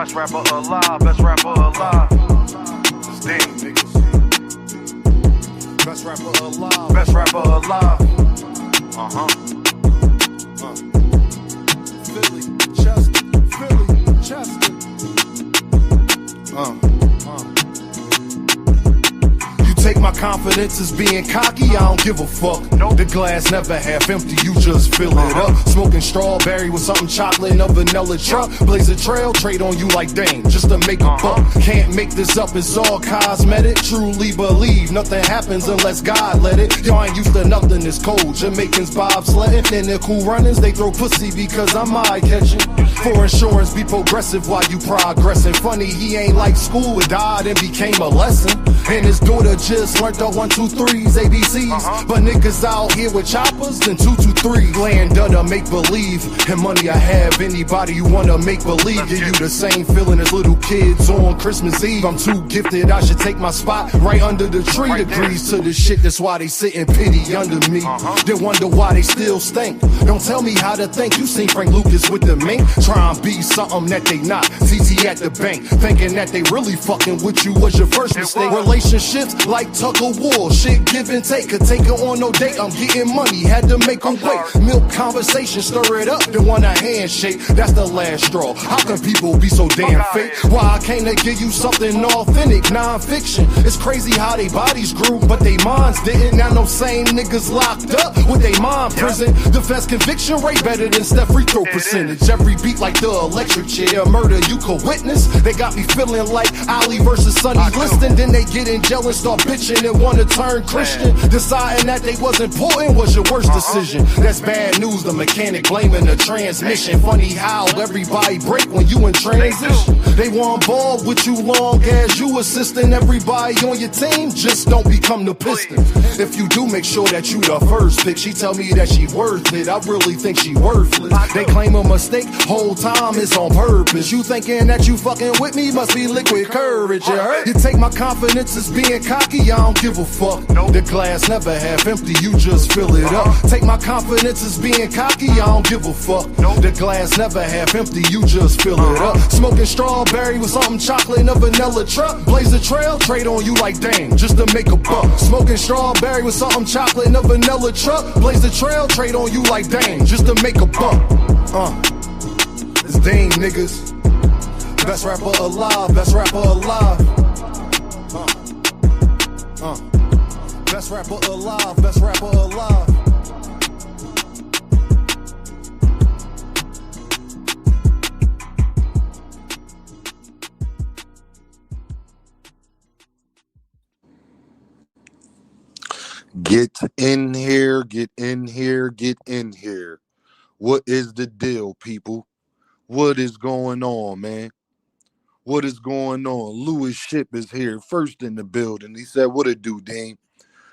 Best rapper alive, best rapper alive. Damn, niggas. Best rapper alive. Best rapper alive. Uh-huh. Philly, Chester. You take my confidence as being cocky, I don't give a fuck. Nope. The glass never half empty, you just fill it up. Smoking strawberry with something chocolate in a vanilla truck. Blaze a trail, trade on you like dang, just to make a buck. Can't make this up, it's all cosmetic. Truly believe nothing happens unless God let it. Y'all ain't used to nothing, it's cold. Jamaicans bobsledding, and their cool runnings, they throw pussy because I'm eye-catching. For insurance, be progressive while you progressing. Funny, he ain't like school, it died and became a lesson. And his daughter just learned the 1, 2, 3s, ABCs. But niggas out here with choppers, then 2, 2, 3. Land under make believe, and money I have. Anybody you wanna make believe, give you the same feeling as little kids on Christmas Eve. I'm too gifted, I should take my spot right under the tree. Agrees to the shit, that's why they sit in pity under me. They wonder why they still stink. Don't tell me how to think, you seen Frank Lucas with the mink. Try and be something that they not. TT at the bank, thinking that they really fucking with you was your first mistake. Relationships like tug of war, shit give and take. Could take her on no date, I'm getting money, had to make her wait. Milk conversation, stir it up, then want a handshake. That's the last straw. How can people be so damn fake? Why I came to give you something authentic, non-fiction. It's crazy how they bodies grew, but they minds didn't. Now no same niggas locked up with they mind prison. Defense conviction rate better than Steph free throw percentage. Every beat like the electric chair, murder you could witness. They got me feeling like Ali versus Sonny Liston. Then they get in jail and start bitching and wanna turn Christian. Deciding that they was important was your worst decision. That's bad news, the mechanic blaming the transmission. Funny how everybody break when you in transition. They want ball with you long as you assisting everybody on your team. Just don't become the Pistons. If you do, make sure that you the first pick. She tell me that she worth it, I really think she worthless. They claim a mistake, whole time it's on purpose. You thinking that you fucking with me, must be liquid courage, you heard? You take my confidence as being cocky, I don't give a fuck. The glass never half empty, you just fill it up. Take my confidence as being cocky, I don't give a fuck. The glass never half empty, you just fill it up. Smoking strawberry with something chocolate in a vanilla truck. Blaze a trail, trade on you like dang, just to make a buck. Smoking strawberry with something chocolate in a vanilla truck. Blaze a trail, trade on you like dang, just to make a buck. It's Dame, niggas. Best rapper alive, best rapper alive. Best rapper alive, best rapper alive. Get in here, get in here, get in here. What is the deal, people? What is going on, man? What is going on? Louis Ship is here, first in the building. He said, what it do, Dame?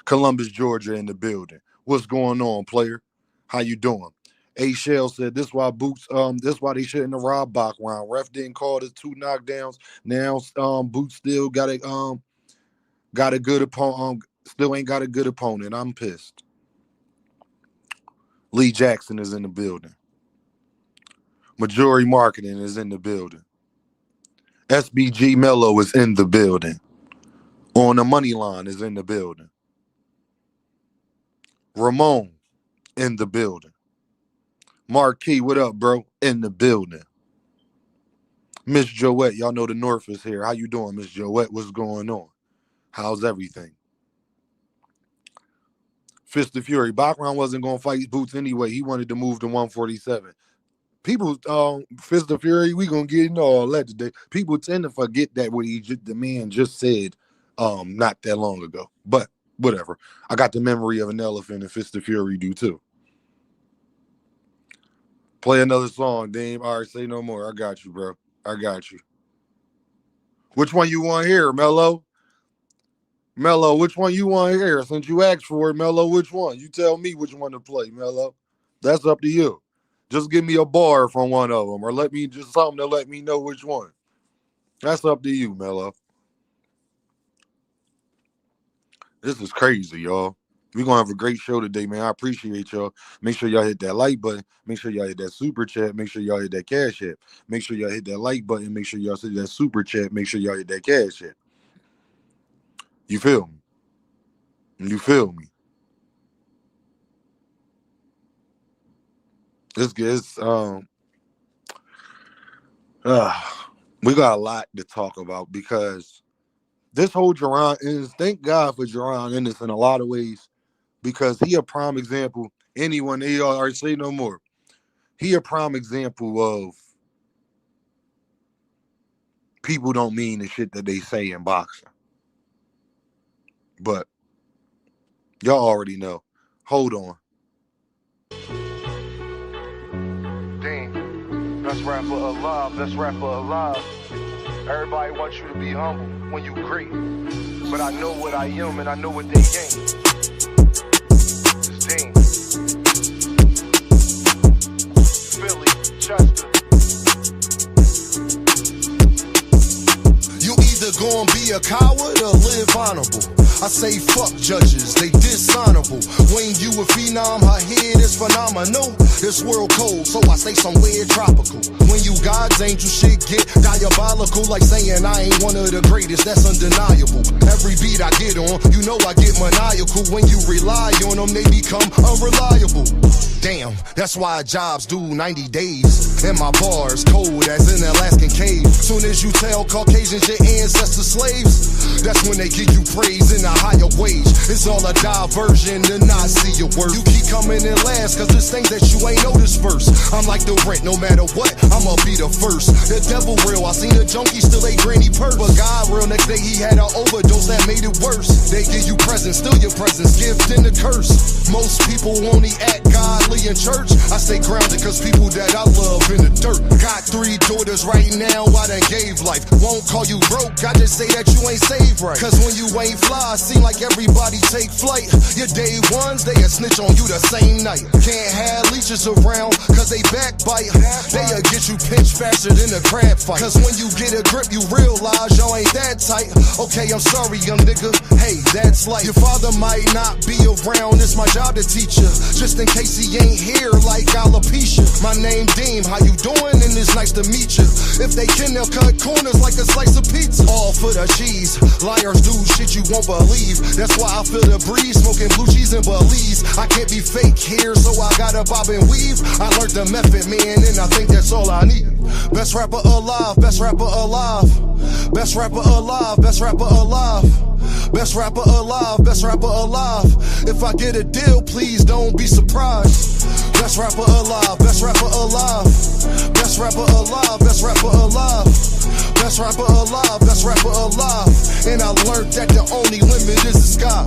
Columbus, Georgia in the building. What's going on, player? How you doing? A Shell said this why they shouldn't have robbed Bach round. Ref didn't call the 2 knockdowns. Now Boots still got a good opponent. Still ain't got a good opponent. I'm pissed. Lee Jackson is in the building. Majority Marketing is in the building. SBG Mello is in the building. On the Money Line is in the building. Ramon in the building. Marquis, what up, bro? In the building. Miss Joette, y'all know the North is here. How you doing, Miss Joette? What's going on? How's everything? Fist of Fury. Bachman wasn't going to fight Boots anyway. He wanted to move to 147. People, Fist of Fury, we going to get into all that today. People tend to forget that what the man just said not that long ago. But whatever. I got the memory of an elephant, and Fist of Fury do too. Play another song, Dame. All right, say no more. I got you, bro. I got you. Which one you want here, Mello? Mello, which one you want here? Since you asked for it, Mello, which one? You tell me which one to play, Mello. That's up to you. Just give me a bar from one of them, or let me just something to let me know which one. That's up to you, Mello. This is crazy, y'all. We're gonna have a great show today, man. I appreciate y'all. Make sure y'all hit that like button. Make sure y'all hit that super chat. Make sure y'all hit that cash app. Make sure y'all hit that like button. Make sure y'all hit that super chat. Make sure y'all hit that cash app. You feel me? You feel me? It's good. Uh, we got a lot to talk about because this whole Jaron is, thank God for Jaron in this in a lot of ways, because he a prime example. Anyone, he already say no more. He a prime example of people don't mean the shit that they say in boxing. But y'all already know. Hold on. Dean, best rapper alive, best rapper alive. Everybody wants you to be humble when you great. But I know what I am and I know what they ain't. It's Dean. Philly, Chester. You either gonna be a coward or live honorable. I say fuck judges, they dishonorable. When you a phenom, her head is phenomenal. This world cold, so I stay somewhere tropical. When you God's angel, shit get diabolical. Like saying I ain't one of the greatest, that's undeniable. Every beat I get on, you know I get maniacal. When you rely on them, they become unreliable. Damn, that's why jobs do 90 days. And my bars cold as an Alaskan cave. Soon as you tell Caucasians your ancestors slaves, that's when they give you praise in a higher wage. It's all a diversion to not see your worth. You keep coming in last, cause there's things that you ain't noticed first. I'm like the rent, no matter what, I'ma be the first. The devil real, I seen a junkie still a granny purse. But God real, next day he had an overdose that made it worse. They give you presents, still your presents, gift and a curse. Most people only act godly in church. I stay grounded cause people that I love in the dirt. Got 3 daughters right now, I done gave life. Won't call you broke, I just say that you ain't saved right. Cause when you ain't fly, seem like everybody take flight. Your day ones, they a snitch on you the same night. Can't have leeches around, cause they backbite. They'll get you pinched faster than a crab fight. Cause when you get a grip, you realize y'all ain't that tight. Okay, I'm sorry, young nigga, hey, that's life. Your father might not be around, it's my job to teach you. Just in case he ain't here like alopecia. My name Deem, how you doing? And it's nice to meet you. If they can, they'll cut corners like a slice of pizza. All for the cheese. Liars do shit you won't believe. That's why I feel the breeze, smoking blue cheese and Belize. I can't be fake here, so I gotta bob and weave. I learned the method, man, and I think that's all I need. Best rapper alive, best rapper alive. Best rapper alive, best rapper alive. Best rapper alive, best rapper alive. If I get a deal, please don't be surprised. Best rapper alive, best rapper alive. Best rapper alive, best rapper alive. Best rapper alive, best rapper alive. And I learned that the only limit is the sky.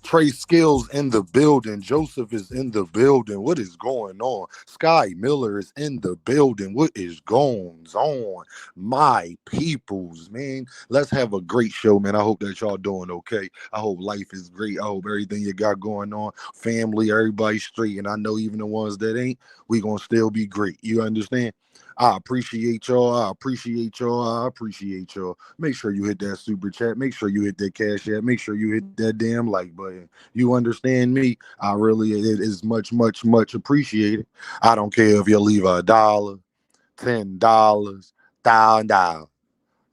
Trey Skills in the building. Joseph is in the building. What is going on? Sky Miller is in the building. What is going on? My peoples, man. Let's have a great show, man. I hope that y'all doing okay. I hope life is great. I hope everything you got going on, family, everybody straight. And I know even the ones that ain't, we gonna still be great. You understand? I appreciate y'all. I appreciate y'all. I appreciate y'all. Make sure you hit that super chat. Make sure you hit that cash app. Make sure you hit that damn like button. You understand me? I really, it is much, much, much appreciated. I don't care if you leave $1, $10, $1,000.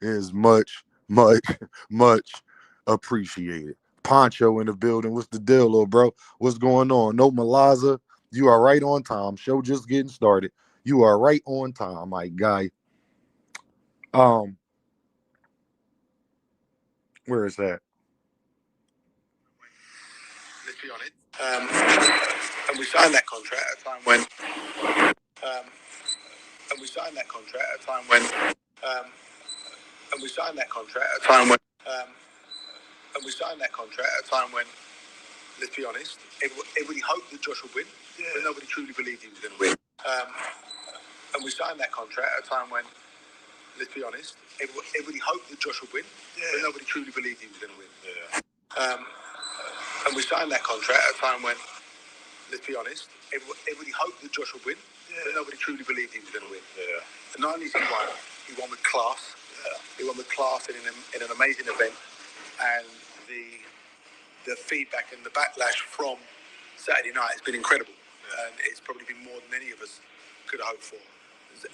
It is much, much, much appreciated. Poncho in the building. What's the deal, little bro? What's going on? No Malaza. You are right on time. Show just getting started. You are right on time, my guy. Where is that? Let's be honest. And we signed that contract at a time when. And we signed that contract at a time when. And we signed that contract at a time when. And we signed that contract at a time when. let's be honest, everybody hoped that Josh would win, but nobody truly believed he was going to win. And we signed that contract at a time when, let's be honest, everybody hoped that Josh would win, but nobody truly believed he was going to win. And we signed that contract at a time when, let's be honest, everybody hoped that Josh would win, but nobody truly believed he was going to win. And not only he won with class. He won with class in an amazing event, and the feedback and the backlash from Saturday night has been incredible, and it's probably been more than any of us could have hoped for.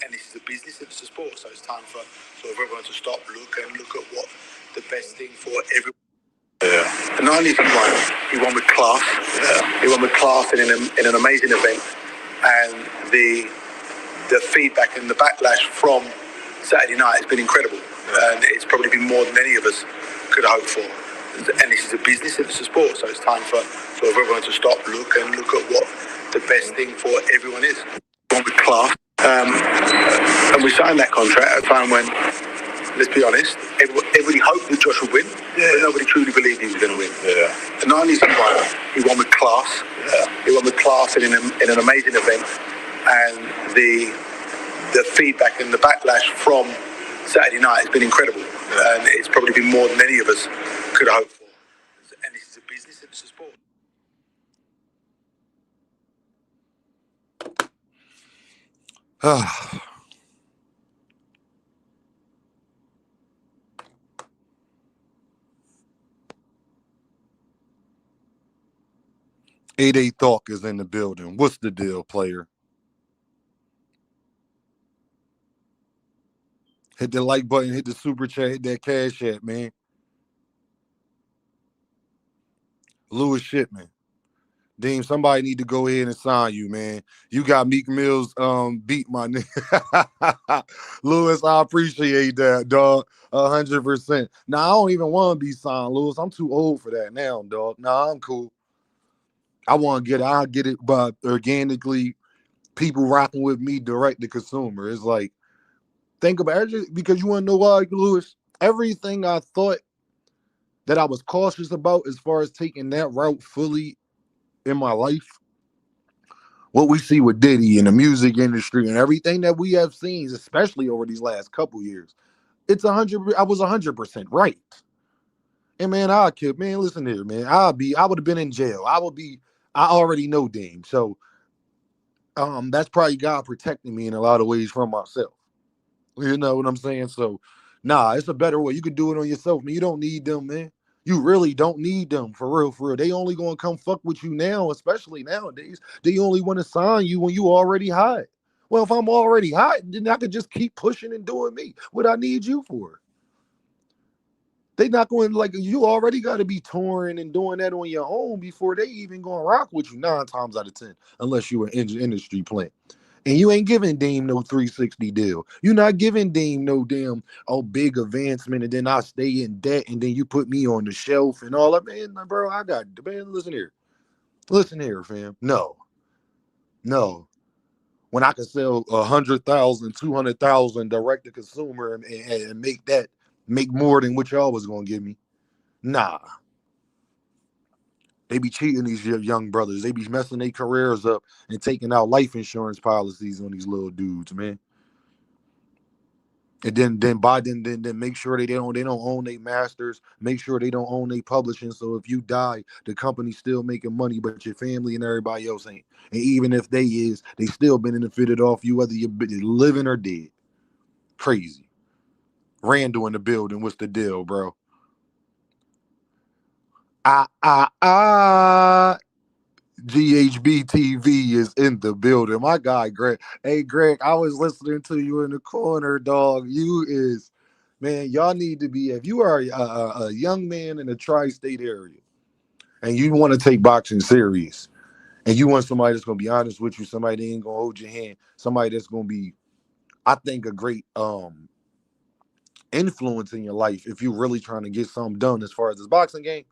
And this is a business and it's a sport, so it's time for sort of everyone to stop, look at what the best thing for everyone. And not only he won with class. He won with class in an amazing event, and the feedback and the backlash from Saturday night has been incredible, and it's probably been more than any of us could have hoped for. And this is a business and it's a sport, so it's time for sort of everyone to stop, look at what the best thing for everyone is. One with class, and we signed that contract at a time when, let's be honest, everybody hoped that Josh would win, but nobody truly believed he was going to win. And not only he won with class. He won with class in an amazing event, and the feedback and the backlash from Saturday night has been incredible, and it's probably been more than any of us could have hoped for. And this is a business and it's a sport. Eight Thought is in the building. What's the deal, player? Hit the like button, hit the super chat, hit that cash app, man. Lewis Shipman. Dean, somebody need to go ahead and sign you, man. You got Meek Mill's beat, my nigga. Lewis, I appreciate that, dog. 100%. Now, I don't even want to be signed, Lewis. I'm too old for that now, dog. Nah, I'm cool. I'll get it by organically, people rocking with me direct to consumer. It's like, think about it, because you want to know why, Lewis? Everything I thought that I was cautious about as far as taking that route fully in my life, what we see with Diddy in the music industry and everything that we have seen, especially over these last couple years, I was 100% right. And man, listen here, man, I would have been in jail. I already know Dame. So that's probably God protecting me in a lot of ways from myself. You know what I'm saying? So, nah, it's a better way. You can do it on yourself, man. You don't need them, man. You really don't need them, for real, for real. They only gonna come fuck with you now, especially nowadays. They only want to sign you when you already hot. Well, if I'm already hot, then I could just keep pushing and doing me. What I need you for? They not going, like, you already got to be touring and doing that on your own before they even gonna rock with you 9 times out of 10, unless you're an industry plant. And you ain't giving Dame no 360 deal. You're not giving Dame no damn big advancement, and then I stay in debt, and then you put me on the shelf and all that. Man, bro, listen here, fam. No. When I can sell 100,000, 200,000 direct to consumer and make more than what y'all was gonna give me. Nah. They be cheating these young brothers. They be messing their careers up and taking out life insurance policies on these little dudes, man. And then make sure they don't own their masters. Make sure they don't own their publishing. So if you die, the company's still making money, but your family and everybody else ain't. And even if they still benefited off you, whether you're living or dead. Crazy. Randall in the building. What's the deal, bro? GHB TV is in the building. My guy, Greg. Hey, Greg, I was listening to you in the corner, dog. Man, y'all need to be, if you are a young man in the tri-state area and you want to take boxing serious and you want somebody that's going to be honest with you, somebody that ain't going to hold your hand, somebody that's going to be, I think, a great influence in your life if you're really trying to get something done as far as this boxing game,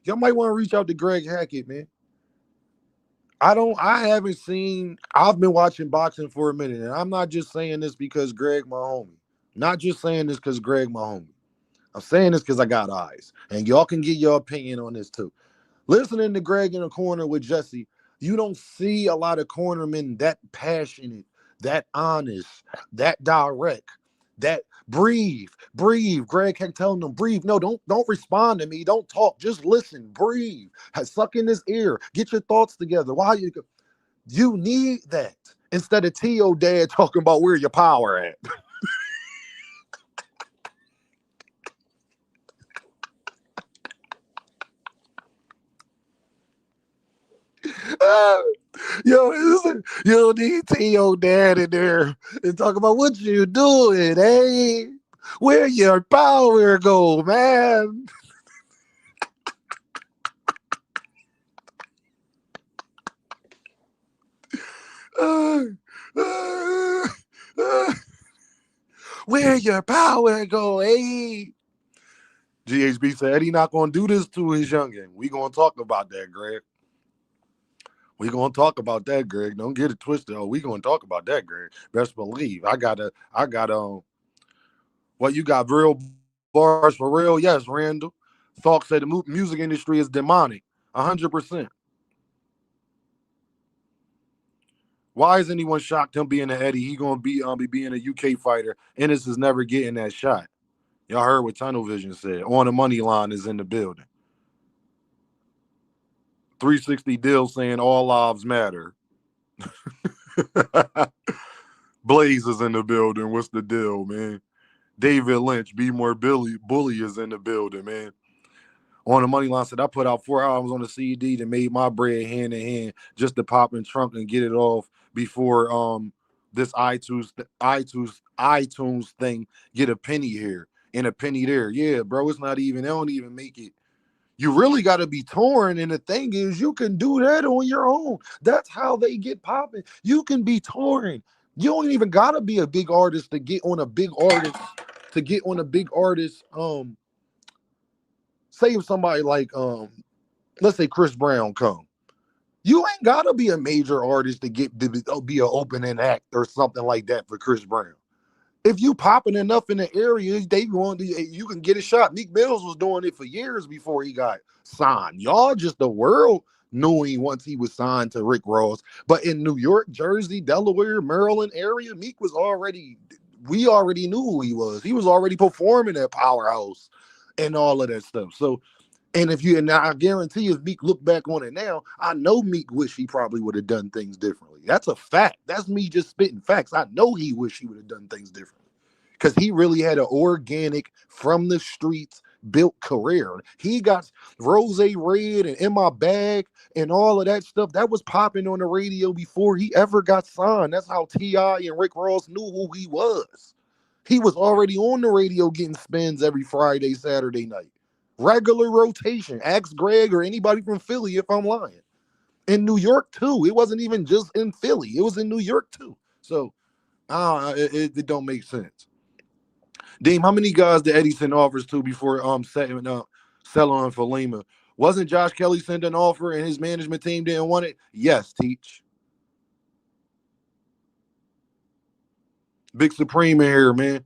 y'all might want to reach out to Greg Hackett, man. I've been watching boxing for a minute, and I'm not just saying this because Greg my homie. Not just saying this because Greg my homie. I'm saying this because I got eyes. And y'all can get your opinion on this too. Listening to Greg in the corner with Jesse, you don't see a lot of cornermen that passionate, that honest, that direct, that breathe, breathe. Greg kept telling them, breathe. No, don't respond to me. Don't talk. Just listen. Breathe. Suck in his ear. Get your thoughts together. Why you need that instead of T.O. dad talking about where your power at. Yo, you don't need T.O. dad in there and talk about what you doing, eh? Where your power go, man? Uh, uh, uh, where your power go, eh? GHB said Eddie not gonna do this to his youngin. We gonna talk about that, Greg. We gonna talk about that, Greg. Don't get it twisted. Oh, we gonna talk about that, Greg. Best believe. I got what you got real bars for real? Yes, Randall. Thought said the music industry is demonic. 100%. Why is anyone shocked him being an Eddie? He gonna be being a UK fighter. Ennis is never getting that shot. Y'all heard what Tunnel Vision said. On the money line is in the building. 360 deal saying all lives matter. Blaze is in the building. What's the deal, man? David Lynch, Be More Bully is in the building, man. On the money line said I put out 4 albums on the CD that made my bread hand in hand just to pop in trunk and get it off before this iTunes thing get a penny here and a penny there. Yeah, bro, it's not even, they don't even make it. You really got to be torn, and the thing is, you can do that on your own. That's how they get popping. You can be torn. You don't even gotta be a big artist to get on a big artist. To get on a big artist, say if somebody like let's say Chris Brown come. You ain't gotta be a major artist to get to be an opening act or something like that for Chris Brown. If you popping enough in the area, they want to, you can get a shot. Meek Mills was doing it for years before he got signed. Y'all just the world knew him once he was signed to Rick Ross. But in New York, Jersey, Delaware, Maryland area, Meek was already, we already knew who he was. He was already performing at Powerhouse and all of that stuff. So, and I guarantee you, if Meek look back on it now, I know Meek wish he probably would have done things differently. That's a fact. That's me just spitting facts. I know he wish he would have done things differently because he really had an organic, from the streets built career. He got Rose Red and In My Bag and all of that stuff that was popping on the radio before he ever got signed. That's how T.I. and Rick Ross knew who he was. He was already on the radio getting spins every Friday, Saturday night. Regular rotation. Ask Greg or anybody from Philly if I'm lying. In New York, too. It wasn't even just in Philly. It was in New York, too. So, it don't make sense. Dame, how many guys did Eddie send offers to before selling for Lima? Wasn't Josh Kelly sent an offer and his management team didn't want it? Yes, Teach. Big Supreme in here, man.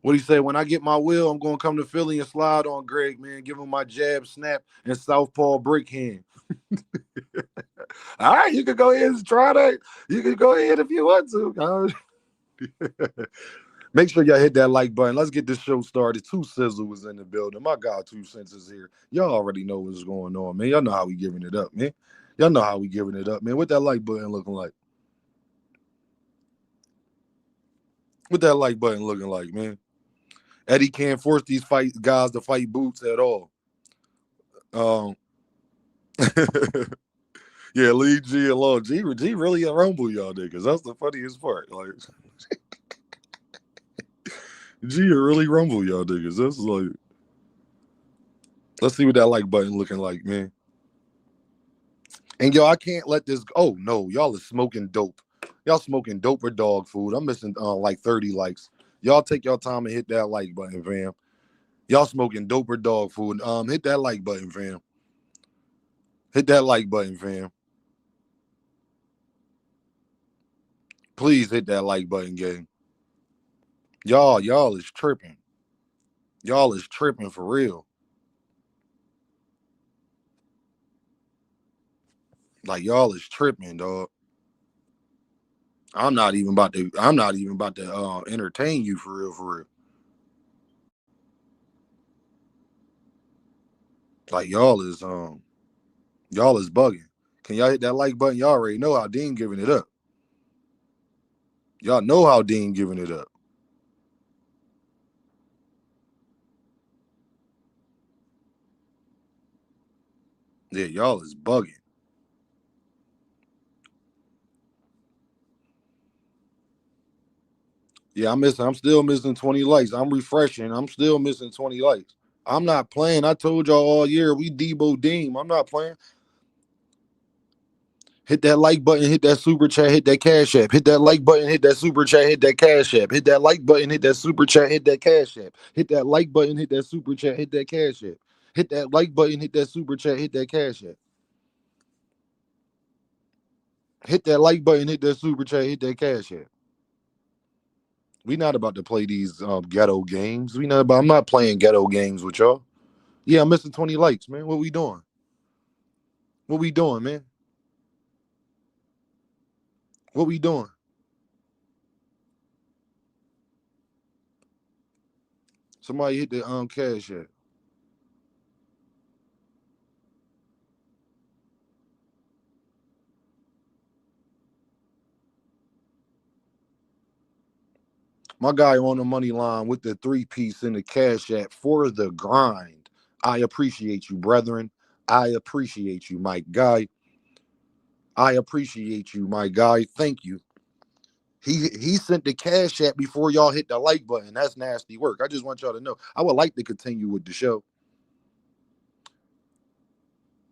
What he said, when I get my will, I'm going to come to Philly and slide on Greg, man. Give him my jab, snap, and southpaw break hand. All right, you can go ahead and try that. You can go ahead if you want to. Make sure y'all hit that like button. Let's get this show started. Two Sizzle was in the building. My God, 2 Cents is here. Y'all already know what's going on, man. Y'all know how we giving it up, man. Y'all know how we giving it up, man. What that like button looking like? What that like button looking like, man? Eddie can't force these guys to fight Boots at all. Yeah, leave G alone. G really a rumble y'all niggas. That's the funniest part. Like G really rumble y'all niggas. That's like, let's see what that like button looking like, man. And yo, I can't let this go. Oh no, y'all are smoking dope. Y'all smoking dope or dog food. I'm missing like 30 likes. Y'all take your time and hit that like button, fam. Y'all smoking dope or dog food. Hit that like button, fam. Hit that like button, fam. Please hit that like button, gang. Y'all is tripping. Y'all is tripping for real. Like y'all is tripping, dog. I'm not even about to entertain you for real, for real. Like y'all is bugging. Can y'all hit that like button? Y'all already know how Dean giving it up. Y'all know how Dean giving it up. Yeah, y'all is bugging. Yeah, I'm still missing 20 likes. I'm refreshing. I'm still missing 20 likes. I'm not playing. I told y'all all year we Debo Deem. I'm not playing. Hit that like button, hit that super chat, hit that cash app. Hit that like button, hit that super chat, hit that cash app. Hit that like button, hit that super chat, hit that cash app. Hit that like button, hit that super chat, hit that cash app. Hit that like button, hit that super chat, hit that cash app. Hit that like button, hit that super chat, hit that cash app. We not about to play these ghetto games. I'm not playing ghetto games with y'all. Yeah, I'm missing 20 likes, man. What we doing? What we doing, man? What we doing? Somebody hit the cash app. My guy on the money line with the 3-piece in the cash app for the grind. I appreciate you, brethren. I appreciate you, my guy. I appreciate you, my guy. Thank you. He sent the cash app before y'all hit the like button. That's nasty work. I just want y'all to know. I would like to continue with the show.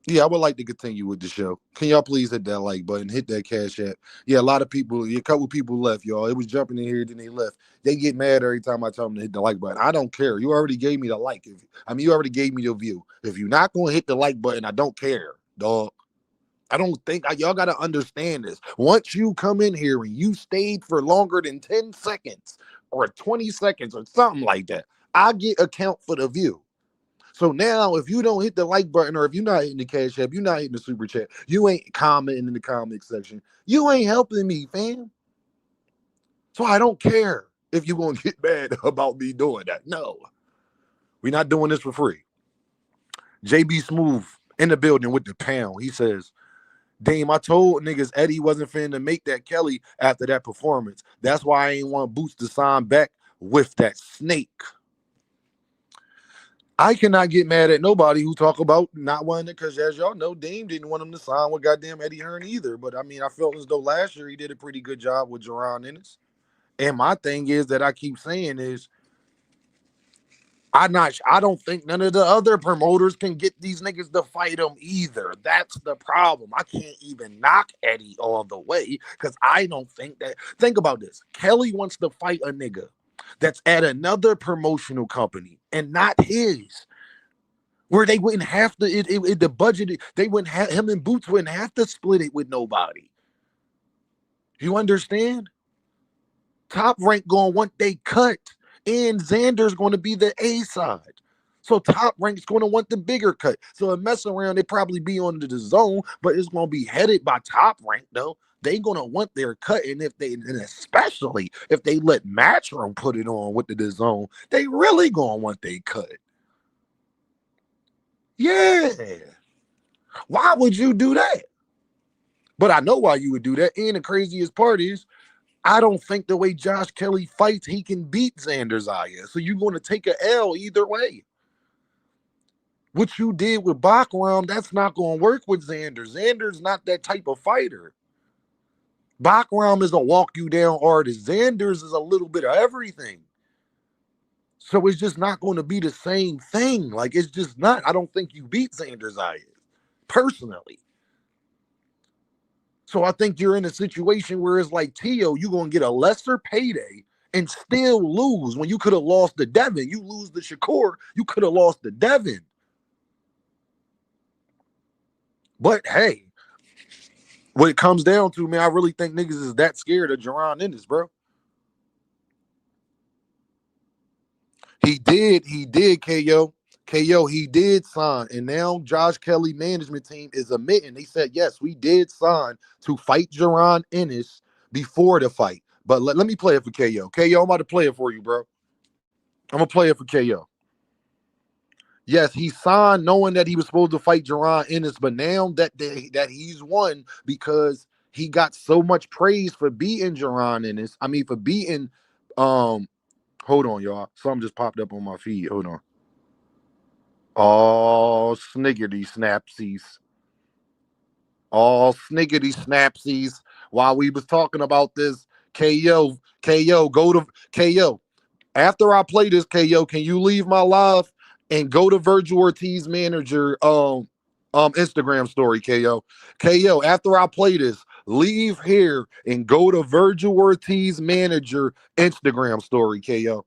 Yeah, I would like to continue with the show. Can y'all please hit that like button, hit that cash app? Yeah, a lot of people, a couple people left, y'all. It was jumping in here, then they left. They get mad every time I tell them to hit the like button. I don't care. You already gave me the like. You already gave me your view. If you're not gonna hit the like button, I don't care, dog. I don't think y'all gotta understand this. Once you come in here and you stayed for longer than 10 seconds or 20 seconds or something like that, I get account for the view. So now, if you don't hit the like button or if you're not hitting the cash app, you're not hitting the super chat, you ain't commenting in the comment section, you ain't helping me, fam. So I don't care if you're going to get mad about me doing that. No, we're not doing this for free. JB Smooth in the building with the pound. He says, Dame, I told niggas Eddie wasn't finna make that Kelly after that performance. That's why I ain't want Boots to sign back with that snake. I cannot get mad at nobody who talk about not wanting it because, as y'all know, Dame didn't want him to sign with goddamn Eddie Hearn either. But I mean, I felt as though last year he did a pretty good job with Jaron Ennis. And my thing is that I keep saying is I don't think none of the other promoters can get these niggas to fight him either. That's the problem. I can't even knock Eddie all the way because I don't think that. Think about this. Kelly wants to fight a nigga that's at another promotional company and not his. Where they wouldn't have to the budget, they wouldn't have him and Boots wouldn't have to split it with nobody. You understand? Top Rank gonna want they cut, and Xander's gonna be the A side. So Top Rank's gonna want the bigger cut. So a mess around, they probably be on the zone, but it's gonna be headed by Top Rank though. They gonna want their cut, and especially if they let Matchroom put it on with the zone, they really gonna want they cut. Yeah. Why would you do that? But I know why you would do that. And the craziest part is, I don't think the way Josh Kelly fights, he can beat Xander Zaya. So you're going to take a L either way. What you did with Bachram, that's not going to work with Xander. Xander's not that type of fighter. Bachram is a walk you down artist. Xander's is a little bit of everything. So it's just not going to be the same thing. Like, it's just not. I don't think you beat Xander Zaya, personally. So I think you're in a situation where it's like, Tio, you're going to get a lesser payday and still lose when you could have lost to Devin. You lose to Shakur, you could have lost to Devin. But hey, what it comes down to, man, I really think niggas is that scared of Jaron Ennis, bro. He did, KO. KO, he did sign, and now Josh Kelly management team is admitting they said yes, we did sign to fight Jaron Ennis before the fight. But let me play it for KO. KO, I'm about to play it for you, bro. I'm gonna play it for KO. Yes, he signed knowing that he was supposed to fight Jaron Ennis, but now that he's won because he got so much praise for beating Jaron Ennis. I mean, for beating. Hold on, y'all. Something just popped up on my feed. Hold on. Oh, sniggity snapsies. Oh, sniggity snapsies. While we was talking about this, KO, go to KO. After I play this, KO, can you leave my live and go to Virgil Ortiz manager Instagram story, KO. KO, after I play this, leave here and go to Virgil Ortiz manager Instagram story, KO.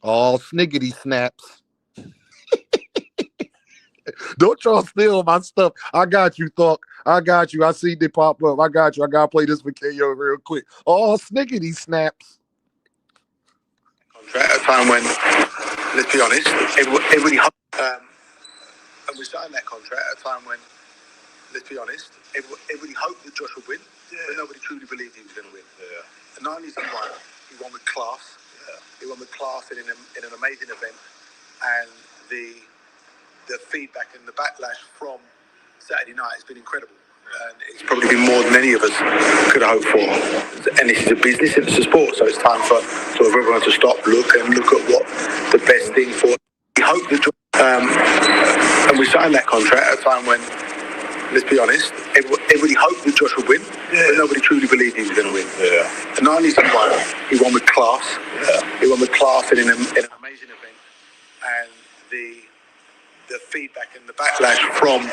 All sniggity snaps. Don't y'all steal my stuff. I got you, Thought. I got you. I see they pop up. I got you. I gotta play this for KO real quick. All sniggity snaps. At a time when, let's be honest, everybody and we signed that contract at a time when, let's be honest, everybody hoped that Josh would win, but nobody truly believed he was going to win. Yeah. And not only he won with class. Yeah. He won with class in an amazing event, and the feedback and the backlash from Saturday night has been incredible. And it's probably been more than any of us could have hoped for. And this is a business and it's a sport, so it's time for sort of everyone to stop, look at what the best thing for. We hope that, and we signed that contract at a time when, let's be honest, everybody hoped that Josh would win, but nobody truly believed he was going to win. Yeah. And not only he won with class. Yeah. He won with class in an amazing event, and the feedback and the backlash from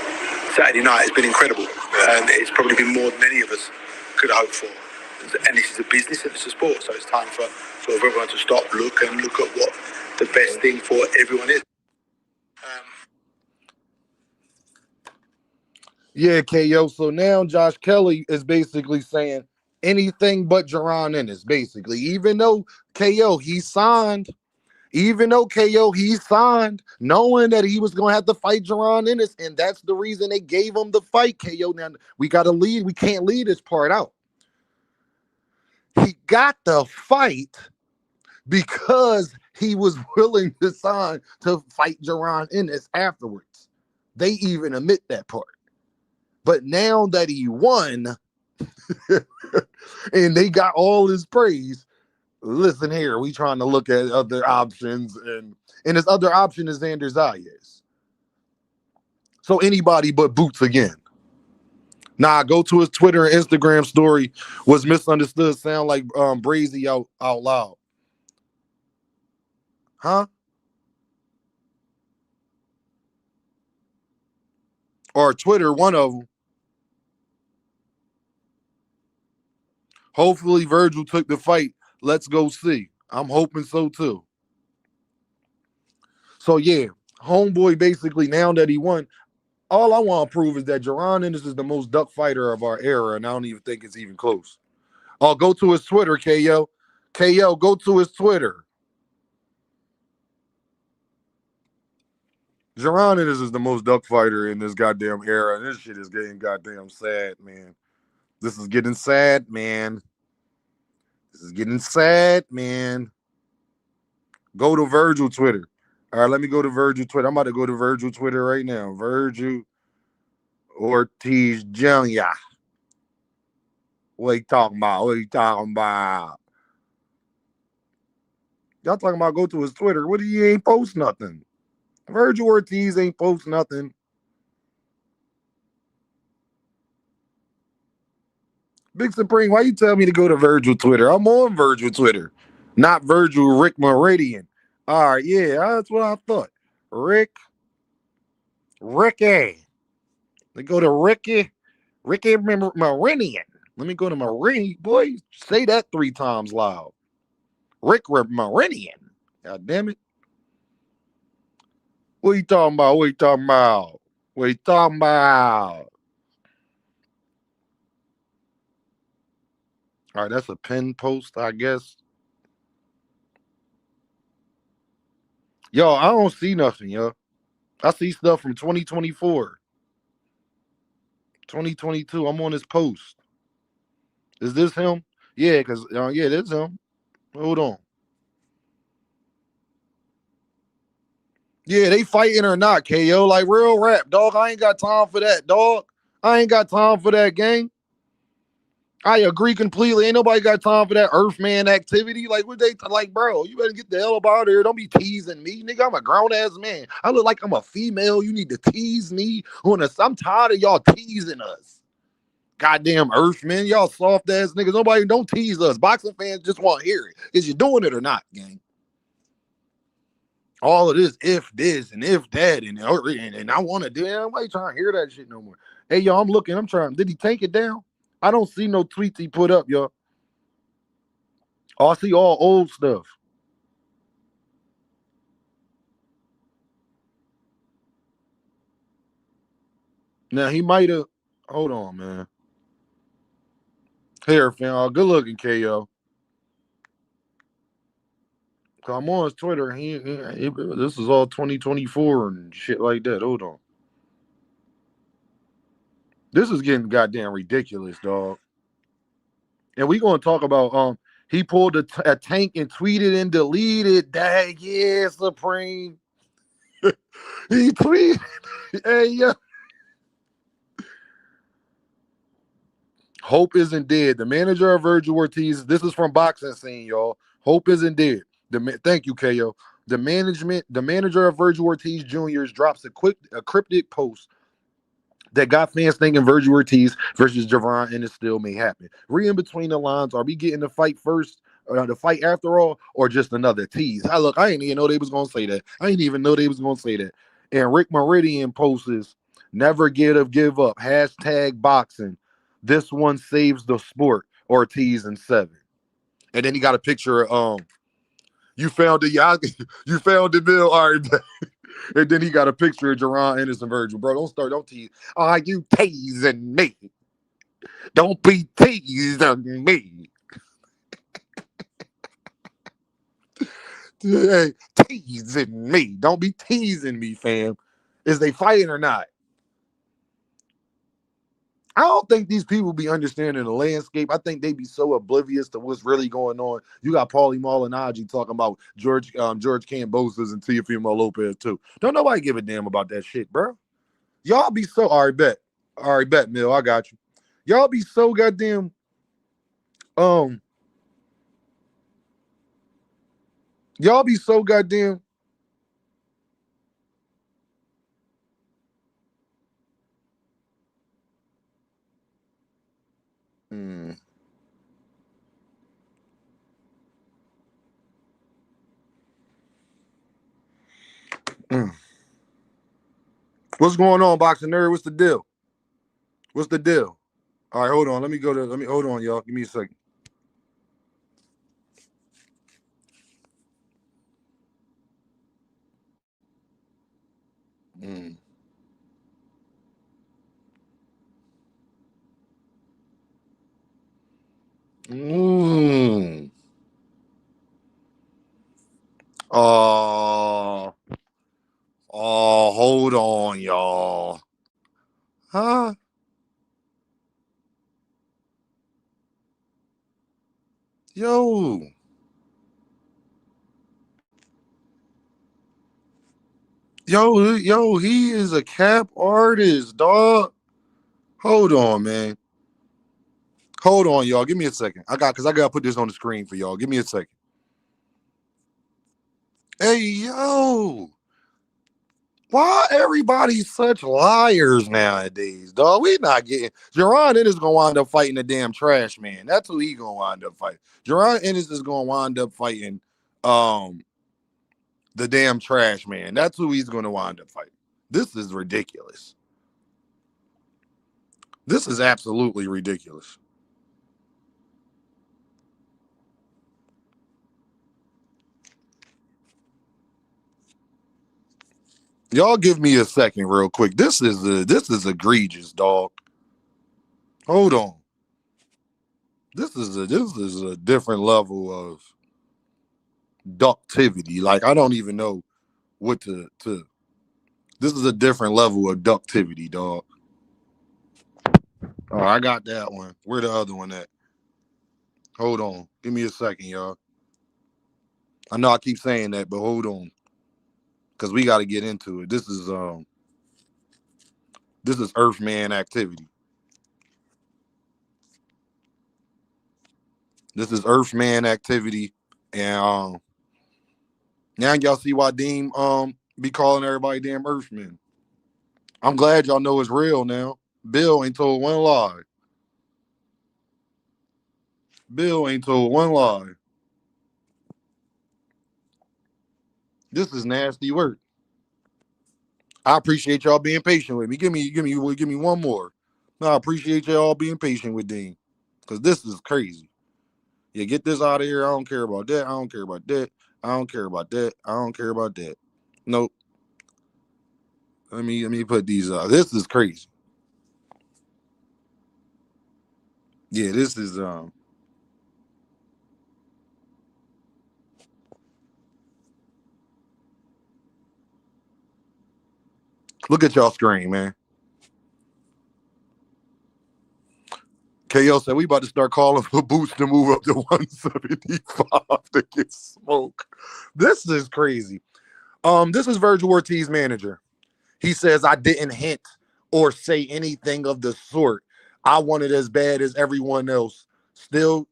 Saturday night has been incredible, and it's probably been more than any of us could have hoped for. And this is a business and it's a sport, so it's time for sort of everyone to stop, look at what the best thing for everyone is. Yeah, KO. So now Josh Kelly is basically saying anything but Jaron Ennis, basically. Even though KO he signed, knowing that he was gonna have to fight Jaron Ennis, and that's the reason they gave him the fight. KO. Now we gotta leave. We can't leave this part out. He got the fight because he was willing to sign to fight Jaron Ennis afterwards. They even admit that part. But now that he won and they got all his praise, listen here, we trying to look at other options, and his other option is Xander Zayas. So anybody but Boots again. Nah, go to his Twitter and Instagram story. Was misunderstood. Sound like Brazy out loud. Huh? Or Twitter, one of them. Hopefully Virgil took the fight. Let's go see. I'm hoping so too. So yeah, homeboy basically now that he won, all I want to prove is that Jaron Ennis is the most duck fighter of our era, and I don't even think it's even close. Oh, go to his Twitter, KO. KO, go to his Twitter. Jaron Ennis is the most duck fighter in this goddamn era, and this shit is getting goddamn sad, man. This is getting sad, man. This is getting sad, man. Go to Virgil Twitter. All right, let me go to Virgil Twitter. I'm about to go to Virgil Twitter right now. Virgil Ortiz Jr. What you talking about? What you talking about? Y'all talking about go to his Twitter. What do you ain't post nothing? Virgil Ortiz ain't post nothing. Big Supreme, why you tell me to go to Virgil Twitter? I'm on Virgil Twitter, not Virgil Rick Meridian. All right, yeah, that's what I thought. Ricky. They go to Ricky Meridian. Let me go to Meridian. Boy, say that 3 times loud. Rick Meridian. God damn it. What you talking about? What you talking about? What you talking about? All right, that's a pin post, I guess. Yo, I don't see nothing, yo. I see stuff from 2024, 2022. I'm on his post. Is this him? Yeah, because yeah, that's him. Hold on. Yeah, they fighting or not, KO. Like real rap, dog. I ain't got time for that, dog. I ain't got time for that, gang. I agree completely. Ain't nobody got time for that Earthman activity. Like, what they like, bro? You better get the hell up out of here. Don't be teasing me, nigga. I'm a grown ass man. I look like I'm a female. You need to tease me. I'm tired of y'all teasing us. Goddamn Earthmen, y'all soft ass niggas. Nobody don't tease us. Boxing fans just want to hear it. Is you doing it or not, gang? All of this and if that and I want to do it. Nobody trying to hear that shit no more. Hey, yo, I'm looking. I'm trying. Did he take it down? I don't see no tweets he put up, yo. Oh, I see all old stuff. Now he might have. Hold on, man. Here, fam. Good looking, KO. I'm on his Twitter. This is all 2024 and shit like that. Hold on. This is getting goddamn ridiculous, dog. And we gonna talk about he pulled a tank and tweeted and deleted. Dang, yeah, Supreme. He tweeted. Hey, yeah. Hope isn't dead. The manager of Virgil Ortiz. This is from Boxing Scene, y'all. Hope isn't dead. Thank you, KO. The manager of Virgil Ortiz Jr. drops a cryptic post that got fans thinking Virgil Ortiz versus Jaron and it still may happen. Reading between the lines, are we getting the fight first, the fight after all, or just another tease? I didn't even know they was gonna say that. I didn't even know they was gonna say that. And Rick Meridian posts, "Never give up. Hashtag boxing. This one saves the sport." Ortiz and 7. And then he got a picture of you found it, y'all. You found it, Bill. All right. And then he got a picture of Jaron Ennis and Virgil. Bro, don't tease. Are you teasing me? Don't be teasing me. Hey, teasing me. Don't be teasing me, fam. Is they fighting or not? I don't think these people be understanding the landscape. I think they be so oblivious to what's really going on. You got Paulie Malignaggi talking about George Kambosos and Teofimo Lopez too. Don't nobody give a damn about that shit, bro. Y'all be so all right, bet, Mill. I got you. Y'all be so goddamn um. Y'all be so goddamn. Mm. Mm. What's going on, boxing nerd? What's the deal? What's the deal? All right, hold on. Let me hold on, y'all. Give me a second. Mm. Mm. Oh, hold on, y'all. Huh? Yo. Yo, he is a cap artist, dog. Hold on, man. Hold on, y'all. Give me a second. I gotta put this on the screen for y'all. Give me a second. Hey, yo. Why everybody such liars nowadays, dog? We not getting Jaron Ennis gonna wind up fighting the damn trash man. That's who he gonna wind up fighting. Jaron Ennis is gonna wind up fighting the damn trash man. That's who he's gonna wind up fighting. This is ridiculous. This is absolutely ridiculous. Y'all give me a second real quick. This is egregious, dog. Hold on. This is a different level of ductivity. Like I don't even know. with to this is a different level of ductivity, dog. Oh, I got that one. Where the other one at? Hold on. Give me a second, y'all. I know I keep saying that, but hold on. Cause we gotta get into it. This is Earthman activity. This is Earthman activity. And now y'all see why Deem be calling everybody damn Earthmen. I'm glad y'all know it's real now. Bill ain't told one lie. Bill ain't told one lie. This is nasty work. I appreciate y'all being patient with me. Give me one more. No, I appreciate y'all being patient with Dean. Cause this is crazy. Yeah, get this out of here. I don't care about that. I don't care about that. I don't care about that. I don't care about that. Nope. Let me put these out. This is crazy. Yeah, this is look at y'all screen, man. KO said we about to start calling for Boots to move up to 175 to get smoke. This is crazy. This is Virgil Ortiz manager. He says I didn't hint or say anything of the sort. I want it as bad as everyone else. Still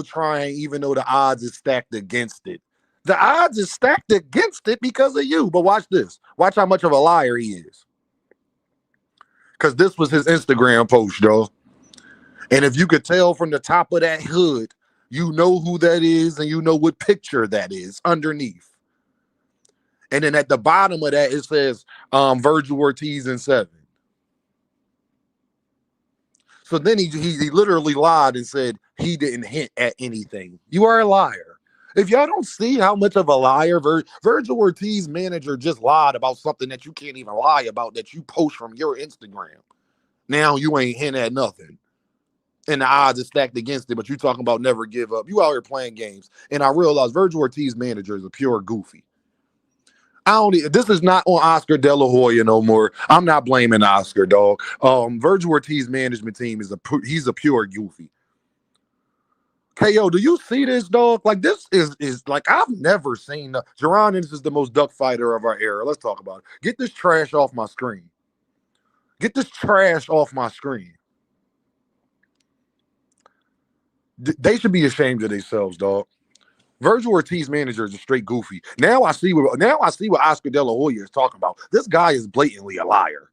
trying, even though the odds is stacked against it. The odds is stacked against it because of you. But watch this. Watch how much of a liar he is. Because this was his Instagram post, though. And if you could tell from the top of that hood, you know who that is and you know what picture that is underneath. And then at the bottom of that, it says Virgil Ortiz in 7. So then he literally lied and said he didn't hint at anything. You are a liar. If y'all don't see how much of a liar Virgil Ortiz manager just lied about something that you can't even lie about that you post from your Instagram. Now you ain't hint at nothing. And the odds are stacked against it, but you talking about never give up. You out here playing games. And I realize Virgil Ortiz manager is a pure goofy. This is not on Oscar De La Hoya no more. I'm not blaming Oscar, dog. Virgil Ortiz management team he's a pure goofy. KO, do you see this, dog? Like this is like I've never seen Jaron. This is the most duck fighter of our era. Let's talk about it. Get this trash off my screen. Get this trash off my screen. They should be ashamed of themselves, dog. Virgil Ortiz manager is a straight goofy. Now I see what Oscar De La Hoya is talking about. This guy is blatantly a liar.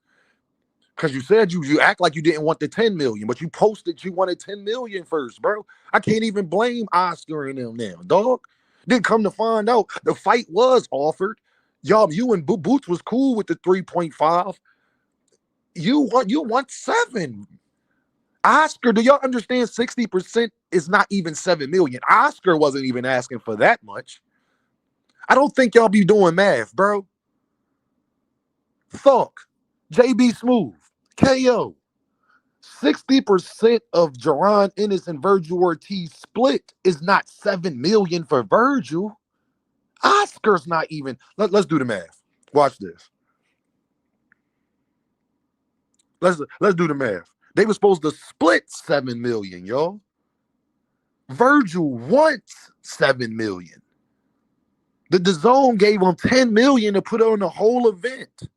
Because you said you act like you didn't want the 10 million, but you posted you wanted 10 million first, bro. I can't even blame Oscar and them now, dog. Then come to find out the fight was offered. You and Boots was cool with the 3.5. You want 7. Oscar, do y'all understand 60% is not even 7 million? Oscar wasn't even asking for that much. I don't think y'all be doing math, bro. Thunk, JB Smooth, KO. 60% of Jaron Ennis and Virgil Ortiz split is not 7 million for Virgil. Oscar's not even. Let's do the math. Watch this. Let's do the math. They were supposed to split 7 million, y'all. Virgil wants 7 million. The DAZN gave him 10 million to put on the whole event.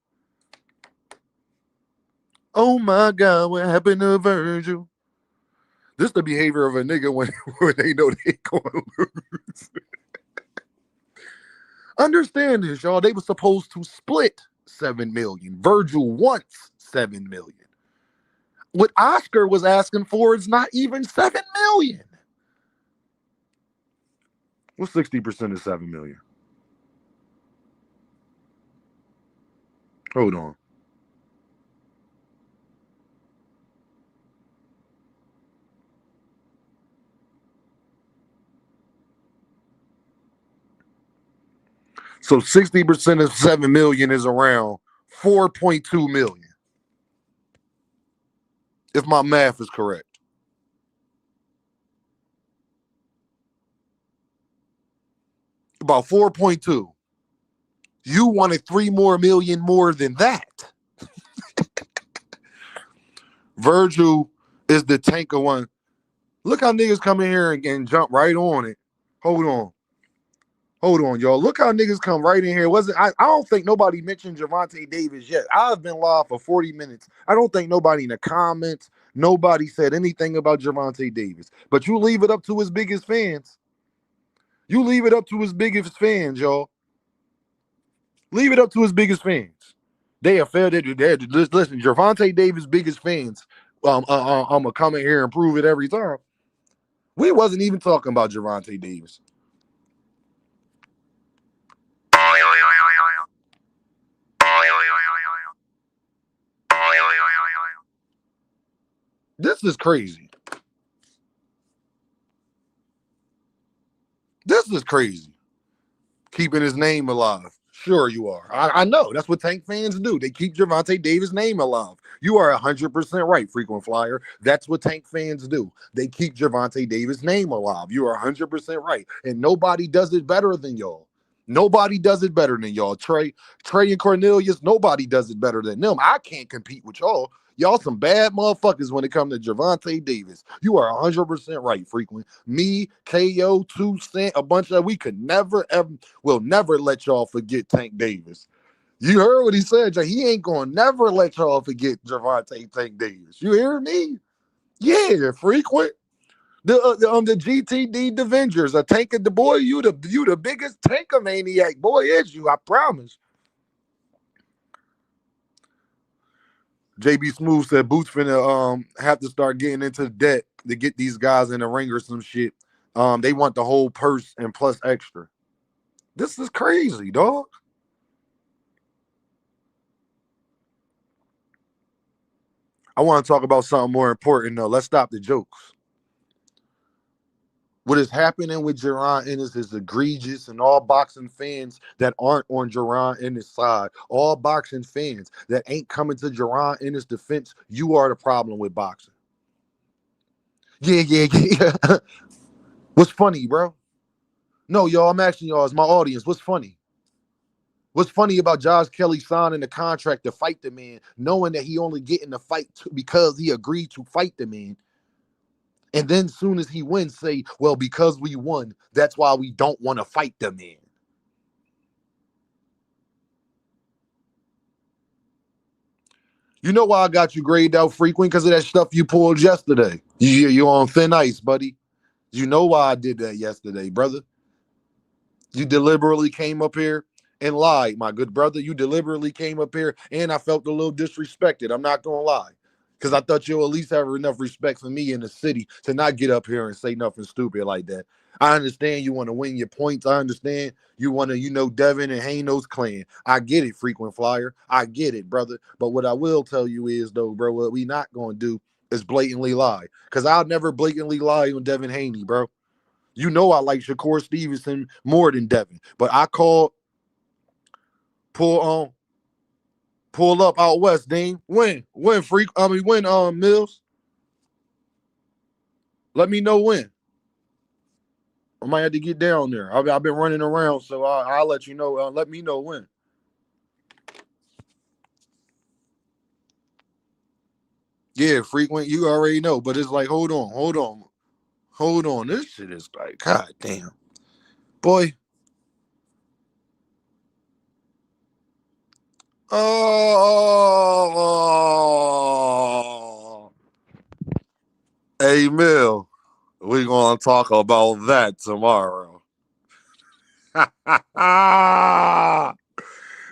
Oh my God, what happened to Virgil? This is the behavior of a nigga when they know they gonna lose. Understand this, y'all. They were supposed to split 7 million. Virgil wants 7 million. What Oscar was asking for is not even 7 million. What's 60% of 7 million? Hold on. So 60% of 7 million is around 4.2 million. If my math is correct. About 4.2. You wanted 3 more million more than that. Virgil is the tanker one. Look how niggas come in here and jump right on it. Hold on. Hold on, y'all. Look how niggas come right in here. I don't think nobody mentioned Gervonta Davis yet. I've been live for 40 minutes. I don't think nobody in the comments, nobody said anything about Gervonta Davis. But you leave it up to his biggest fans. You leave it up to his biggest fans, y'all. Leave it up to his biggest fans. They are fair. Listen, Gervonta Davis' biggest fans. I'm gonna come in here and prove it every time. We wasn't even talking about Gervonta Davis. This is crazy. This is crazy. Keeping his name alive. Sure you are. I know. That's what Tank fans do. They keep Gervonta Davis' name alive. You are 100% right, frequent flyer. That's what Tank fans do. They keep Gervonta Davis' name alive. You are 100% right. And nobody does it better than y'all. Nobody does it better than y'all. Trey and Cornelius, nobody does it better than them. I can't compete with y'all. Y'all some bad motherfuckers when it comes to Gervonta Davis. You are 100% right, frequent. Me, KO, 2 Cent, a bunch of we could never, ever, will never let y'all forget Tank Davis. You heard what he said, Jay. He ain't gonna never let y'all forget Gervonta Tank Davis. You hear me? Yeah, frequent. The GTD Avengers, a tanker, the boy, you the biggest tanker maniac, boy, is you, I promise. JB Smooth said Boots finna have to start getting into debt to get these guys in the ring or some shit. They want the whole purse and plus extra. This is crazy, dog. I want to talk about something more important though. Let's stop the jokes. What is happening with Jaron Ennis is egregious, and all boxing fans that aren't on Jaron Ennis' side, all boxing fans that ain't coming to Jaron Ennis' defense, you are the problem with boxing. Yeah. What's funny, bro? No, y'all, I'm asking y'all as my audience, what's funny? What's funny about Josh Kelly signing the contract to fight the man, knowing that he only getting the fight because he agreed to fight the man? And then soon as he wins, say, well, because we won, that's why we don't want to fight the man. You know why I got you graded out frequent? Because of that stuff you pulled yesterday. You're on thin ice, buddy. You know why I did that yesterday, brother. You deliberately came up here and lied, my good brother. You deliberately came up here, and I felt a little disrespected. I'm not going to lie. Because I thought you'll at least have enough respect for me in the city to not get up here and say nothing stupid like that. I understand you want to win your points. I understand you want to, Devin and Haino's clan. I get it, frequent flyer. I get it, brother. But what I will tell you is, though, bro, what we not going to do is blatantly lie. Because I'll never blatantly lie on Devin Haney, bro. You know I like Shakur Stevenson more than Devin. But I called pull up out west, Dean. When Mills. Let me know when. I might have to get down there. I've been running around, so I'll let you know. Let me know when. Yeah, frequent. You already know, but it's like, hold on. This shit is like, god damn, boy. Oh, hey, Mill. We're gonna talk about that tomorrow.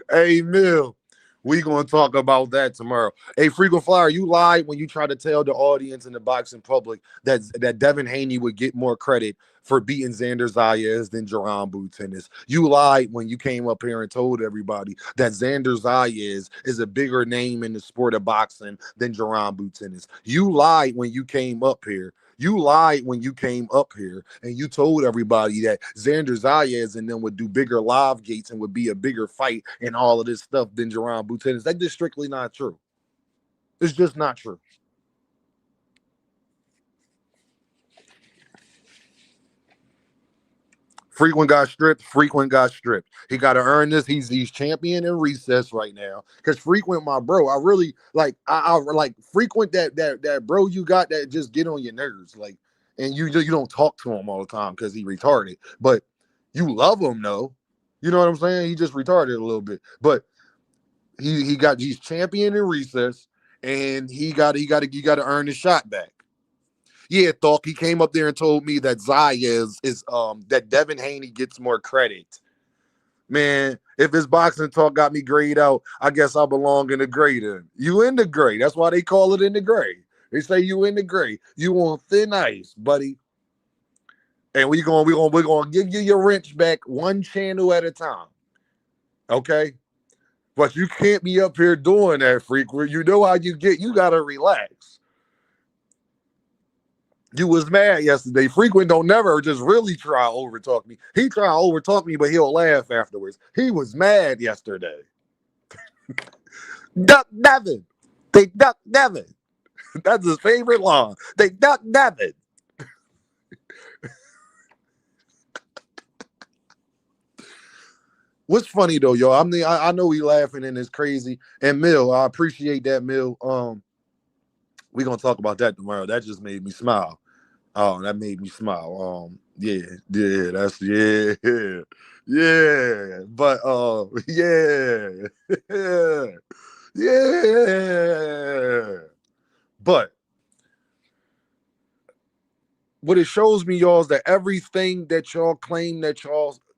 Hey, Mill, we gonna talk about that tomorrow. Hey, frequent flyer, you lied when you tried to tell the audience in the boxing public that Devin Haney would get more credit for beating Xander Zayas than Jaron Tennis. You lied when you came up here and told everybody that Xander Zayas is a bigger name in the sport of boxing than Jaron Tennis. You lied when you came up here. You lied when you came up here and you told everybody that Xander Zayas and them would do bigger live gates and would be a bigger fight and all of this stuff than Jaron Tennis. That's just strictly not true. It's just not true. Frequent got stripped. Frequent got stripped. He got to earn this. He's champion in recess right now. Cause Frequent, my bro, I really like. I like Frequent. That bro you got that just get on your nerves. Like, and you don't talk to him all the time because he retarded. But you love him though. You know what I'm saying? He just retarded a little bit. But he's champion in recess, and you got to earn his shot back. Yeah, Thought he came up there and told me that is that Devin Haney gets more credit. Man, if his boxing talk got me grayed out, I guess I belong in the gray then. You in the gray. That's why they call it in the gray. They say you in the gray. You on thin ice, buddy. And we're gonna give you your wrench back one channel at a time. Okay? But you can't be up here doing that, Frequent. You know how you get. You gotta relax. You was mad yesterday. Frequent don't never just really try to overtalk me. He try to overtalk me, but he'll laugh afterwards. He was mad yesterday. Duck Devin. They duck Devin. That's his favorite line. They duck Devin. What's funny though, y'all? I know we laughing and it's crazy. And Mill, I appreciate that, Mill. We're gonna talk about that tomorrow. That just made me smile. Oh, that made me smile. Yeah, that's yeah. But yeah, yeah. But what it shows me, y'all, is that everything that y'all claim that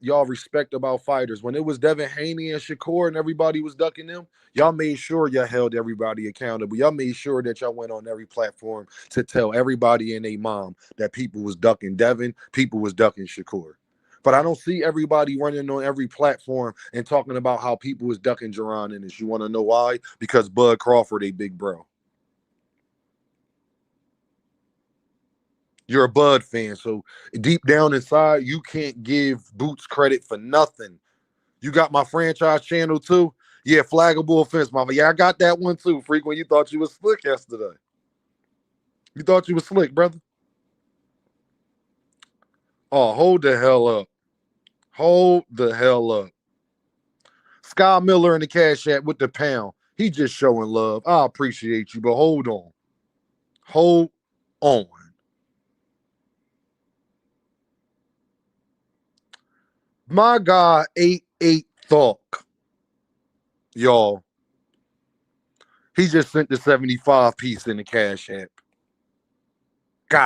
y'all respect about fighters, when it was Devin Haney and Shakur and everybody was ducking them, y'all made sure y'all held everybody accountable. Y'all made sure that y'all went on every platform to tell everybody and their mom that people was ducking Devin, people was ducking Shakur. But I don't see everybody running on every platform and talking about how people was ducking Jaron in this. You want to know why? Because Bud Crawford, a big bro. You're a Bud fan, so deep down inside, you can't give Boots credit for nothing. You got my franchise channel too? Yeah, flaggable offense, mama. Yeah, I got that one too, Frequent. You thought you was slick yesterday. You thought you was slick, brother. Oh, hold the hell up. Hold the hell up. Sky Miller in the Cash App with the pound. He just showing love. I appreciate you, but hold on. Hold on. My guy 88 Thought, y'all. He just sent the 75 piece in the Cash App. God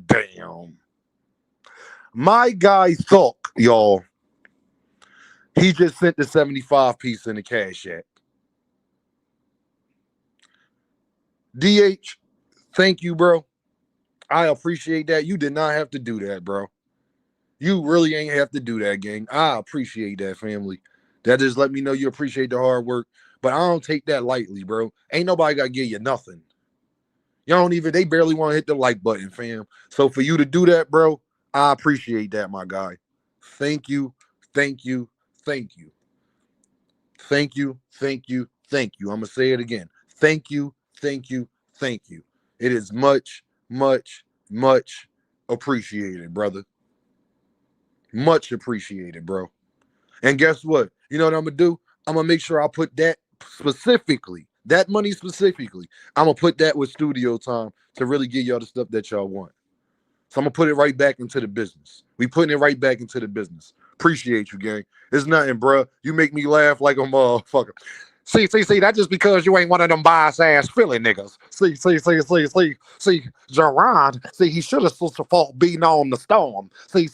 damn. My guy Thought, y'all. He just sent the 75 piece in the Cash App. DH, thank you, bro. I appreciate that. You did not have to do that, bro. You really ain't have to do that, gang. I appreciate that, family. That just let me know you appreciate the hard work. But I don't take that lightly, bro. Ain't nobody got to give you nothing. They barely want to hit the like button, fam. So for you to do that, bro, I appreciate that, my guy. Thank you, thank you, thank you. Thank you, thank you, thank you. I'm going to say it again. Thank you, thank you, thank you. It is much, much, much appreciated, brother. Much appreciated, bro. And guess what? You know what I'm going to do? I'm going to make sure I put that specifically, that money specifically, I'm going to put that with studio time to really give y'all the stuff that y'all want. So I'm going to put it right back into the business. We putting it right back into the business. Appreciate you, gang. It's nothing, bro. You make me laugh like a motherfucker. See, that's just because you ain't one of them bias-ass Philly niggas. See, Jaron, he should have fought beating on the storm. See,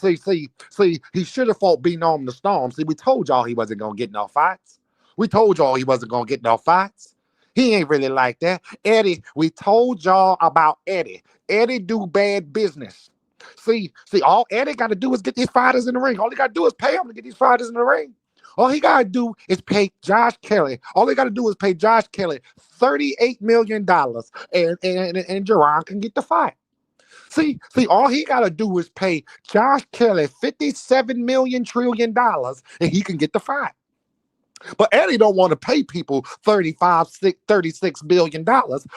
he should have fought beating on the storm. See, we told y'all he wasn't going to get no fights. We told y'all he wasn't going to get no fights. He ain't really like that. Eddie, we told y'all about Eddie. Eddie do bad business. See, all Eddie got to do is get these fighters in the ring. All he got to do is pay him to get these fighters in the ring. All he got to do is pay Josh Kelly. All he got to do is pay Josh Kelly $38 million, and Jaron can get the fight. See, all he got to do is pay Josh Kelly $57 million trillion, and he can get the fight. But Eddie don't want to pay people $36 billion,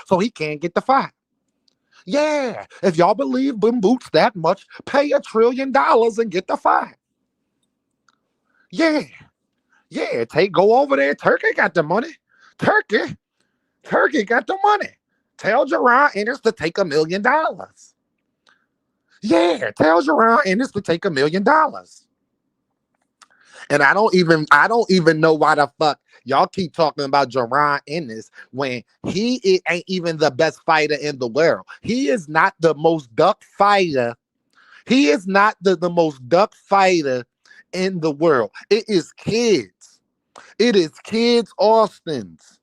so he can't get the fight. Yeah, if y'all believe them boots that much, pay $1 trillion and get the fight. Yeah, yeah, go over there. Turkey got the money. Turkey, Turkey got the money. Tell Jaron Ennis to take $1 million. Yeah, tell Jaron Ennis to take $1 million. And I don't even know why the fuck y'all keep talking about Jaron Ennis when ain't even the best fighter in the world. He is not the most duck fighter. He is not the most duck fighter in the world. It is kids. It is kids Austin's.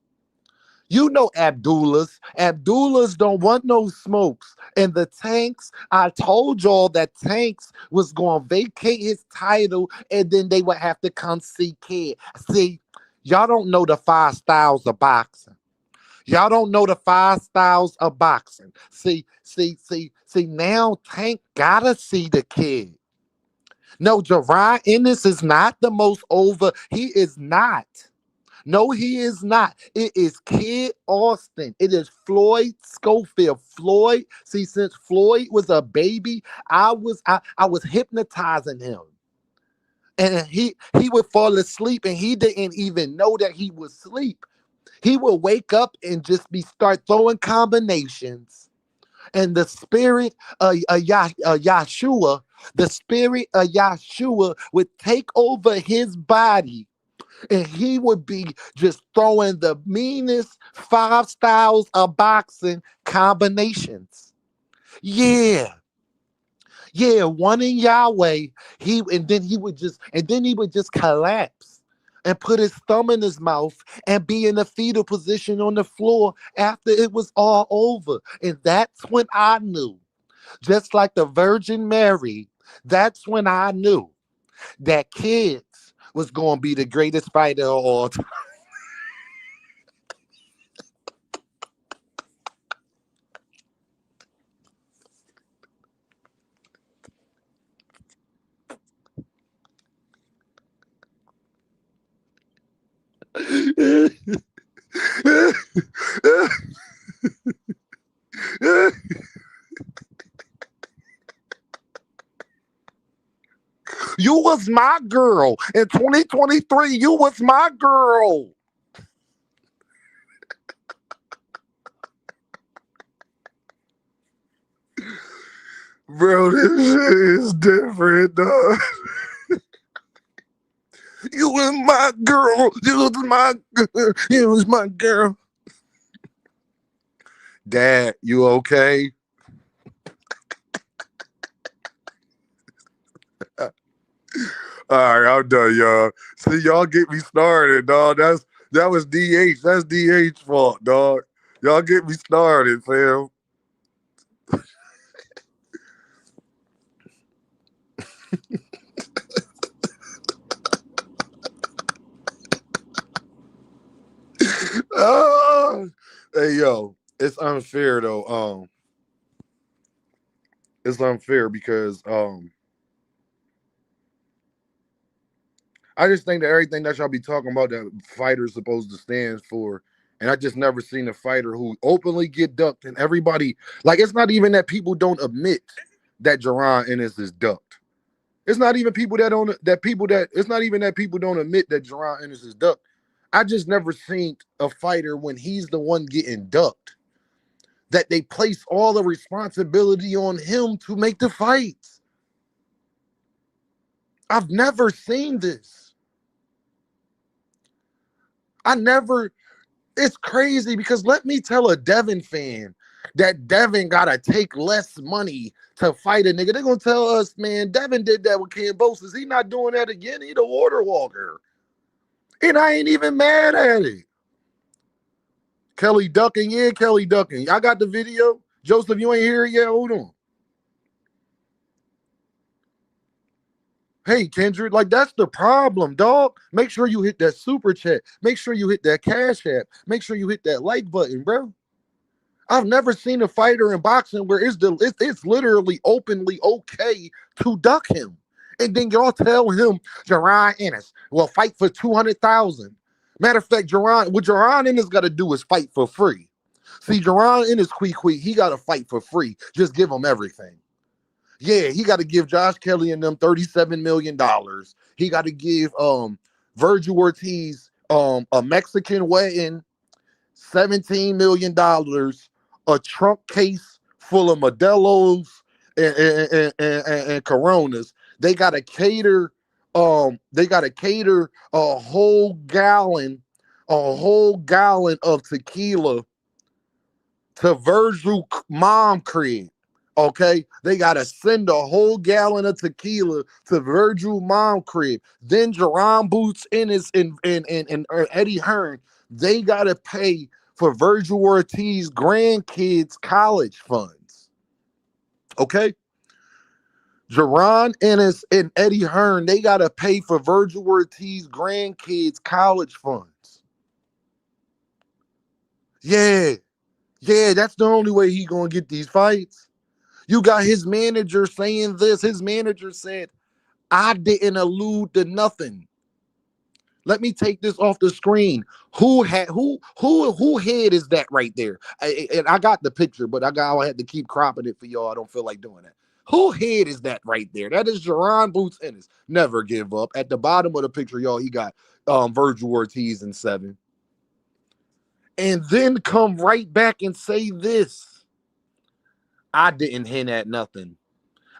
You know Abdullah's. Abdullah's don't want no smokes. And the Tanks, I told y'all that Tanks was going to vacate his title and then they would have to come see Kid. See, y'all don't know the 5 styles of boxing. Y'all don't know the 5 styles of boxing. See, now Tank gotta see the Kid. No, Jaron Ennis is not the most over. He is not. No, he is not. It is Kid Austin. It is Floyd Schofield. Floyd, see, since Floyd was a baby, I was hypnotizing him. And he would fall asleep and he didn't even know that he was asleep. He would wake up and just start throwing combinations. And the spirit of Yahshua, the spirit of Yahshua would take over his body and he would be just throwing the meanest 5 styles of boxing combinations. Yeah. Yeah, one in Yahweh. He would just collapse and put his thumb in his mouth and be in a fetal position on the floor after it was all over. And that's when I knew, just like the Virgin Mary, that's when I knew that Kids was going to be the greatest fighter of all time. You was my girl. In 2023, you was my girl. Bro, this shit is different, dog. You was my girl. You was my girl. Dad, you okay? All right, I'm done, y'all. See, y'all get me started, dog. That was DH. That's DH fault, dog. Y'all get me started, fam. Oh, hey, yo, it's unfair though. It's unfair because I just think that everything that y'all be talking about that fighters supposed to stand for, and I just never seen a fighter who openly get ducked, and everybody like it's not even that people don't admit that Jaron Ennis is ducked. It's not even people that don't that people that it's not even that people don't admit that Jaron Ennis is ducked. I just never seen a fighter when he's the one getting ducked that they place all the responsibility on him to make the fights. I've never seen this. It's crazy because let me tell a Devin fan that Devin gotta take less money to fight a nigga. They're gonna tell us, man, Devin did that with Cambosis. He not doing that again. He the water walker. And I ain't even mad at it. Kelly ducking, yeah, Kelly ducking. I got the video. Joseph, you ain't hear it yet? Hold on. Hey, Kendrick, like that's the problem, dog. Make sure you hit that super chat. Make sure you hit that cash app. Make sure you hit that like button, bro. I've never seen a fighter in boxing where it's literally openly okay to duck him. And then y'all tell him, Jaron Ennis, well, fight for 200,000. Matter of fact, what Jaron Ennis got to do is fight for free. See, Jaron in his quick, he got to fight for free. Just give him everything. Yeah, he got to give Josh Kelly and them $37 million. He got to give Virgil Ortiz a Mexican wedding, $17 million, a trunk case full of Modelo's and Coronas. They got to cater a whole gallon of tequila to Virgil mom crib. Okay, they gotta send a whole gallon of tequila to Virgil mom crib. Then Jaron Boots and Eddie Hearn, they gotta pay for Virgil Ortiz grandkids' college funds. Okay, Jaron and Eddie Hearn, they gotta pay for Virgil Ortiz grandkids' college funds. Yeah, that's the only way he gonna get these fights. You got his manager saying this. His manager said, I didn't allude to nothing. Let me take this off the screen. Who head is that right there? And I got the picture, but I had to keep cropping it for y'all. I don't feel like doing that. Who head is that right there? That is Jaron Boots Ennis. Never give up. At the bottom of the picture, y'all, he got Virgil Ortiz in 7. And then come right back and say this. I didn't hint at nothing.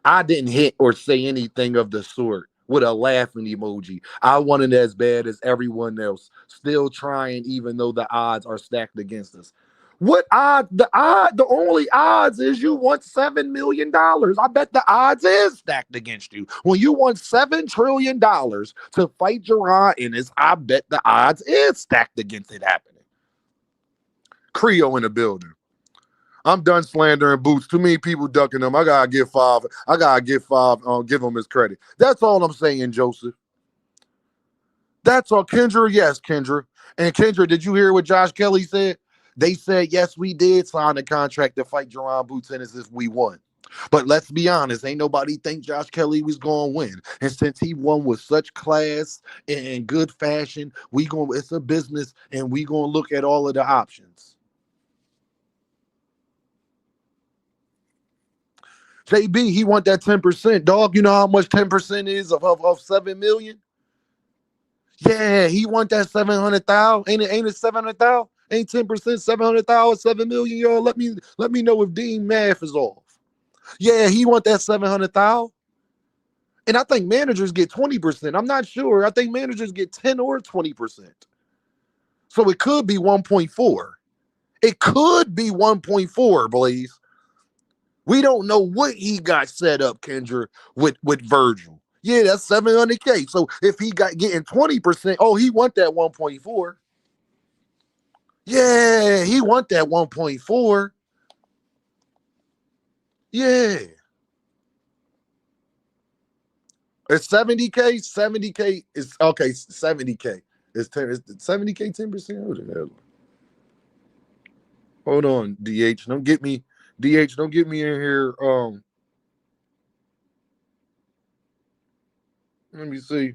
I didn't hint or say anything of the sort with a laughing emoji. I wanted it as bad as everyone else, still trying even though the odds are stacked against us. What odd? The only odds is you want $7 million. I bet the odds is stacked against you. When you want $7 trillion to fight Jaron Ennis, I bet the odds is stacked against it happening. Creo in the building. I'm done slandering Boots. Too many people ducking him. I gotta give 5. Give him his credit. That's all I'm saying, Joseph. That's all. Kendra, yes, Kendra. And Kendra, did you hear what Josh Kelly said? They said, yes, we did sign a contract to fight Jaron Boots Ennis if we won. But let's be honest, ain't nobody think Josh Kelly was gonna win. And since he won with such class and good fashion, it's a business, and we gonna look at all of the options. JB, he want that 10%. Dog, you know how much 10% is of 7 million? Yeah, he want that 700,000. Ain't it 700,000? Ain't 10% 700,000, 7 million, y'all? Let me know if Dean math is off. Yeah, he want that 700,000. And I think managers get 20%. I'm not sure. I think managers get 10 or 20%. So it could be 1.4. It could be 1.4, Blaze. We don't know what he got set up, Kendra, with Virgil. Yeah, that's $700K. So if he got getting 20%, oh, he want that 1.4. Yeah, he want that 1.4. Yeah. It's 70K. 70K is okay. 70K is 10. Is 70K 10%? Hold on, DH. Don't get me in here. Let me see.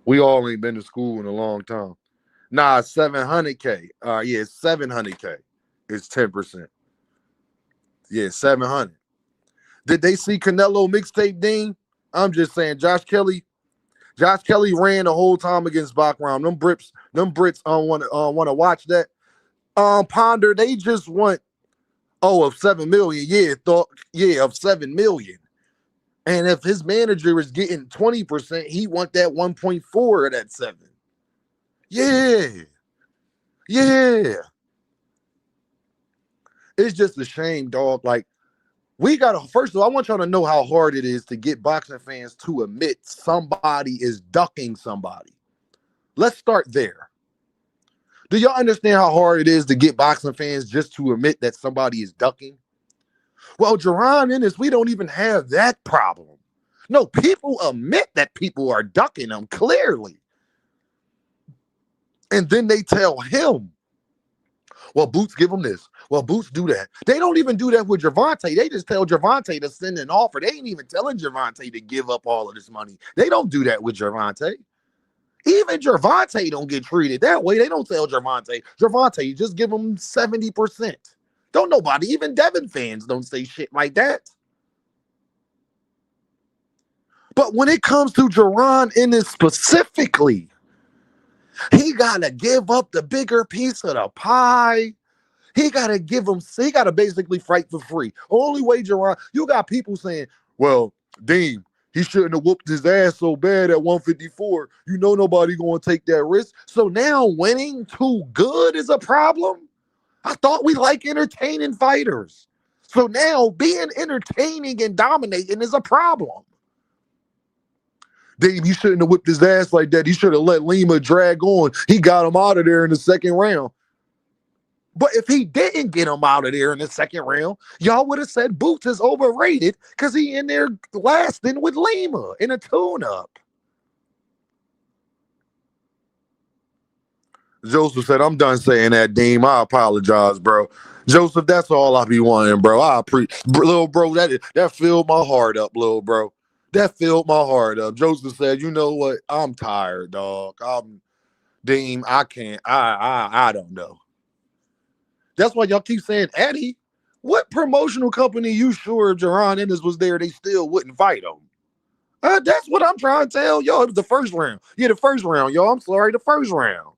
We all ain't been to school in a long time. Nah, 700K. Yeah, 700K. It's 10%. Yeah, 700. Did they see Canelo mixtape, Dean? I'm just saying, Josh Kelly ran the whole time against Backrand. Them Brits want to watch that. Ponder, they just want of 7 million. Of 7 million. And if his manager is getting 20%, he want that 1.4 of that 7. Yeah. It's just a shame, dog. Like, first of all, I want y'all to know how hard it is to get boxing fans to admit somebody is ducking somebody. Let's start there. Do y'all understand how hard it is to get boxing fans just to admit that somebody is ducking? Well, Jaron Ennis, we don't even have that problem. No, people admit that people are ducking them clearly. And then they tell him, well, Boots give him this. Well, Boots do that. They don't even do that with Gervonta. They just tell Gervonta to send an offer. They ain't even telling Gervonta to give up all of this money. They don't do that with Gervonta. Even Gervonta don't get treated that way. They don't tell Gervonta, just give him 70%. Don't nobody, even Devin fans don't say shit like that. But when it comes to Jaron Ennis specifically, he got to give up the bigger piece of the pie. He got to basically fight for free. Only way Jaron, you got people saying, well, Dean, he shouldn't have whooped his ass so bad at 154. You know nobody going to take that risk. So now winning too good is a problem? I thought we like entertaining fighters. So now being entertaining and dominating is a problem. Dave, he shouldn't have whipped his ass like that. He should have let Lima drag on. He got him out of there in the second round. But if he didn't get him out of there in the second round, y'all would have said Boots is overrated because he in there lasting with Lima in a tune-up. Joseph said, I'm done saying that, Deem. I apologize, bro. Joseph, that's all I be wanting, bro. I appreciate, little bro, that filled my heart up, little bro. That filled my heart up. Joseph said, you know what? I'm tired, dog. Deem, I can't. I don't know. That's why y'all keep saying, Eddie, what promotional company you sure if Jaron Ennis was there, they still wouldn't fight him? That's what I'm trying to tell y'all. It was the first round. Yeah, the first round, y'all. I'm sorry, the first round.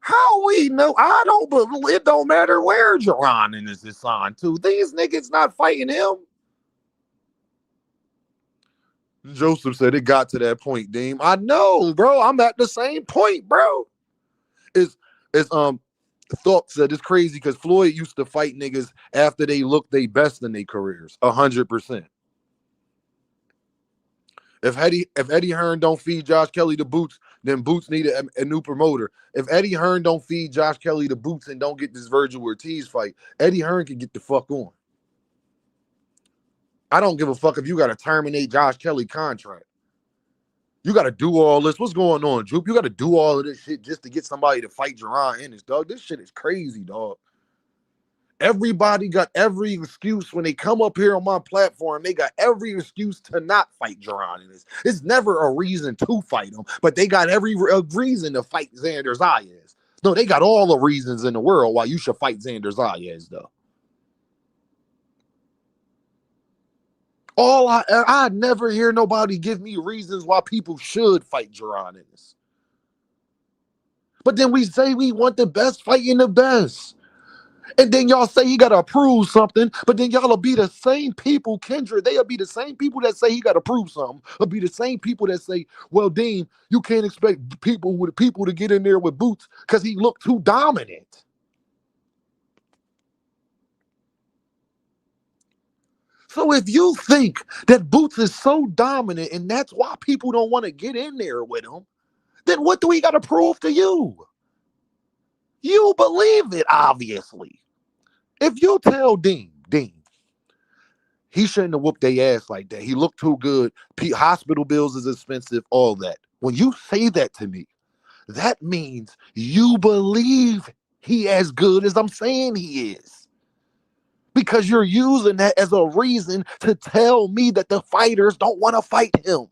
How we know? I don't believe it. Don't matter where Jaron Ennis is signed to. These niggas not fighting him. Joseph said it got to that point, Deem. I know, bro. I'm at the same point, bro. It's Thought said it's crazy because Floyd used to fight niggas after they looked their best in their careers. 100%. If Eddie Hearn don't feed Josh Kelly the boots, then Boots need a new promoter. If Eddie Hearn don't feed Josh Kelly the boots and don't get this Virgil Ortiz fight, Eddie Hearn can get the fuck on. I don't give a fuck if you got to terminate Josh Kelly contract. You got to do all this. What's going on, Droop? You got to do all of this shit just to get somebody to fight Jaron Ennis, dog. This shit is crazy, dog. Everybody got every excuse when they come up here on my platform. They got every excuse to not fight Jaron Ennis. It's never a reason to fight him, but they got every reason to fight Xander Zayas. No, they got all the reasons in the world why you should fight Xander Zayas, though. I never hear nobody give me reasons why people should fight Jaron Ennis. But then we say we want the best fighting the best. And then y'all say he got to prove something, but then y'all will be the same people, Kendra, they'll be the same people that say he got to prove something. Will be the same people that say, well, Dean, you can't expect people to get in there with Boots because he looked too dominant. So if you think that Boots is so dominant and that's why people don't want to get in there with him, then what do we got to prove to you? You believe it, obviously. If you tell Dean, he shouldn't have whooped their ass like that. He looked too good. Hospital bills is expensive, all that. When you say that to me, that means you believe he as good as I'm saying he is. Because you're using that as a reason to tell me that the fighters don't want to fight him.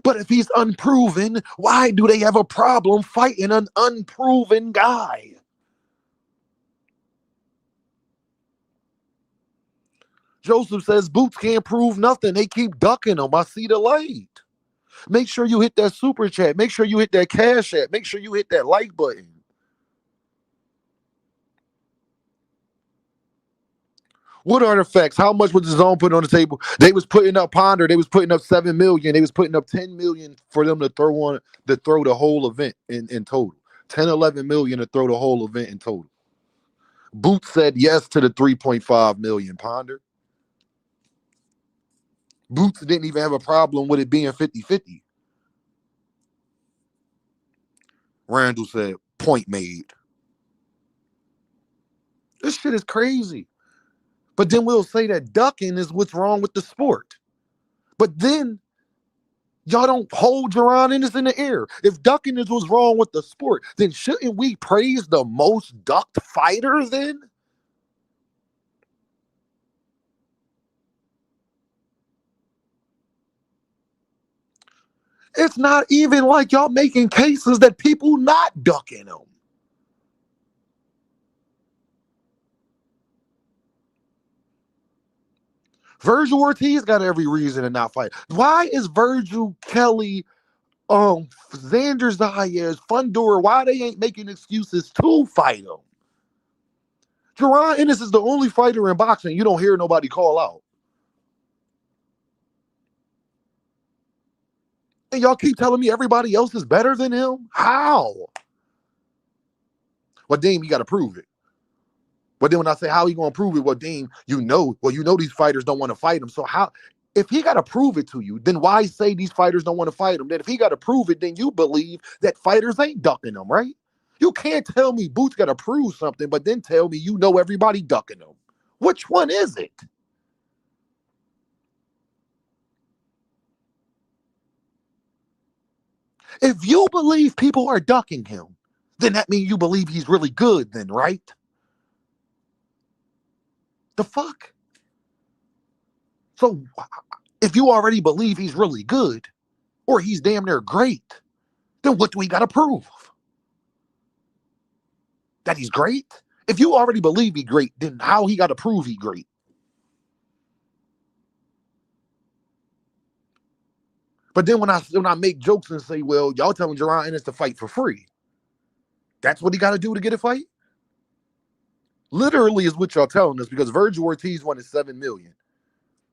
But if he's unproven, why do they have a problem fighting an unproven guy? Joseph says Boots can't prove nothing. They keep ducking him. I see the light. Make sure you hit that super chat. Make sure you hit that cash app. Make sure you hit that like button. What are the facts? How much was the zone put on the table? They was putting up Ponder. They was putting up 7 million. They was putting up 10 million for them to throw the whole event in total. 10, 11 million to throw the whole event in total. Boots said yes to the 3.5 million Ponder. Boots didn't even have a problem with it being 50-50. Randall said, point made. This shit is crazy. But then we'll say that ducking is what's wrong with the sport. But then y'all don't hold Jaron Ennis in the air. If ducking is what's wrong with the sport, then shouldn't we praise the most ducked fighter then? It's not even like y'all making cases that people not ducking him. Virgil Ortiz got every reason to not fight. Why is Virgil, Kelly, Xander Zayas, Fundora, why they ain't making excuses to fight him? Jaron Ennis is the only fighter in boxing you don't hear nobody call out. And y'all keep telling me everybody else is better than him? How? Well, Dame, you got to prove it. But then when I say how he gonna prove it, well, Dame, you know these fighters don't want to fight him. So how, if he got to prove it to you, then why say these fighters don't want to fight him? Then if he got to prove it, then you believe that fighters ain't ducking him, right? You can't tell me Boots got to prove something, but then tell me you know everybody ducking him. Which one is it? If you believe people are ducking him, then that means you believe he's really good then, right? The fuck? So if you already believe he's really good, or he's damn near great, then what do we got to prove? That he's great? If you already believe he's great, then how he got to prove he's great? But then when I make jokes and say, well, y'all telling Jaron Ennis to fight for free, that's what he got to do to get a fight? Literally is what y'all telling us, because Virgil Ortiz wanted $7 million.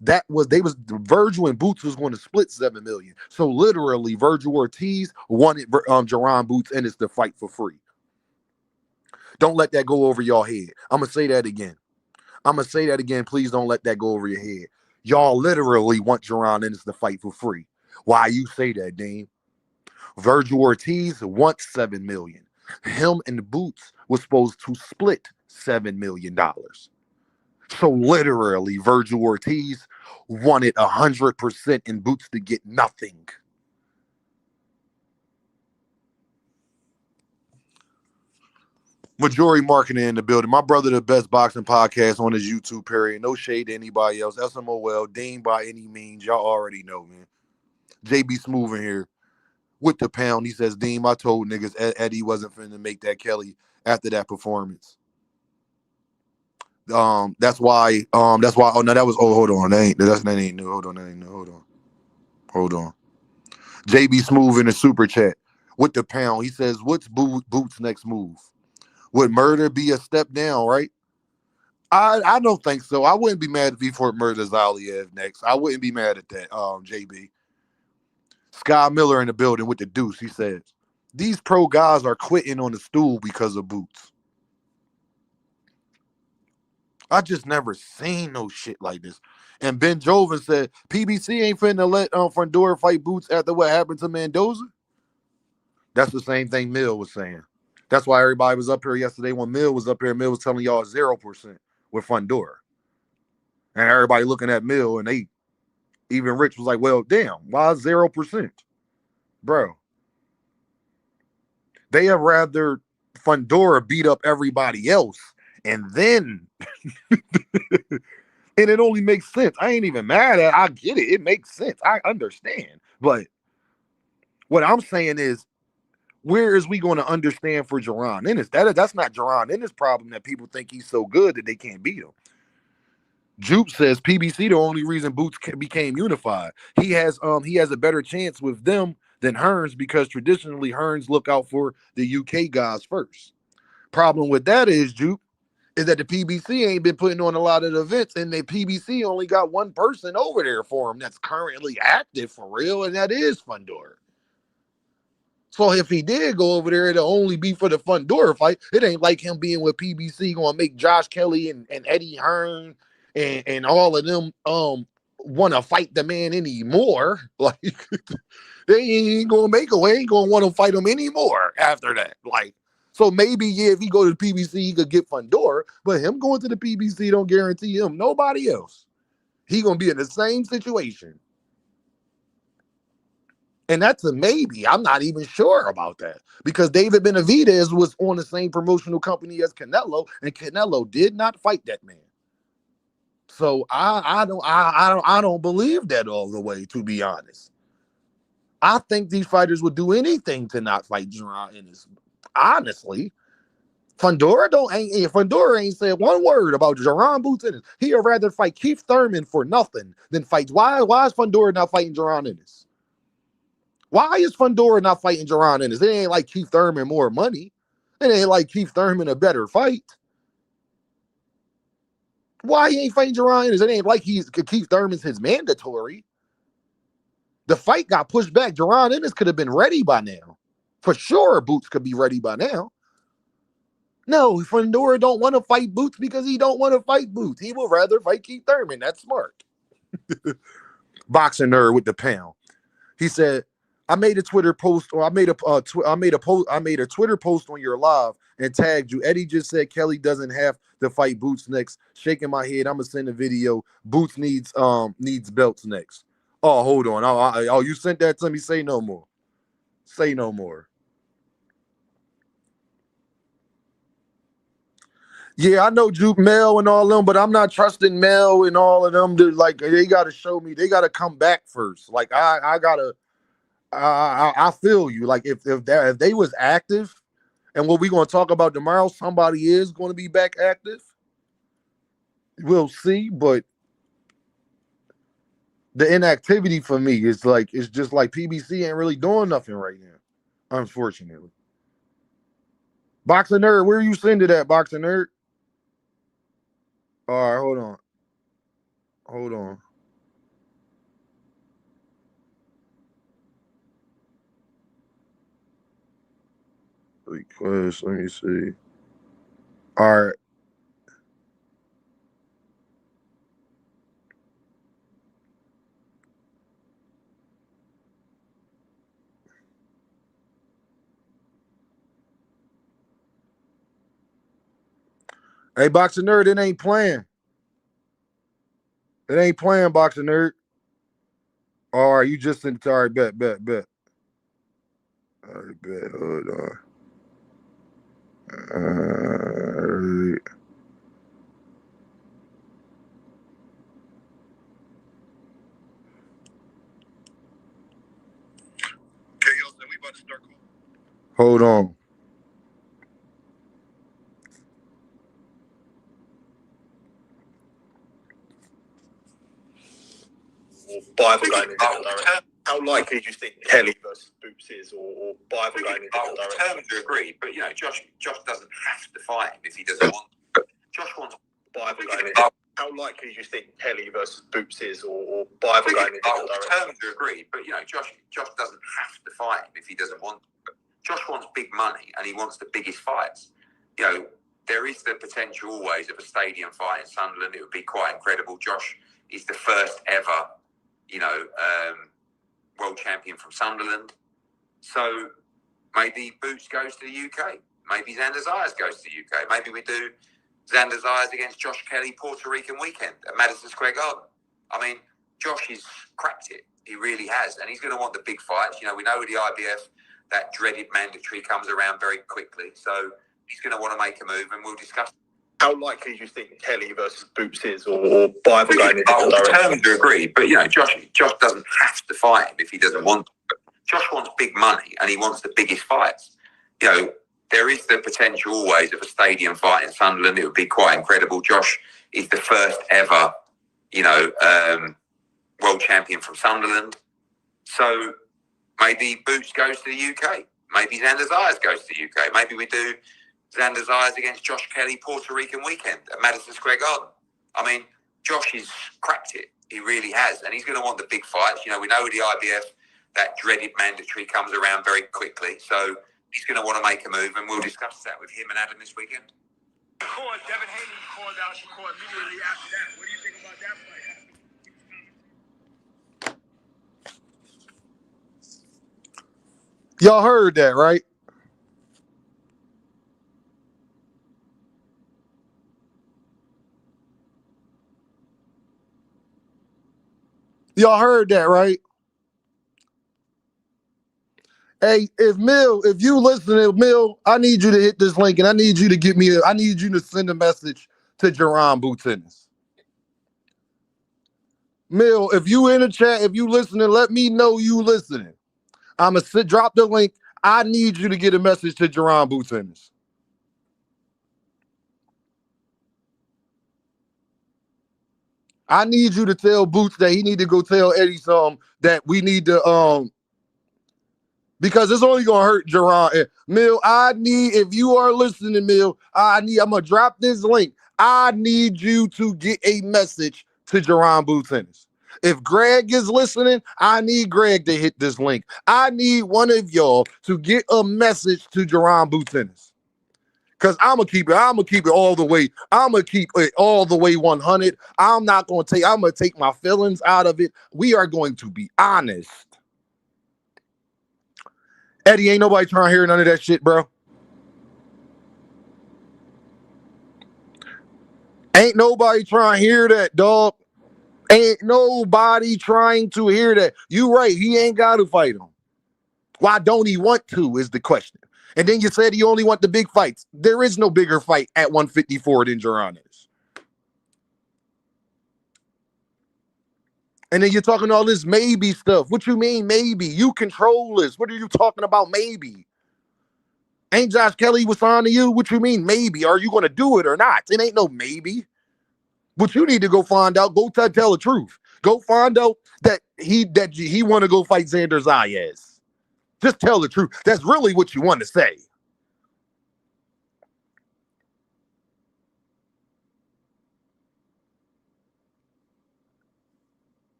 Virgil and Boots was going to split $7 million. So literally, Virgil Ortiz wanted Jaron Boots Ennis to fight for free. Don't let that go over y'all head. I'm gonna say that again. Please don't let that go over your head. Y'all literally want Jaron Ennis to fight for free. Why you say that, Dame? Virgil Ortiz wants $7 million. Him and Boots was supposed to split $7 million. So literally, Virgil Ortiz wanted 100% and Boots to get nothing. Majority marketing in the building. My brother, the best boxing podcast on his YouTube, period. No shade to anybody else. SMOL, Dean by any means. Y'all already know, man. JB Smooth in here with the pound. He says, Dean, I told niggas Eddie wasn't finna make that Kelly after that performance. That's why. Oh no, that was. Oh, hold on. That ain't new. Hold on. JB Smooth in the super chat with the pound. He says, what's Boots' next move? Would murder be a step down, right? I don't think so. I wouldn't be mad if he fought murders Aliev next. I wouldn't be mad at that, JB. Sky Miller in the building with the deuce. He says, these pro guys are quitting on the stool because of Boots. I just never seen no shit like this. And Ben Joven said, PBC ain't finna let Fundora fight Boots after what happened to Mendoza. That's the same thing Mill was saying. That's why everybody was up here yesterday when Mill was up here. Mill was telling y'all 0% with Fundora. And everybody looking at Mill, and even Rich was like, well, damn, why 0%? Bro. They have rather Fundora beat up everybody else. And then, and it only makes sense. I ain't even mad at it. I get it. It makes sense. I understand. But what I'm saying is, where is we going to understand for Jaron Ennis? That's not Jaron Ennis' problem that people think he's so good that they can't beat him. Jupe says PBC the only reason Boots became unified. He has a better chance with them than Hearns because traditionally Hearns look out for the UK guys first. Problem with that is, Jupe, is that the PBC ain't been putting on a lot of the events, and the PBC only got one person over there for him that's currently active for real, and that is Fundora. So if he did go over there, it'll only be for the Fundora fight. It ain't like him being with PBC going to make Josh Kelly and Eddie Hearn and all of them want to fight the man anymore. Like they ain't going to make a way. Ain't going to want to fight him anymore after that. Like, so maybe, yeah, if he go to the PBC, he could get Fundora, but him going to the PBC don't guarantee him nobody else. He going to be in the same situation. And that's a maybe. I'm not even sure about that because David Benavidez was on the same promotional company as Canelo, and Canelo did not fight that man. So I don't believe that all the way, to be honest. I think these fighters would do anything to not fight Jaron Ennis. Honestly, Fundora ain't said one word about Jaron Boots Ennis. He'd rather fight Keith Thurman for nothing than fight. Why is Fundora not fighting Jaron Ennis? Why is Fundora not fighting Jaron Ennis? It ain't like Keith Thurman more money. It ain't like Keith Thurman a better fight. Why he ain't fighting Jaron Ennis? It ain't like Keith Thurman's his mandatory. The fight got pushed back. Jaron Ennis could have been ready by now. For sure, Boots could be ready by now. No, Fundora don't want to fight Boots because he don't want to fight Boots. He would rather fight Keith Thurman. That's smart. Boxing nerd with the pound. He said, I made a Twitter post, or I made a Twitter post on your live and tagged you. Eddie just said Kelly doesn't have to fight Boots next. Shaking my head. I'm gonna send a video. Boots needs belts next. Oh, hold on. Oh, you sent that to me. Say no more. Say no more. Yeah, I know Juke Mel and all them, but I'm not trusting Mel and all of them. They got to show me. They got to come back first. Like I gotta. I feel you. Like if they was active, and what we gonna talk about tomorrow, somebody is going to be back active. We'll see, but the inactivity for me is it's just like PBC ain't really doing nothing right now, unfortunately. Boxing Nerd, where you send it at, Boxing Nerd? All right, hold on. Request, let me see. All right. Hey, Boxing Nerd, it ain't playing. It ain't playing, Boxing Nerd. All right, you just sent it. All right, bet. All right, bet. Hold on. All right. Okay, yo, so we about to start. Hold on. Bible going in different direction. How likely do you think Kelly versus Boots is, or Bible going in different direction? I tend to agree, but Josh doesn't have to fight him if he doesn't want. Josh wants Bible going in. How likely do you think Kelly versus Boots is, or Bible going in different direction? I tend to agree, but Josh doesn't have to fight him if he doesn't want. Josh wants big money and he wants the biggest fights. There is the potential always of a stadium fight in Sunderland. It would be quite incredible. Josh is the first ever, world champion from Sunderland. So maybe Boots goes to the UK. Maybe Xander Zayas goes to the UK. Maybe we do Xander Zayas against Josh Kelly Puerto Rican weekend at Madison Square Garden. I mean, Josh has cracked it. He really has. And he's going to want the big fights. We know with the IBF, that dreaded mandatory comes around very quickly. So he's going to want to make a move, and we'll discuss. How likely do you think Kelly versus Boots is, or Bible going in different direction? I tend to agree, but Josh doesn't have to fight him if he doesn't want to. Josh wants big money and he wants the biggest fights. There is the potential always of a stadium fight in Sunderland. It would be quite incredible. Josh is the first ever, world champion from Sunderland. So maybe Boots goes to the UK. Maybe Xander Zayas goes to the UK. Maybe we do Xander Zayas against Josh Kelly Puerto Rican weekend at Madison Square Garden. I mean, Josh has cracked it. He really has. And he's going to want the big fights. We know with the IBF, that dreaded mandatory comes around very quickly. So he's going to want to make a move, and we'll discuss that with him and Adam this weekend. Devin Haney called out Shakur immediately after that. What do you think about that fight? Y'all heard that, right? Y'all heard that, right? Hey, if you listening, Mill, I need you to hit this link, and I need you to I need you to send a message to Jaron Boots Ennis. Mill, if you in the chat, if you listening, let me know you listening. I'ma drop the link. I need you to get a message to Jaron Boots Ennis. I need you to tell Boots that he need to go tell Eddie something that we need to because it's only gonna hurt Jaron. Mill, I need, if you are listening, Mill, I'm gonna drop this link. I need you to get a message to Jaron Boots Ennis. If Greg is listening, I need Greg to hit this link. I need one of y'all to get a message to Jaron Boots Ennis. Cause I'm gonna keep it all the way. I'm gonna keep it all the way 100. I'm gonna take my feelings out of it. We are going to be honest. Eddie, ain't nobody trying to hear none of that shit, bro. Ain't nobody trying to hear that, dog. Ain't nobody trying to hear that. You right, he ain't got to fight him. Why don't he want to is the question. And then you said he only want the big fights. There is no bigger fight at 154 than Jaron is. And then you're talking all this maybe stuff. What you mean maybe? You control this. What are you talking about maybe? Ain't Josh Kelly was on to you? What you mean maybe? Are you going to do it or not? It ain't no maybe. What you need to go find out, go tell the truth. Go find out that he want to go fight Xander Zayas. Just tell the truth. That's really what you want to say.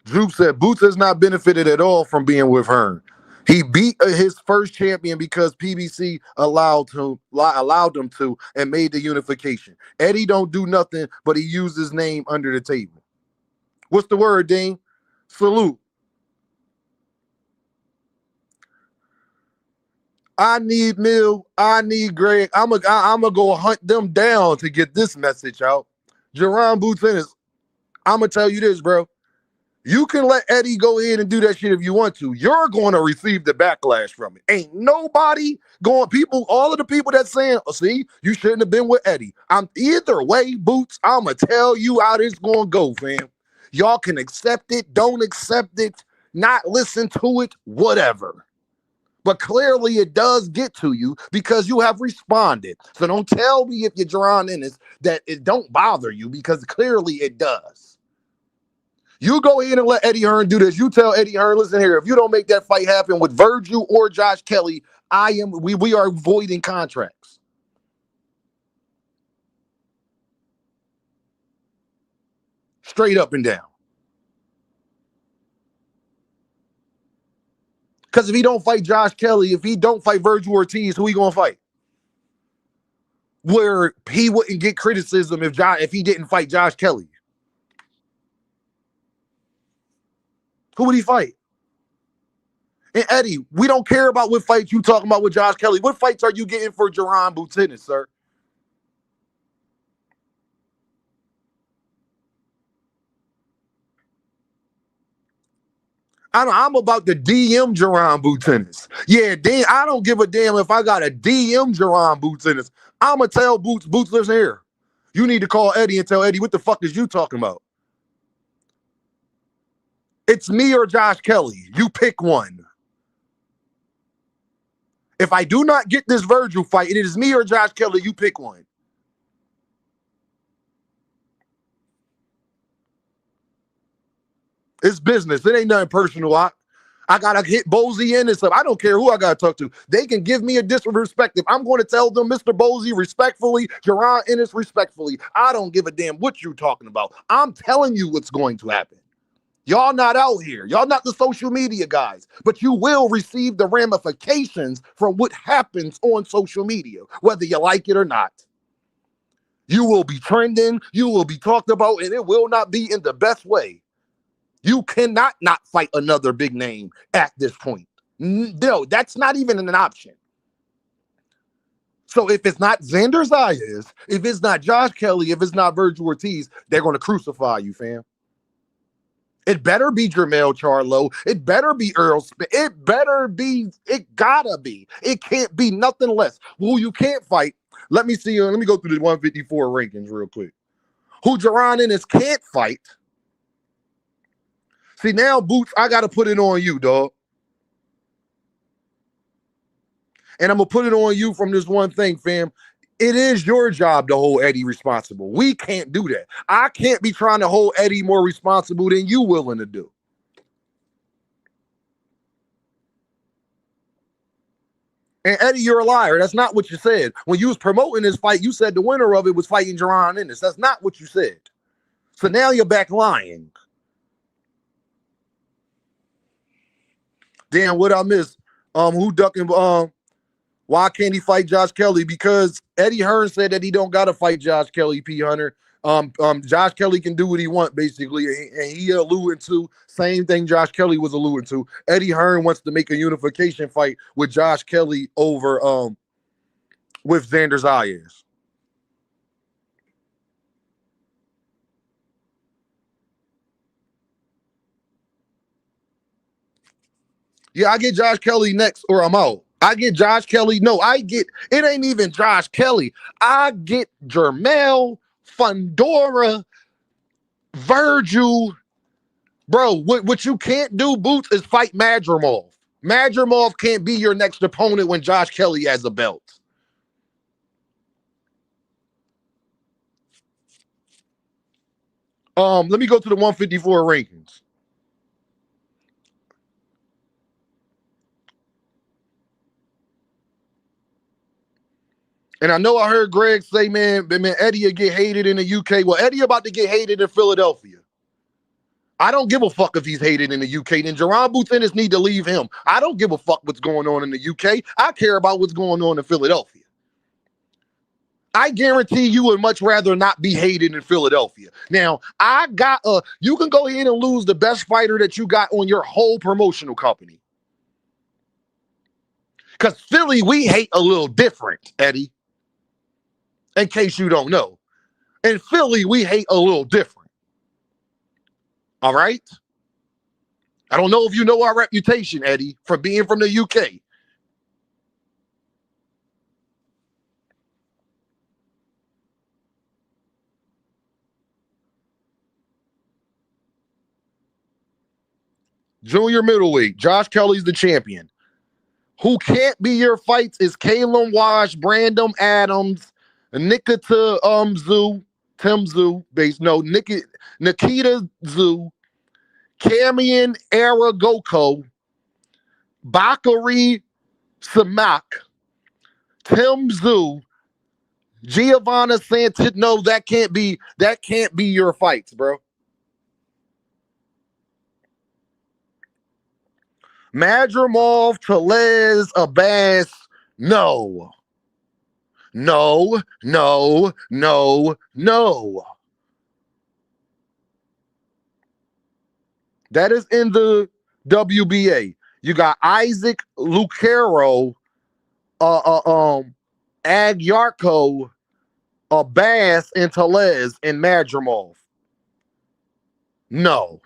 Droop said Boots has not benefited at all from being with Hearn. He beat his first champion because PBC allowed him to and made the unification. Eddie don't do nothing, but he used his name under the table. What's the word, Dean? Salute. I need Mill. I need Greg. I'm gonna go hunt them down to get this message out. Jaron Boots Ennis, I'm gonna tell you this, bro. You can let Eddie go in and do that shit if you want to. You're going to receive the backlash from it. Ain't nobody going, all of the people that's saying, oh, see, you shouldn't have been with Eddie. I'm either way, Boots, I'm going to tell you how this going to go, fam. Y'all can accept it, don't accept it, not listen to it, whatever. But clearly it does get to you because you have responded. So don't tell me if you're Jaron Ennis that it don't bother you because clearly it does. You go in and let Eddie Hearn do this. You tell Eddie Hearn, listen here, if you don't make that fight happen with Virgil or Josh Kelly, we are voiding contracts. Straight up and down. Because if he don't fight Josh Kelly, if he don't fight Virgil Ortiz, who he gonna fight? Where he wouldn't get criticism if he didn't fight Josh Kelly. Who would he fight? And Eddie, we don't care about what fights you talking about with Josh Kelly. What fights are you getting for Jaron Boots Ennis, sir? I'm about to DM Jaron Boots Ennis. Yeah, damn, I don't give a damn if I got a DM Jaron Boots Ennis. I'm going to tell Boots, listen here. You need to call Eddie and tell Eddie, what the fuck is you talking about? It's me or Josh Kelly. You pick one. If I do not get this Virgil fight, it is me or Josh Kelly. You pick one. It's business. It ain't nothing personal. I gotta hit Bozy in and stuff. I don't care who I gotta talk to. They can give me a disrespect. If I'm going to tell them, Mr. Bozy, respectfully, Jaron Ennis, respectfully, I don't give a damn what you're talking about. I'm telling you what's going to happen. Y'all not out here. Y'all not the social media guys, but you will receive the ramifications from what happens on social media, whether you like it or not. You will be trending, you will be talked about, and it will not be in the best way. You cannot not fight another big name at this point. No, that's not even an option. So if it's not Xander Zayas, if it's not Josh Kelly, if it's not Virgil Ortiz, they're going to crucify you, fam. It better be Jermell Charlo. It better be Earl Smith. It better be. It gotta be. It can't be nothing less. Who you can't fight. Let me see. Let me go through the 154 rankings real quick. Who Jaron Ennis can't fight See, now, Boots, I got to put it on you, dog. And I'm going to put it on you from this one thing, fam. It is your job to hold Eddie responsible. We can't do that. I can't be trying to hold Eddie more responsible than you willing to do. And Eddie, you're a liar. That's not what you said. When you was promoting this fight, you said the winner of it was fighting Jaron Ennis. That's not what you said. So now you're back lying. Damn, what I missed? Who ducking? Why can't he fight Josh Kelly? Because Eddie Hearn said that he don't gotta fight Josh Kelly, P. Hunter. Josh Kelly can do what he wants, basically, and he alluded to same thing Josh Kelly was alluding to. Eddie Hearn wants to make a unification fight with Josh Kelly over with Xander Zayas. Yeah, I get Josh Kelly next, or I'm out. I get Josh Kelly. No, it ain't even Josh Kelly. I get Jermell, Fundora, Virgil. Bro, what you can't do, Boots, is fight Madrimov. Madrimov can't be your next opponent when Josh Kelly has a belt. Let me go to the 154 rankings. And I know I heard Greg say, man, Eddie will get hated in the UK. Well, Eddie about to get hated in Philadelphia. I don't give a fuck if he's hated in the UK. Then Jaron Boots Ennis need to leave him. I don't give a fuck what's going on in the UK. I care about what's going on in Philadelphia. I guarantee you would much rather not be hated in Philadelphia. Now, you can go ahead and lose the best fighter that you got on your whole promotional company. Because Philly, we hate a little different, Eddie. In case you don't know. In Philly, we hate a little different. All right? I don't know if you know our reputation, Eddie, for being from the UK. Junior middleweight, Josh Kelly's the champion. Who can't be your fights is Caleb Wash, Brandon Adams, Nikita Nikita Zoo, Camion Aragoko, Bakary Samak, Tim Zoo, Giovanna Santos. No, that can't be your fights, bro. Madrimov, Tellez, Abbas, no. No. That is in the WBA. You got Isaac Lucero, Agyarko, Abbas, and Tellez, and Madrimov. No.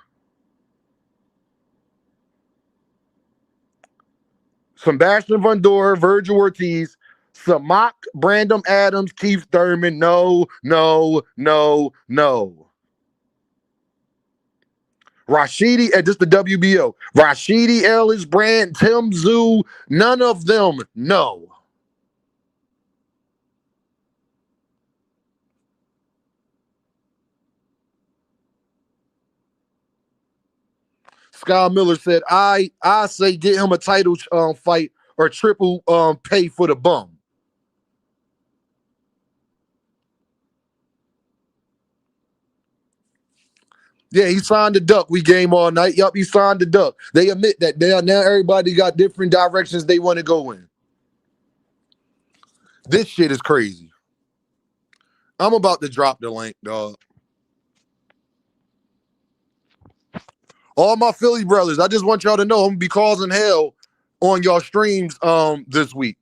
Sebastian Fundora, Virgil Ortiz, Samak, Brandon Adams, Keith Thurman. No. Rashidi, just the WBO. Rashidi Ellis, Brand, Tim Zoo, none of them. No. Scott Miller said, I say get him a title fight or triple pay for the bum. Yeah, he signed the duck. We game all night. Yup, he signed the duck. They admit that now everybody got different directions they want to go in. This shit is crazy. I'm about to drop the link, dog. All my Philly brothers, I just want y'all to know I'm gonna be causing hell on y'all streams this week.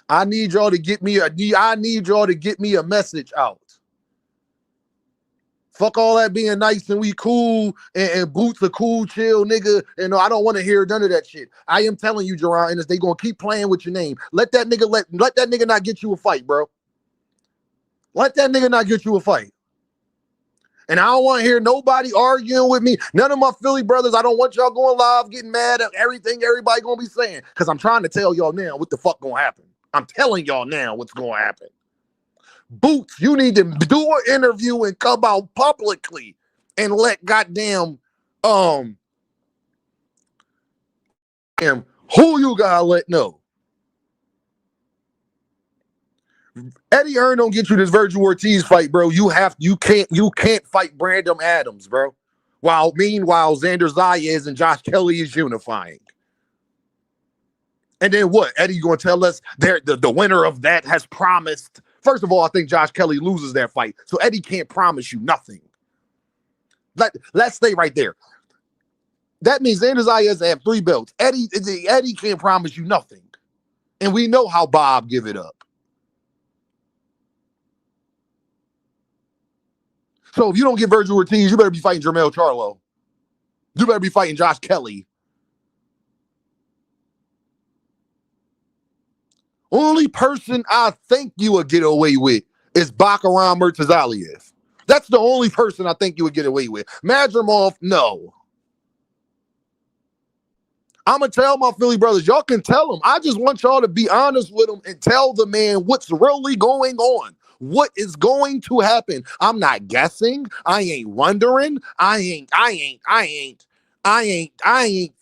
I need y'all to get me a message out. Fuck all that being nice and we cool and Boots a cool, chill nigga. And I don't want to hear none of that shit. I am telling you, Jaron, and they gonna keep playing with your name. Let that nigga not get you a fight, bro. Let that nigga not get you a fight. And I don't want to hear nobody arguing with me. None of my Philly brothers, I don't want y'all going live getting mad at everything everybody going to be saying. Because I'm trying to tell y'all now what the fuck going to happen. I'm telling y'all now what's going to happen. Boots, you need to do an interview and come out publicly and let goddamn who you gotta let know. Eddie Hearn don't get you this Virgil Ortiz fight, bro. You can't fight Brandon Adams, bro. Meanwhile, Xander Zayas and Josh Kelly is unifying. And then what? Eddie gonna tell us the winner of that has promised. First of all, I think Josh Kelly loses that fight. So Eddie can't promise you nothing. Let's stay right there. That means Xander Zayas have 3 belts. Eddie can't promise you nothing. And we know how Bob give it up. So if you don't get Virgil Ortiz, you better be fighting Jermell Charlo. You better be fighting Josh Kelly. Only person I think you would get away with is Bakaram Murtazaliev. That's the only person I think you would get away with. Madrimov, no. I'm going to tell my Philly brothers, y'all can tell them. I just want y'all to be honest with them and tell the man what's really going on. What is going to happen? I'm not guessing. I ain't wondering. I ain't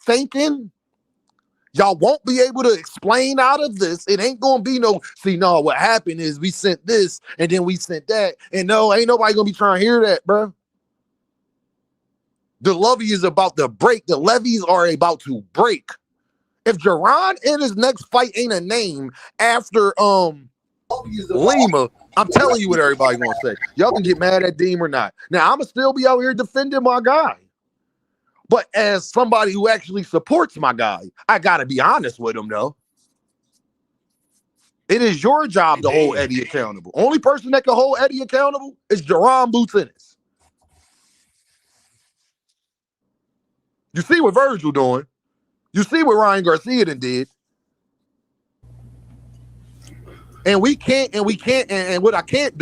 thinking. Y'all won't be able to explain out of this. It ain't gonna be no, what happened is we sent this and then we sent that. And no, ain't nobody gonna be trying to hear that, bro. The levee is about to break. The levees are about to break. If Jaron in his next fight ain't a name after Lima, I'm telling you what everybody gonna say. Y'all can get mad at Deem or not. Now I'ma still be out here defending my guy. But as somebody who actually supports my guy, I gotta be honest with him though. It is your job to hold Eddie accountable. Only person that can hold Eddie accountable is Jaron Boots Ennis. You see what Virgil doing. You see what Ryan Garcia did. And what I can't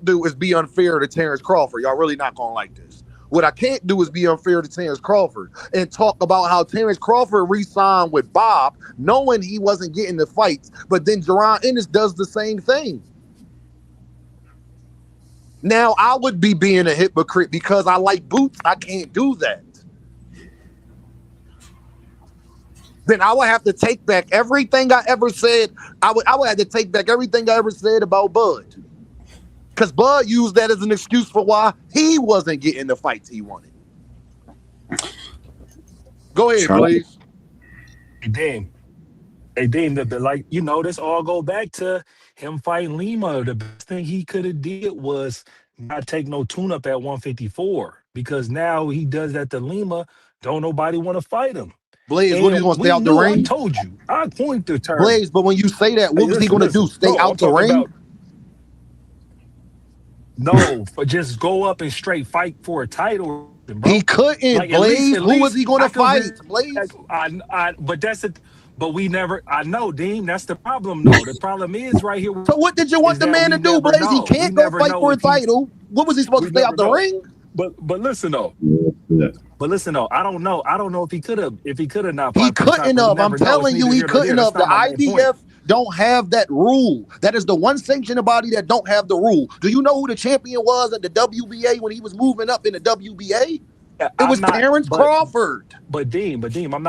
do is be unfair to Terrence Crawford. Y'all really not gonna like this. What I can't do is be unfair to Terrence Crawford and talk about how Terrence Crawford re-signed with Bob, knowing he wasn't getting the fights, but then Jaron Ennis does the same thing. Now I would be being a hypocrite because I like Boots. I can't do that. Then I would have to take back everything I ever said. I would have to take back everything I ever said about Bud. Because Bud used that as an excuse for why he wasn't getting the fights he wanted. Go ahead, please. Hey, Dame, this all go back to him fighting Lima. The best thing he could have did was not take no tune-up at 154. Because now he does that to Lima, don't nobody want to fight him. Blaze, what are you going to stay out the ring? I told you. I coined the term. Blaze, but when you say that, what was he going to do? Stay out the ring? No, but just go up and straight fight for a title. Bro. He couldn't, Blaze. Who was he going to fight? Blaze? But we never. I know, Dean. That's the problem, though. The problem is right here. So what did you want the man to do, Blaze? He can't go fight for a title. What was he supposed to stay out the ring? But listen though. I don't know. I don't know if he could have. If he could have not. He couldn't have. I'm telling you, he couldn't have. The IBF don't have that rule. That is the one sanctioned body that don't have the rule. Do you know who the champion was at the WBA when he was moving up in the WBA? Yeah, it was Terrence Crawford. But Dean, I'm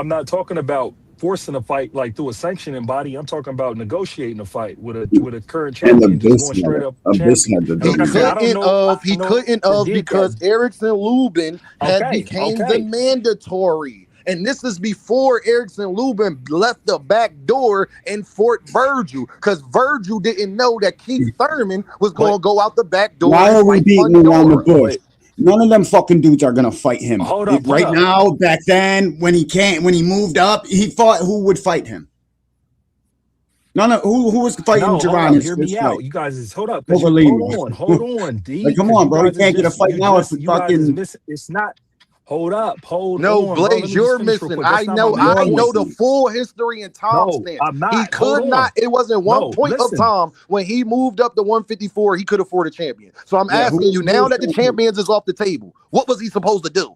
not talking about forcing a fight like through a sanctioning body. I'm talking about negotiating a fight with a current champion, just going straight up. He couldn't have because Erickson Lubin became the mandatory. And this is before Erickson Lubin left the back door and Fort Virgil, because Virgil didn't know that Keith Thurman was going to go out the back door. Why are we beating around the bush? None of them fucking dudes are gonna fight him. Hold up. Now, back then, when he moved up, he fought who would fight him. Who was fighting Jaron? Hear me out. You guys hold up. Hold on, D. Like, come on, bro. He can't get a fight now if we fucking. It's not. Hold up. Hold No, on, bro. Let Blaze, me just you're finish real missing. quick. I That's not my know, main I You're point. know the missing. full history and time No, stance. I'm not. He Hold could not. on. It wasn't one No, point of listen. time when he moved up to 154. He could afford a champion. So I'm Yeah, asking you who now was that the champion? champions is off the table. What was he supposed to do?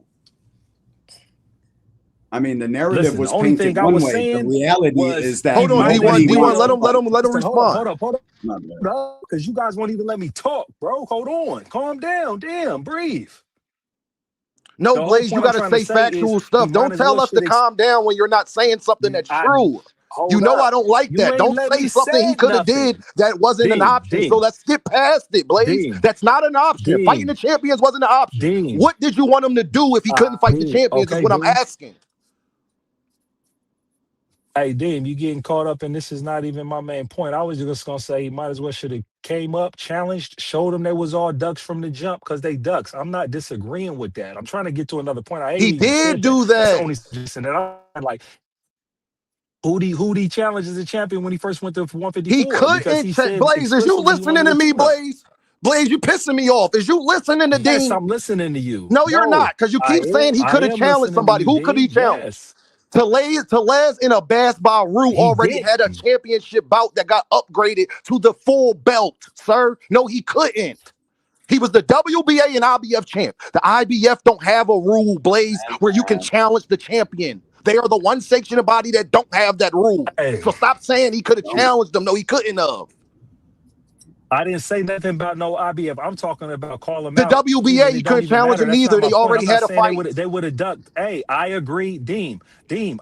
I mean, the narrative Listen, the was only painted thing I one was way. The saying reality was is that Hold he on, might have nobody D1. went D1, wants up. to fight. let him Listen, hold respond. up, My bad. because you guys won't even let me talk, bro. Hold on. Calm down. Damn, breathe. No, The whole Blaze, you point I'm got to trying to say say is factual he stuff. might Don't as well tell us to should calm down when you're not saying something that's I true. You hold know I up. don't like You that. ain't Don't let say me something he say could have did nothing. that wasn't an Dean, option. So Dean, let's get past it, Blaze. Dean, That's not an option. Fighting the Dean, champions wasn't an option. Dean. What did you want him to do if he couldn't fight the Dean. champions is Okay, what I'm Dean. asking. Hey, Dean, you getting caught up, and this is not even my main point. I was just gonna say he might as well should have came up, challenged, showed them they was all ducks from the jump because they ducks. I'm not disagreeing with that. I'm trying to get to another point. I ain't He even did said that. do That's the that. only suggestion that I like. Who he challenged as a champion when he first went to He 154 because couldn't he check said Blaze. Is you explicitly he listening wanted to a me, tune-up. Blaze? Blaze, you pissing me off. Is you listening to Yes, Dean? I'm listening to you. No, you're No, not, because you keep saying he I could have am challenged listening to somebody. you, Who could he Dean. challenge? Yes. Tellez in a basketball room He already did. had a championship bout that got upgraded to the full belt, sir. No, he couldn't. He was the WBA and IBF champ. The IBF don't have a rule, Blaze, where you can challenge the champion. They are the one sanctioned body that don't have that rule. Hey, So stop saying he could have challenged them. No, he couldn't have. I didn't say nothing about no IBF. I'm talking about call him The out. WBA, Even he it don't couldn't even challenge matter. him That's not either. my They point. I'm already not had a saying fight. they would have ducked. Hey, I agree, Deem.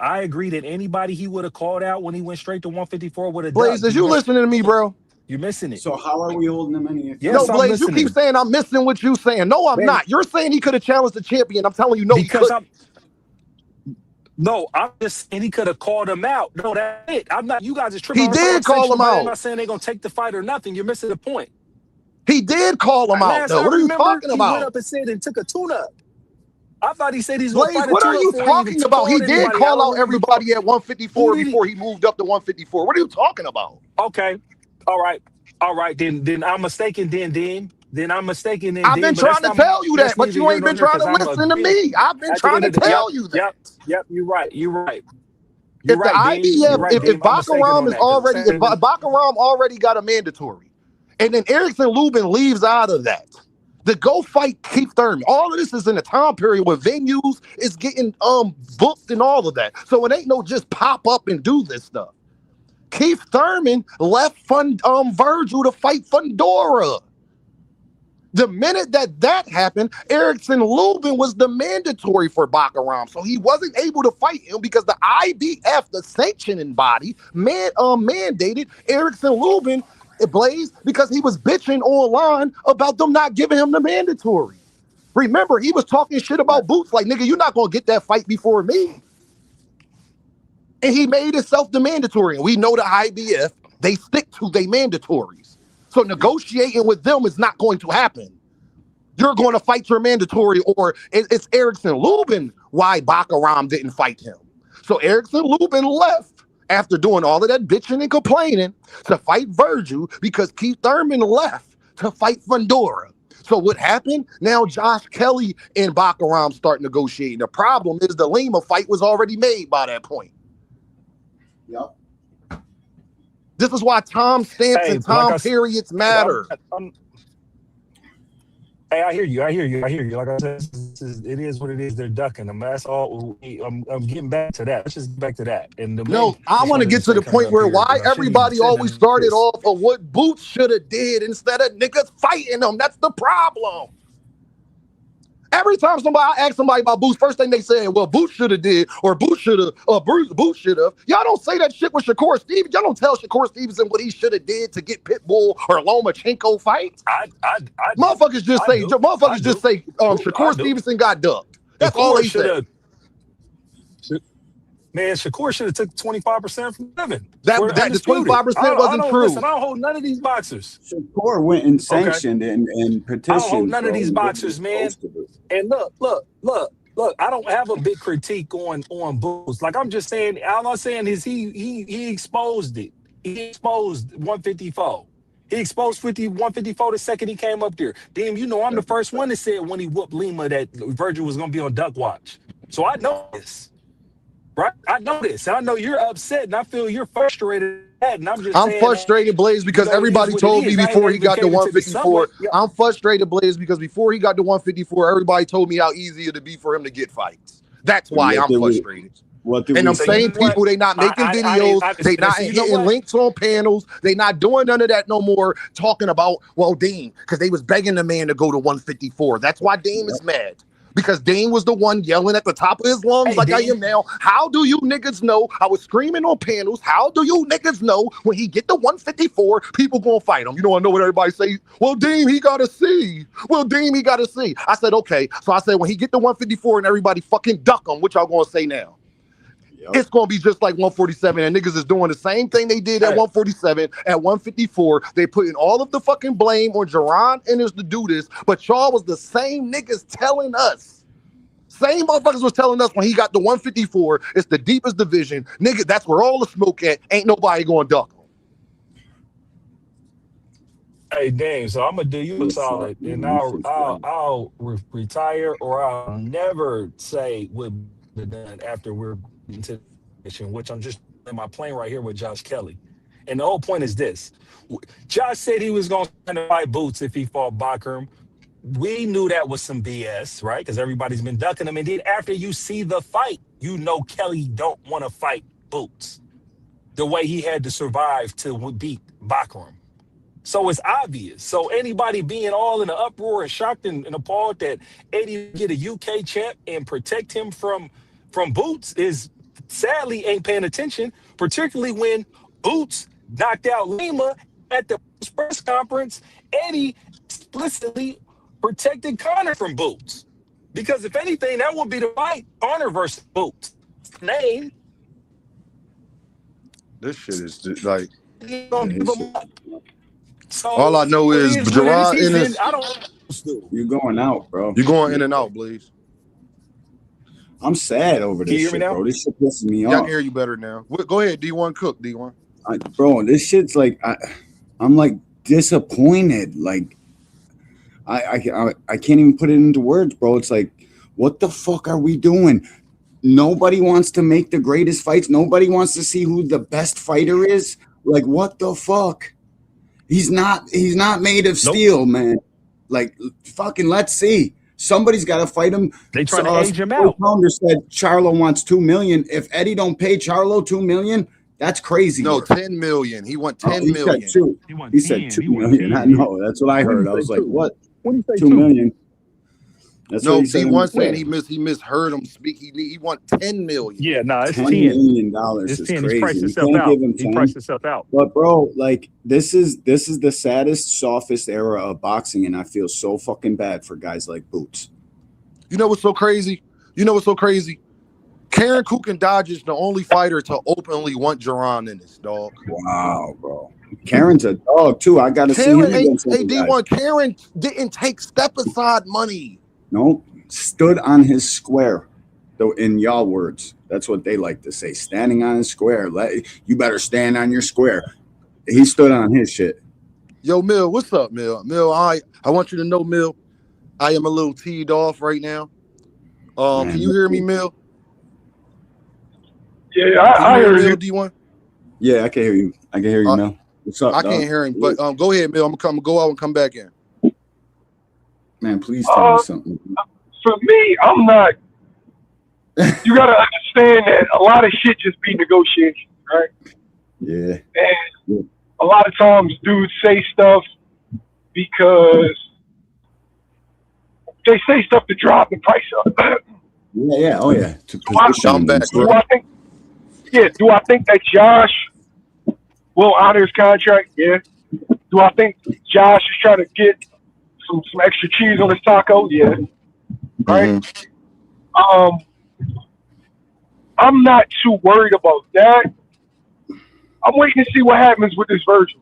I agree that anybody he would have called out when he went straight to 154 would have Blaze, ducked. is you listening to me, bro? You're missing it. So how are we holding him any No, Yes, I'm accountability? Blaze, you keep listening. saying I'm missing what you saying. No, I'm Man, not. You're saying he could have challenged the champion. I'm telling you, no, he because couldn't. I'm no, I'm just saying he could have called him out. No, that's it. I'm not. You guys is tripping. He I'm saying did call him I'm out. not saying they're gonna take the fight or nothing. You're missing the point. He did call him out, Last though. I What are you remember, talking he went about? up and said and took a tune-up. I thought he said he's gonna Blaze, fight a what are tune-up you before he even talking about? He called did anybody. I call don't out remember call. everybody at Who 154 did he? before he moved up to 154. What are you talking about? Okay. All right. All right. Then I'm mistaken. Then I'm mistaken. I've been But that's trying to not. tell you that, That's but neither you here ain't nor been there trying because to I'm listen to agreeing. me. I've been At the trying end to of the tell you that. yep. You're right. You're right. You're If the right, Dean. You're IBF, right, if Dean. I'm mistaken Bakaram on is that because already, if Bakaram already got a mandatory, and then Erickson Lubin leaves out of that, to go fight Keith Thurman. All of this is in a time period where venues is getting booked and all of that. So it ain't no just pop up and do this stuff. Keith Thurman left Virgil to fight Fundora. The minute that happened, Erickson Lubin was the mandatory for Bakaram. So he wasn't able to fight him because the IBF, the sanctioning body, mandated Erickson Lubin, Blaze, because he was bitching online about them not giving him the mandatory. Remember, he was talking shit about Boots, like, nigga, you're not going to get that fight before me. And he made himself the mandatory. And we know the IBF, they stick to their mandatories. So negotiating with them is not going to happen. You're going to fight your mandatory, or it's Erickson Lubin why Bakaram didn't fight him. So Erickson Lubin left after doing all of that bitching and complaining to fight Virgil because Keith Thurman left to fight Fundora. So what happened? Now Josh Kelly and Bakaram start negotiating. The problem is the Lima fight was already made by that point. Yep. This is why time stamps and time periods matter. Hey, I hear you. Like I said, it is what it is. They're ducking them. That's all. I'm getting back to that. Let's just get back to that. And no, I want to get to the point where why everybody always started off of what Boots should have did instead of niggas fighting them. That's the problem. Every time I ask somebody about Boots, first thing they say, well, Boots should have did, or Boots should have, or Boots should have. Y'all don't say that shit with Shakur Stevenson. Y'all don't tell Shakur Stevenson what he should have did to get Pitbull or Lomachenko fight. Motherfuckers just say Shakur Stevenson got ducked. That's all they say. Man, Shakur should have took 25% from Devin. That the 25% wasn't true. Listen, I don't hold none of these boxers. Shakur went and sanctioned and petitioned. I don't hold none of these boxers, man. And look. I don't have a big critique on Boots. Like I'm just saying, all I'm saying is he exposed it. He exposed 154. He exposed 154 the second he came up there. Damn, you know I'm the first one that said when he whooped Lima that Virgil was gonna be on duck watch. So I know this. Right? I know this. And I know you're upset and I feel you're frustrated at that. And I'm just I'm saying, frustrated, Blaze, because it is everybody what it told me is. I ain't before he got to advocating to be some 154. way. Yeah. I'm frustrated, Blaze, because before he got to 154, everybody told me how easy it'd be for him to get fights. That's why I'm frustrated. And them same people, they not making videos, they not hitting links on panels, they not doing none of that no more, talking about, well, Dame, because they was begging the man to go to 154. That's why Dame is mad. Because Dame was the one yelling at the top of his lungs like Dame. I am now. How do you niggas know? I was screaming on panels. How do you niggas know when he get to 154, people gonna fight him? You know, I know what everybody say. Well, Dame, he got to see. Well, Dame, he got to see. I said, okay. So I said, when he get to 154 and everybody fucking duck him, what y'all gonna say now? It's going to be just like 147, and niggas is doing the same thing they did at 147, at 154. They putting all of the fucking blame on Jaron and us to do this, but y'all was the same niggas telling us. Same motherfuckers was telling us when he got to 154, it's the deepest division. Nigga, that's where all the smoke at. Ain't nobody going to duck him. Hey, Dame, so I'm going to do you a solid, and I'll retire, or I'll never say what we've done after we're into which I'm just in my plane right here with Josh Kelly. And the whole point is this. Josh said he was going to fight Boots if he fought Bakram. We knew that was some BS, right? Because everybody's been ducking him. And then after you see the fight, you know Kelly don't want to fight Boots the way he had to survive to beat Bakram. So it's obvious. So anybody being all in an uproar and shocked and appalled that Eddie get a UK champ and protect him from Boots is sadly ain't paying attention, particularly when Boots knocked out Lima at the press conference. Eddie explicitly protected Conor from Boots. Because if anything, that would be the fight, Conor versus Boots. Name. This shit is just like... You gonna give him up. So all I know is Jaron in his... You're going out, bro. You're going in and out, Blaze. I'm sad over this shit, bro. This shit pisses me off. I can hear you better now. Go ahead, D1. Cook, D1. Bro, this shit's like... I'm like disappointed. Like, I can't even put it into words, bro. It's like, what the fuck are we doing? Nobody wants to make the greatest fights. Nobody wants to see who the best fighter is. Like, what the fuck? He's not made of steel, man. Like, fucking let's see. Somebody's got to fight him. They trying to age him out. Founder said Charlo wants $2 million. If Eddie don't pay Charlo $2 million, that's crazy. No, $10 million. He want $10 million. He said $2 million. I know. That's what I heard. I was like, what? What do you say? $2 million. That's no, D1 saying he misheard him speak. He want $10 million. Yeah, no, it's $10 million. It's $10. Crazy. He's priced himself out. He priced himself out. But bro, like this is the saddest, softest era of boxing, and I feel so fucking bad for guys like Boots. You know what's so crazy? Karen Kukin Dodge is the only fighter to openly want Jaron in this, dog. Wow, bro. Karen's a dog too. I gotta see him against D1. Karen didn't take step aside money. Nope. Stood on his square. Though in y'all words, that's what they like to say. Standing on his square. You better stand on your square. He stood on his shit. Yo, Mill, what's up, Mill? Mill, I want you to know, Mill, I am a little teed off right now. Can you hear me, Mill? Yeah, I hear you. D1? Yeah, I can hear you. I can hear you, Mill. What's up? I can't hear him, but go ahead, Mill. I'm gonna go out and come back in. Man, please tell me something. For me, I'm not. You gotta understand that a lot of shit just be negotiation, right? Yeah. And a lot of times dudes say stuff because they say stuff to drive the price up. Yeah. Oh yeah. Do I think that Josh will honor his contract? Yeah. Do I think Josh is trying to get some extra cheese on his taco? Yeah. Right? Mm-hmm. I'm not too worried about that. I'm waiting to see what happens with this Virgil.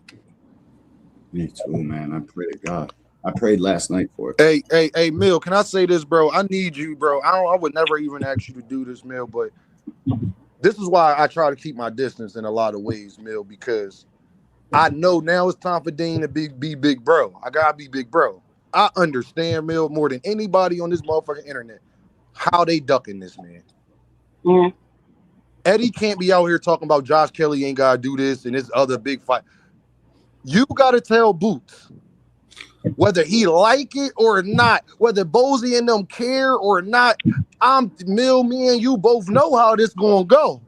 Me too, man. I pray to God. I prayed last night for it. Hey, Mill, can I say this, bro? I need you, bro. I would never even ask you to do this, Mill, but this is why I try to keep my distance in a lot of ways, Mill, because I know now it's time for Dean to be big bro. I gotta be big bro. I understand, Mill, more than anybody on this motherfucking internet, how they ducking this, man. Mm-hmm. Eddie can't be out here talking about Josh Kelly ain't gotta do this and this other big fight. You gotta tell Boots, whether he like it or not, whether Bozy and them care or not. Mill, me and you both know how this gonna go.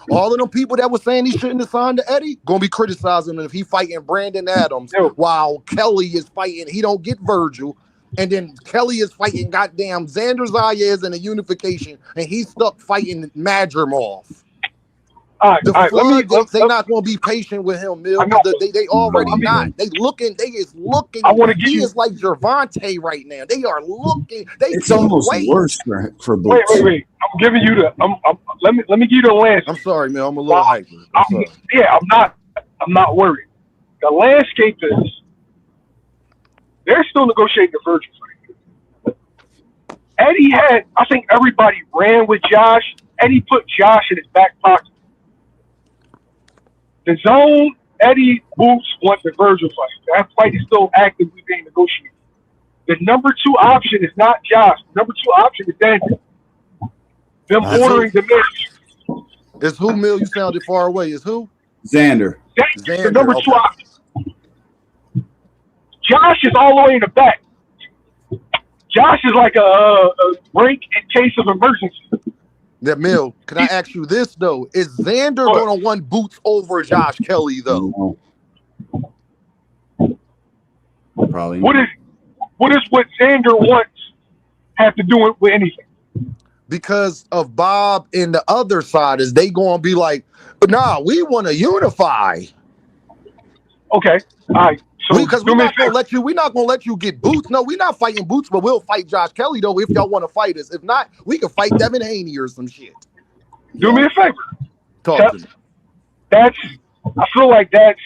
All of them people that were saying he shouldn't have signed to Eddie gonna be criticizing him if he fighting Brandon Adams while Kelly is fighting. He don't get Virgil, and then Kelly is fighting goddamn Xander Zayas in a unification, and he's stuck fighting Madrimov. They not gonna be patient with him, Mill. They already not. They is looking. I want to give he you. is like Gervonta right now. They are looking. It's almost worse for Boots. Wait. I'm giving you the. Let me give you the landscape. I'm sorry, Mill. I'm a little hyper. I'm not worried. The landscape is they're still negotiating the Virgil fight. Eddie had. I think everybody ran with Josh. Eddie put Josh in his back pocket. The zone, Eddie, Boots want the Virgil fight. That fight is still actively being negotiated. The number 2 option is not Josh. The number 2 option is Xander. Them ordering the match. It's who, Mill? You sounded far away. Is who? Xander. The number 2 option. Josh is all the way in the back. Josh is like a break in case of emergency. That Mill, can I ask you this though? Is Xander gonna want Boots over Josh Kelly though? Probably. What Xander wants have to do with anything? Because of Bob and the other side, is they gonna be like, nah, we want to unify. Okay, all right. So because we're not gonna let you get Boots. No, we're not fighting Boots, but we'll fight Josh Kelly though if y'all want to fight us. If not, we can fight Devin Haney or some shit. Do me a favor. Talk to me. I feel like that's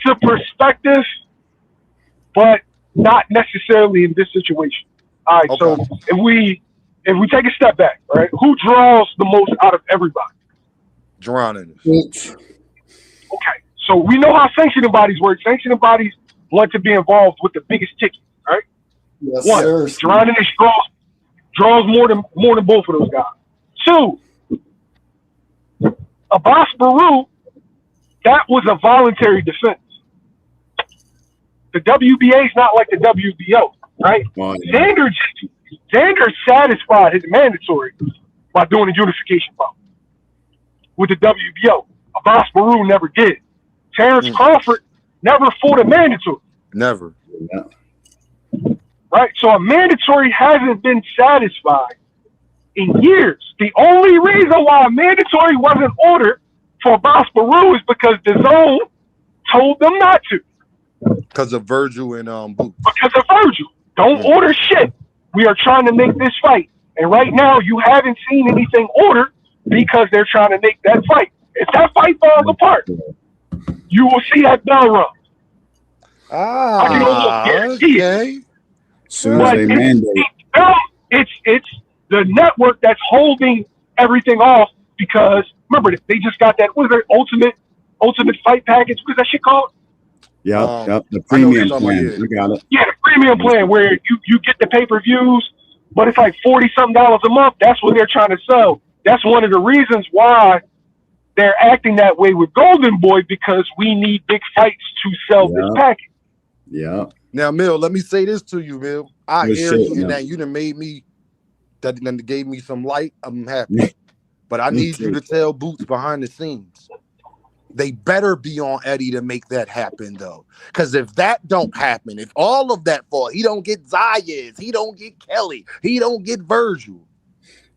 a perspective, but not necessarily in this situation. All right. Okay. So if we take a step back, right? Who draws the most out of everybody? Jaron. Okay. So we know how sanctioning bodies work. Sanctioning bodies want to be involved with the biggest ticket, right? Yes, One, sir. Jaron draws more than both of those guys. 2, Abbas Baru, that was a voluntary defense. The WBA is not like the WBO, right? Well, yeah. Xander satisfied his mandatory by doing a unification bout with the WBO. Abbas Baru never did. Terrence Crawford never fought a mandatory. Never. Yeah. Right? So a mandatory hasn't been satisfied in years. The only reason why a mandatory wasn't ordered for Abbas Baru is because the zone told them not to. Because of Virgil and Boots. Because of Virgil. Don't order shit. We are trying to make this fight. And right now you haven't seen anything ordered because they're trying to make that fight. If that fight falls apart, you will see that bell rung. I can almost guarantee it. Soon as they mandate. It's the network that's holding everything off because remember they just got that. What is their ultimate fight package? What's that shit called? Yep. The premium plan. You got it. Yeah, the premium plan where you get the pay-per-views, but it's like $40-something a month. That's what they're trying to sell. That's one of the reasons why they're acting that way with Golden Boy, because we need big fights to sell this package. Yeah. Now, Mill, let me say this to you, Mill. I hear you, and you done made me, that gave me some light. I'm happy. But I need you to tell Boots behind the scenes, they better be on Eddie to make that happen, though. Because if that don't happen, if all of that fall, he don't get Zayas, he don't get Kelly, he don't get Virgil.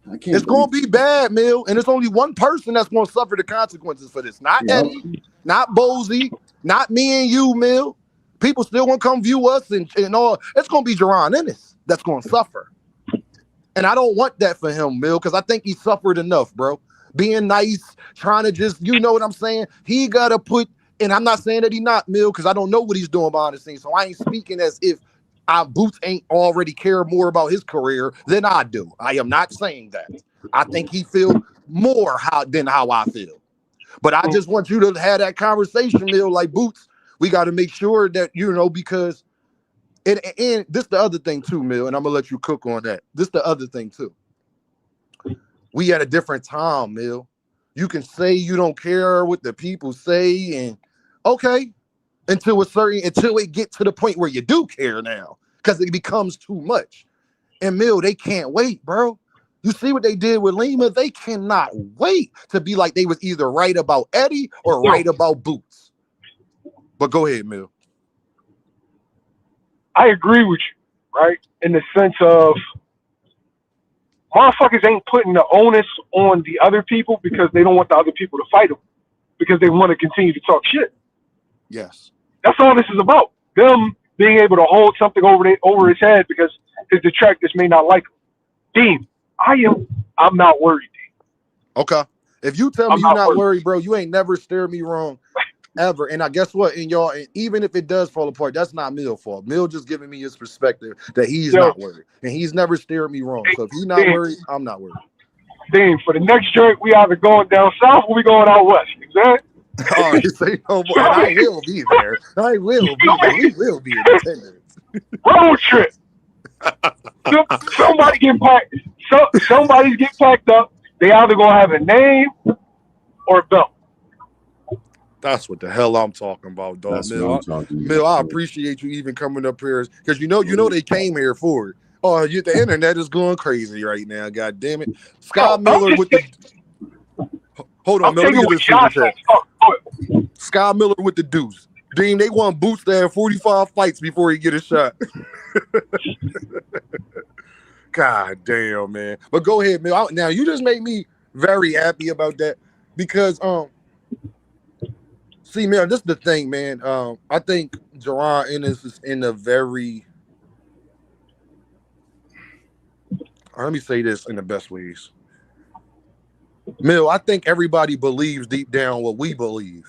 It's going to be bad, Mill. And it's only one person that's going to suffer the consequences for this. Not Eddie, not Bozy, not me and you, Mill. People still want to come view us and all. It's going to be Jaron Ennis that's going to suffer. And I don't want that for him, Mill, because I think he suffered enough, bro. Being nice, trying to just, you know what I'm saying? He got to put, and I'm not saying that he not, Mill, because I don't know what he's doing behind the scenes. So I ain't speaking as if Boots ain't already care more about his career than I do. I am not saying that. I think he feel more than how I feel. But I just want you to have that conversation, Mill, like Boots. We got to make sure that, because and this the other thing too, Mill, and I'm going to let you cook on that. This the other thing too. We at a different time, Mill. You can say you don't care what the people say, and okay, until it gets to the point where you do care now, because it becomes too much. And Mill, they can't wait, bro. You see what they did with Lima? They cannot wait to be like they was either right about Eddie or right about Boots. But go ahead, Mill. I agree with you, right? In the sense of motherfuckers ain't putting the onus on the other people because they don't want the other people to fight them, because they want to continue to talk shit. Yes. That's all this is about. Them being able to hold something over his head because his detractors may not like him. Dean, I'm not worried, Dean. Okay. If you tell me you're not worried, bro, you ain't never steered me wrong ever. And I guess what? And even if it does fall apart, that's not Mill's fault. Mill just giving me his perspective that he's not worried. And he's never steered me wrong. So if he's not worried, I'm not worried. Dean, for the next joint, we either going down south or we going out west. Exactly. Oh, say no more. And I will be there. I will be there. We will be in attendance. Road trip. Somebody get packed. Somebody's get packed up. They either gonna have a name or a belt. That's what the hell I'm talking about, dog. That's Mill, what I'm talking about. Mill, I appreciate you even coming up here because you know they came here for it. Oh, the internet is going crazy right now. God damn it, Scott Miller with the. Hold on, Miller. Let me get this. Scott Miller with the deuce. Dean, they want Boots to have 45 fights before he get a shot. God damn, man. But go ahead, Mill. Now you just made me very happy about that because see, man, this is the thing, man. I think Jaron Ennis is in a very let me say this in the best ways. Mill, I think everybody believes deep down what we believe.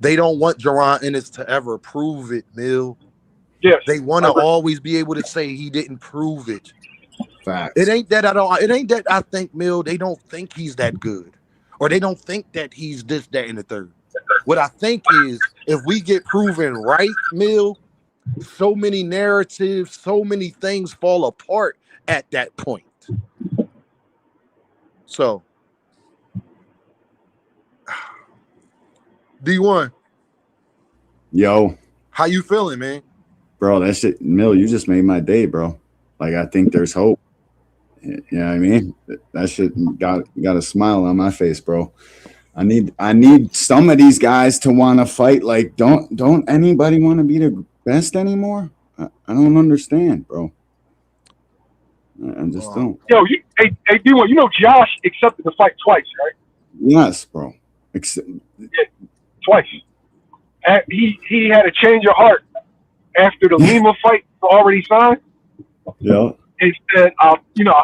They don't want Jaron Ennis to ever prove it, Mill. Yes. They want to always be able to say he didn't prove it. Facts. It ain't that at all. It ain't that I think, Mill, they don't think he's that good. Or they don't think that he's this, that, and the third. What I think is if we get proven right, Mill, so many narratives, so many things fall apart at that point. So, D1. Yo. How you feeling, man? Bro, that shit, Mill, you just made my day, bro. Like, I think there's hope. You know what I mean? That shit got a smile on my face, bro. I need some of these guys to want to fight. Like, don't anybody want to be the best anymore? I don't understand, bro. I just don't. Yo, hey, D1, you know Josh accepted the fight twice, right? Yes, bro. Twice. And he had a change of heart after the Lima fight already signed. Yeah. He said, I'll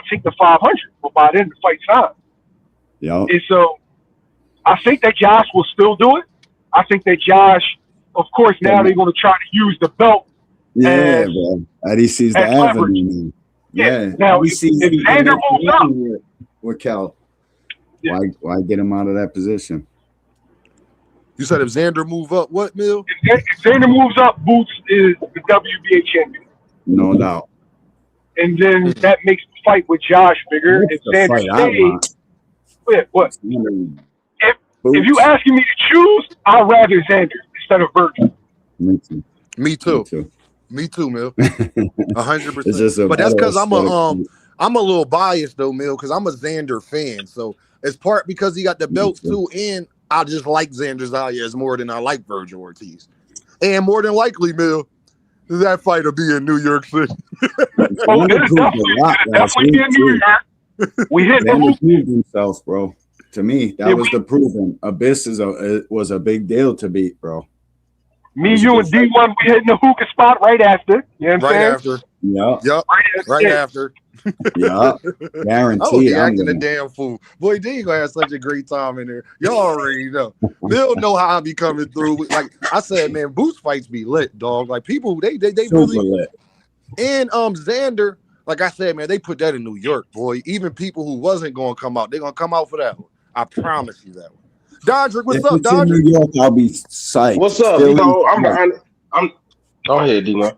take the 500, but by then the fight's signed. Yeah. And so I think that Josh will still do it. I think that Josh, of course, now they're going to try to use the belt. Yeah, bro. Eddie sees the avenue. Yeah. Now, if Xander moves up with Cal, why get him out of that position? You said if Xander move up, what, Mill? If Xander moves up, Boots is the WBA champion. No doubt. And then that makes the fight with Josh bigger. If Xander stays, what? If you asking me to choose, I'd rather Xander instead of Virgil. Me too. Me too, Mill. 100%. But that's because I'm a little biased though, Mill, because I'm a Xander fan. So it's part because he got the belts too, and I just like Xander Zayas more than I like Virgil Ortiz. And more than likely, Mill, that fight will be in New York City. Definitely in New York. We hit himself, bro. To me, that was the proven. Abyss was a big deal to beat, bro. Me, you, and D1, we hitting the hookah spot right after. You know what I'm saying? Yeah. Right after. Yeah. Guaranteed. Oh, acting a damn fool. Boy, D gonna have such a great time in there. Y'all already know. They'll know how I be coming through. Like I said, man, Boots fights be lit, dog. Like people, they really lit. And Xander, like I said, man, they put that in New York, boy. Even people who wasn't gonna come out, they're gonna come out for that one. I promise you that one. Dondrick, what's If up, it's in Dondrick? New York, I'll be psyched. What's up? Philly, I'm. Go ahead, D-Man.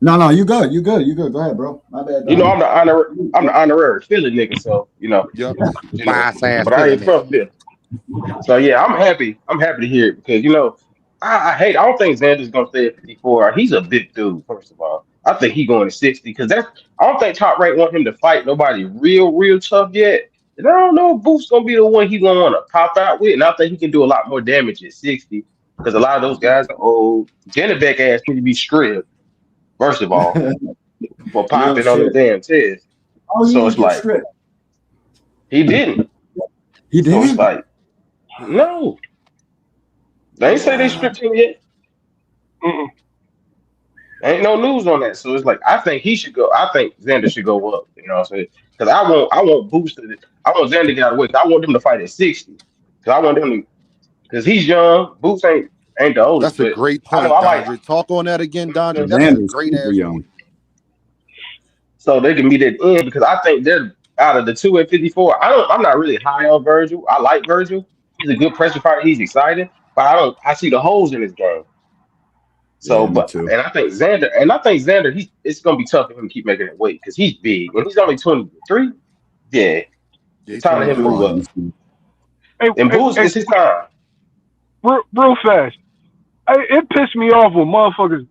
No, you good. Go ahead, bro. My bad. I'm the honorary Philly nigga, so Yep. But Ass I Philly ain't from Philly. So yeah, I'm happy. I'm happy to hear it because I don't think Xander's gonna stay at 54. He's a big dude, first of all. I think he's going to 60 because I don't think Top Rank want him to fight nobody real tough yet. And I don't know if Booth's gonna be the one he's gonna want to pop out with. And I think he can do a lot more damage at 60 because a lot of those guys are old. Janabek ass need to be stripped, first of all, for popping on the damn test. Oh, he So didn't it's get like stripped. he didn't. He So it's didn't. like no. They ain't say they stripped him yet. Mm-mm. Ain't no news on that. So it's like I think he should go. I think Xander should go up. You know what I'm saying? Because I want Boost to I want Xander to get out of the way. 'Cause I want him to fight at 60. Because I want him to because he's young. Boost ain't the oldest. That's a But great I know point, I like Dondrick. Talk on that again, Dondrick. That's a Xander's great super ass young. point. so they can meet at the end because I think they're out of the two at 54. I'm not really high on Virgil. I like Virgil. He's a good pressure fighter. He's exciting. But I see the holes in his game. So, Yeah, me but too. I think Xander, it's gonna be tough for him to keep making that weight because he's big and he's only 23. Yeah, Yeah, it's time for him to move up. Hey, And Boost, it's his time. real fast. It pissed me off when motherfuckers.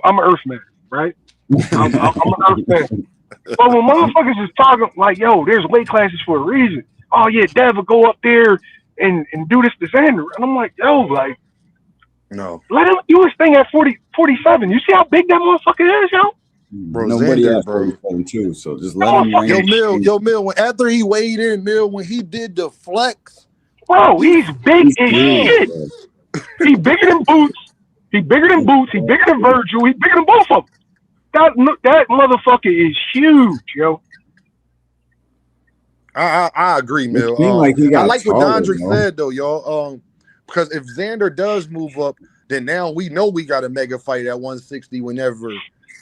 I'm an Earthman, right? I'm an Earthman. But when motherfuckers is talking like, yo, there's weight classes for a reason. Oh yeah, Dev will go up there and do this to Xander, and I'm like, yo, like. No, Let him do his thing at 47. You see how big that motherfucker is, yo? bro. Nobody Xander, asked bro. 47 so just let him reign. Yo, Mill. After he weighed in, Mill, when he did the flex, Bro, he's big as huge, shit. bro. He bigger than Boots. He bigger than Boots. He bigger than Virgil. He bigger than both of them. That motherfucker is huge, yo. I agree, Mill. It seemed like he got I like what taller, Dondrick bro. said though, y'all. Because if Xander does move up, then now we know we got a mega fight at 160 whenever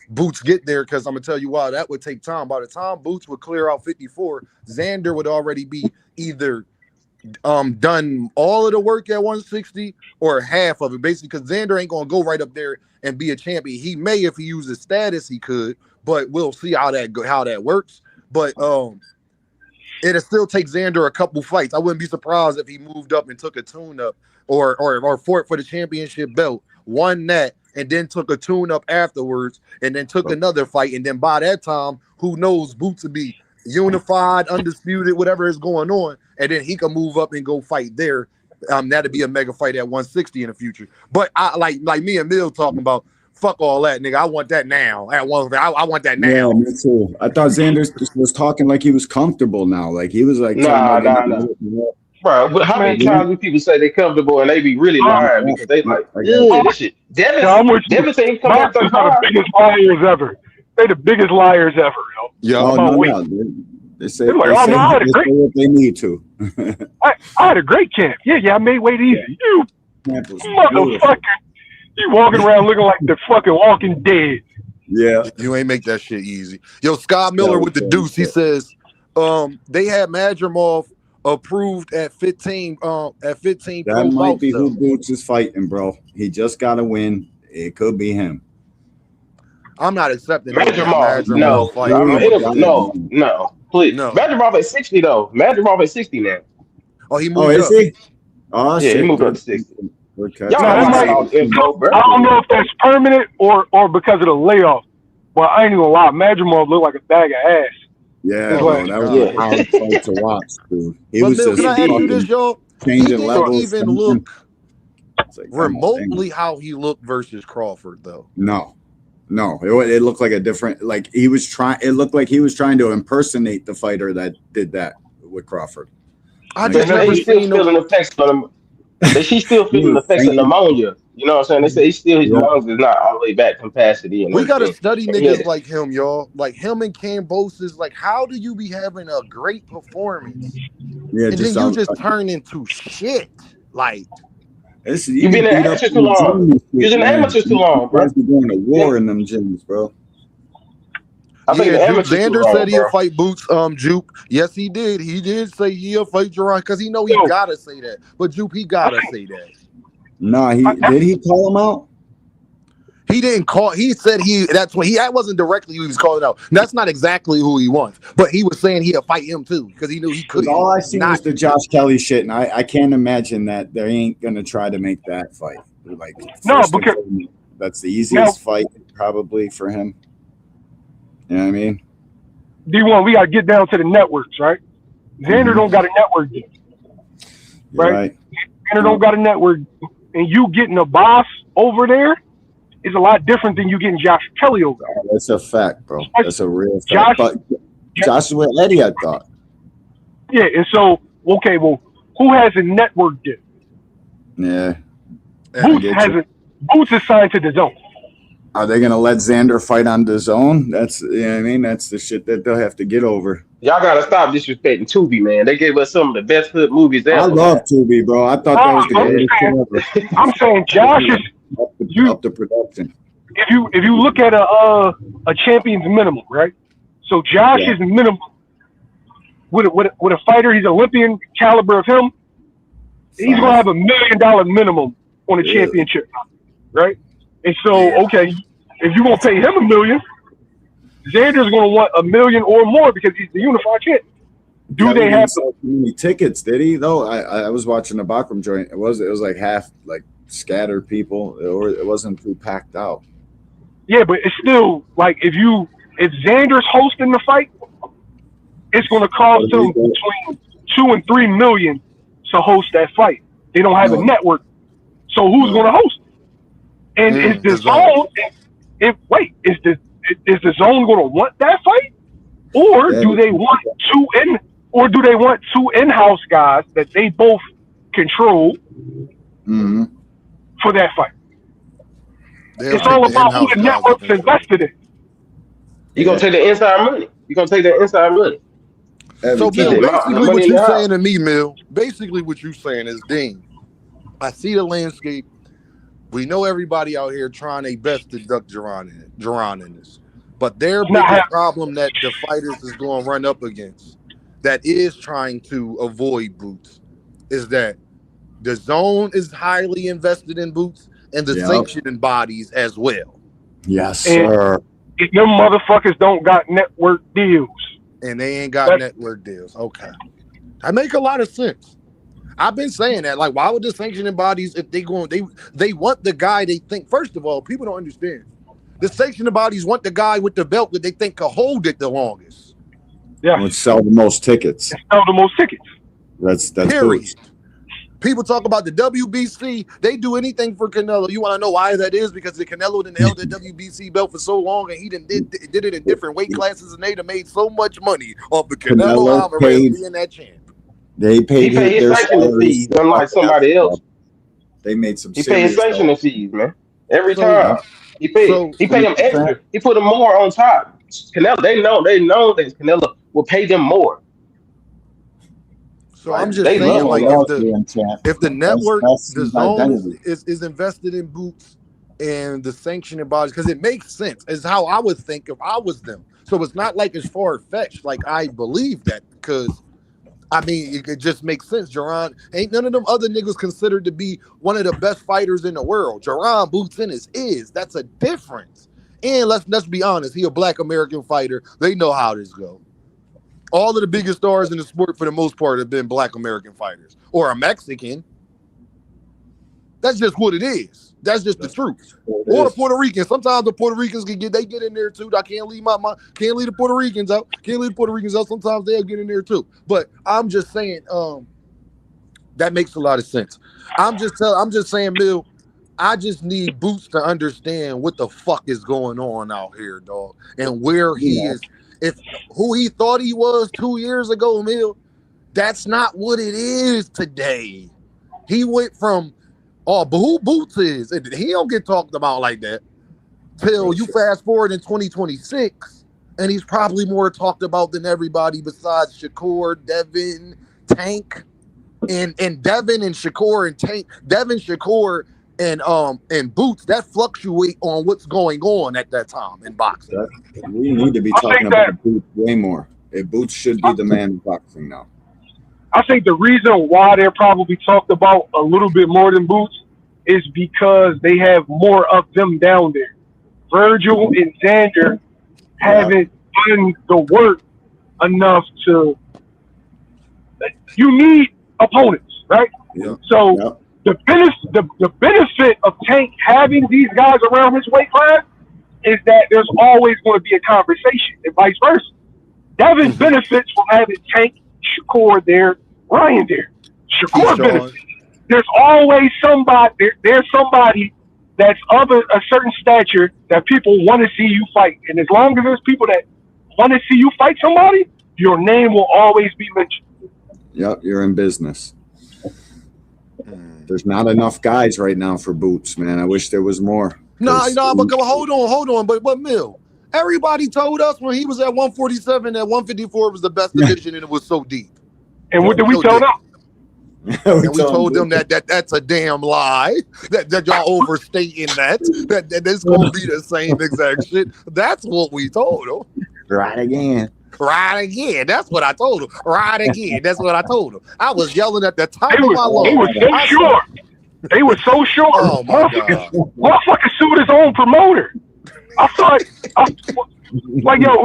Boots get there. Because I'm gonna tell you why that would take time. By the time Boots would clear out 54, Xander would already be either done all of the work at 160 or half of it, basically, because Xander ain't gonna go right up there and be a champion. He may, if he uses status, he could, but we'll see how that works. But it'll still take Xander a couple fights. I wouldn't be surprised if he moved up and took a tune-up or fought for the championship belt, won that, and then took a tune-up afterwards, and then took another fight. And then by that time, who knows, Boots would be unified, undisputed, whatever is going on, and then he can move up and go fight there. That'd be a mega fight at 160 in the future. But I like me and Mill talking about, fuck all that, nigga. I want that now. I want that now. Yeah, me too. I thought Xander was talking like he was comfortable now. Like he was like, Nah. Bro, but how many times do people say they comfortable and they be really lying because they like, this shit. Devin say he's coming out Monsters are the biggest liars ever. They the biggest liars ever, yo. Yeah. Oh, no. They say what they need to. I had a great camp. Yeah, I made weight easy. You motherfucker. You walking around looking like the fucking Walking Dead. Yeah. You ain't make that shit easy. Yo, Scott Miller with the deuce, he says they had Madrimov approved at 15 that might be who Boots is fighting, bro. He just got to win. It could be him. I'm not accepting Madrimov. No, please. No. Madrimov at 60 though. Madrimov at 60 now. Oh, he moved up. Is he? Oh, yeah, shit. he moved up to 60. I don't know if that's permanent or because of the layoff. But I ain't gonna lie, Madrimov looked like a bag of ass. Yeah, bro, that was a hard fight to watch, dude. He was just changing levels. He didn't even look remotely how he looked versus Crawford, though. No, it looked like a different. Like he was trying. It looked like he was trying to impersonate the fighter that did that with Crawford. I just never seen feeling effects on him. She's still feeling the effects of pneumonia. You know what I'm saying? They say his lungs is not all the way back capacity. We got to study niggas like him, y'all. Like him and Cambosis. Like, how do you be having a great performance? Yeah, and then you just turn into shit. Like, you've been in amateurs too long. You're in amateurs too long, bro. You're going to war in them gyms, bro. I think Yeah, the Juke amateur too Xander long, said he'll bro. fight Boots. Juke, yes, he did. He did say he'll fight Jaron because he know he Yo, gotta say that. But Juke, he I gotta think say that. No, I, did he call him out? He didn't call. He said That's when that wasn't directly who he was calling out. And that's not exactly who he wants. But he was saying he'll fight him too because he knew he Because couldn't all I seen was not. the Josh Kelly shit, and I can't imagine that they ain't gonna try to make that fight. Like no, first and because foremost, that's the now easiest fight probably for him. You know what I mean? D1, we gotta get down to the networks, right? Xander Mm-hmm. don't got a network deal, You're right? right. Xander don't got a network, and you getting a boss over there is a lot different than you getting Josh Kelly over there. That's a fact, bro. That's a real fact. Josh, But Josh is with Eddie, I thought. yeah, and so okay, well, who has a network deal? Yeah. Boots get has you. Boots is signed to the zone. Are they gonna let Xander fight on the zone? That's you know what I mean. That's the shit that they'll have to get over. Y'all gotta stop disrespecting Tubi, man. They gave us some of the best hood movies I ever, love man. Tubi, bro. I thought that was the I'm greatest saying, shit ever. I'm saying Josh is Up the production. if you look at a champion's minimum, right? So Josh Yeah. is minimum with a fighter. He's Olympian caliber of him. He's gonna have $1 million minimum on a championship, right? And so, okay, if you're gonna pay him $1 million, Xander's gonna want $1 million or more because he's the unified champ. Do Kelly they didn't have? sell too many tickets? Did he? Though I was watching the Bachram joint. It was like half like scattered people, or it wasn't too packed out. Yeah, but it's still like if Xander's hosting the fight, it's gonna cost them between $2 and $3 million to host that fight. They don't have a network, so who's gonna host? And is the zone? Is the zone gonna want that fight, or do they want two in-house guys that they both control for that fight? It's all about who the network's invested in. You're gonna take the inside money. You're gonna take that inside money. So, Keep Mill, the basically money what in you the saying house. to me, Mill, basically what you saying is, Dean, I see the landscape. We know everybody out here trying their best to duck Jaron in this. But their biggest problem that the fighters is going to run up against that is trying to avoid Boots is that the zone is highly invested in Boots and the sanctioning bodies as well. Yes, sir. And them motherfuckers don't got network deals. And they ain't got network deals. Okay. That make a lot of sense. I've been saying that. Like, why would the sanctioning bodies, if they want the guy they think, first of all, people don't understand. The sanctioning bodies want the guy with the belt that they think can hold it the longest. Yeah. Would sell the most tickets. That's period. Boots. People talk about the WBC. They do anything for Canelo. You want to know why that is? Because the Canelo didn't held the WBC belt for so long, and he did it in different weight classes, and they done made so much money off of Canelo Alvarez being that champ. They paid his sanctioning fees, unlike somebody else. They made some. He paid his sanctioning fees, man. Every time he paid them extra. He put them more on top. Canelo, they know that Canelo will pay them more. So I'm just saying, like, if the network, the zone is invested in Boots and the sanctioning bodies, because it makes sense. Is how I would think if I was them. So it's not like it's far-fetched. Like, I believe that because, I mean, it just makes sense. Jaron, ain't none of them other niggas considered to be one of the best fighters in the world. Jaron Boots Ennis is. That's a difference. And let's be honest, he a black American fighter. They know how this go. All of the biggest stars in the sport, for the most part, have been black American fighters or a Mexican. That's just what it is. That's just the truth. Or the Puerto Ricans. Sometimes the Puerto Ricans get in there too. I can't leave can't leave the Puerto Ricans out. Sometimes they'll get in there too. But I'm just saying, that makes a lot of sense. I'm just saying, Mill, I just need Boots to understand what the fuck is going on out here, dog, and where he is. If who he thought he was 2 years ago, Mill, that's not what it is today. He went from, but who Boots is? He don't get talked about like that till you fast forward in 2026, and he's probably more talked about than everybody besides Shakur, Devin, Tank, and Devin and Shakur and Tank. Devin, Shakur, and Boots, that fluctuate on what's going on at that time in boxing. We need to be talking about Boots way more. Boots should be the man in boxing now. I think the reason why they're probably talked about a little bit more than Boots is because they have more of them down there. Virgil and Xander haven't done the work enough to. You need opponents, right? Yeah. So the benefit of Tank having these guys around his weight class is that there's always going to be a conversation, and vice versa. Devin benefits from having Tank, Shakur there, Ryan there. Shakur benefits. There's always somebody. There's somebody that's of a certain stature that people want to see you fight, and as long as there's people that want to see you fight somebody, your name will always be mentioned. Yep, you're in business. There's not enough guys right now for Boots, man. I wish there was more. But hold on. But Mill, everybody told us when he was at 147 that 154 was the best division and it was so deep. And what did we tell them? And we told them that's a damn lie. That y'all overstating that it's gonna be the same exact shit. That's what we told them. Right again. That's what I told him. That's what I told him. I was yelling at the top of my lungs. They were so sure. They were so sure. Oh my God. Motherfucker sued his own promoter. I thought, like, yo,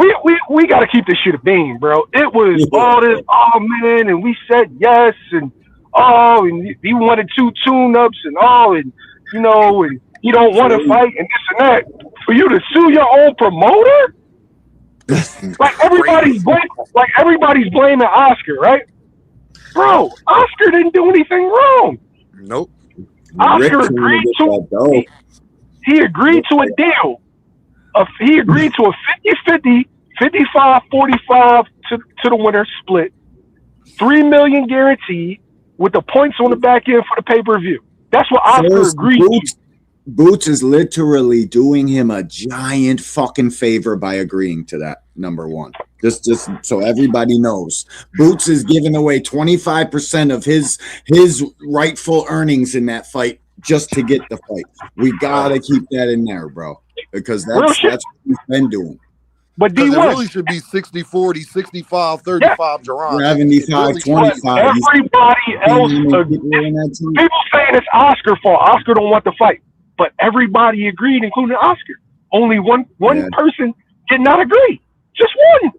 we got to keep this shit a bean, bro. It was all this, oh man, and we said yes, and and he wanted 2 tune-ups, and and you know, and you don't want to fight, and this and that. For you to sue your own promoter? Like everybody's blaming Oscar, right? Bro, Oscar didn't do anything wrong. Nope. Oscar agreed to he agreed to a deal. He agreed to a 50-50, 55-45 to the winner split. $3 million guaranteed with the points on the back end for the pay-per-view. That's what Oscar agreed to. Boots is literally doing him a giant fucking favor by agreeing to that, number one. Just so everybody knows. Boots is giving away 25% of his rightful earnings in that fight just to get the fight. We gotta keep that in there, bro. Because that's what he's been doing. But it really should be 60-40, 65-35, Jaron. 75-25. Everybody else, people saying it's Oscar's fault. Oscar don't want the fight. But everybody agreed, including Oscar. Only one person did not agree. Just one.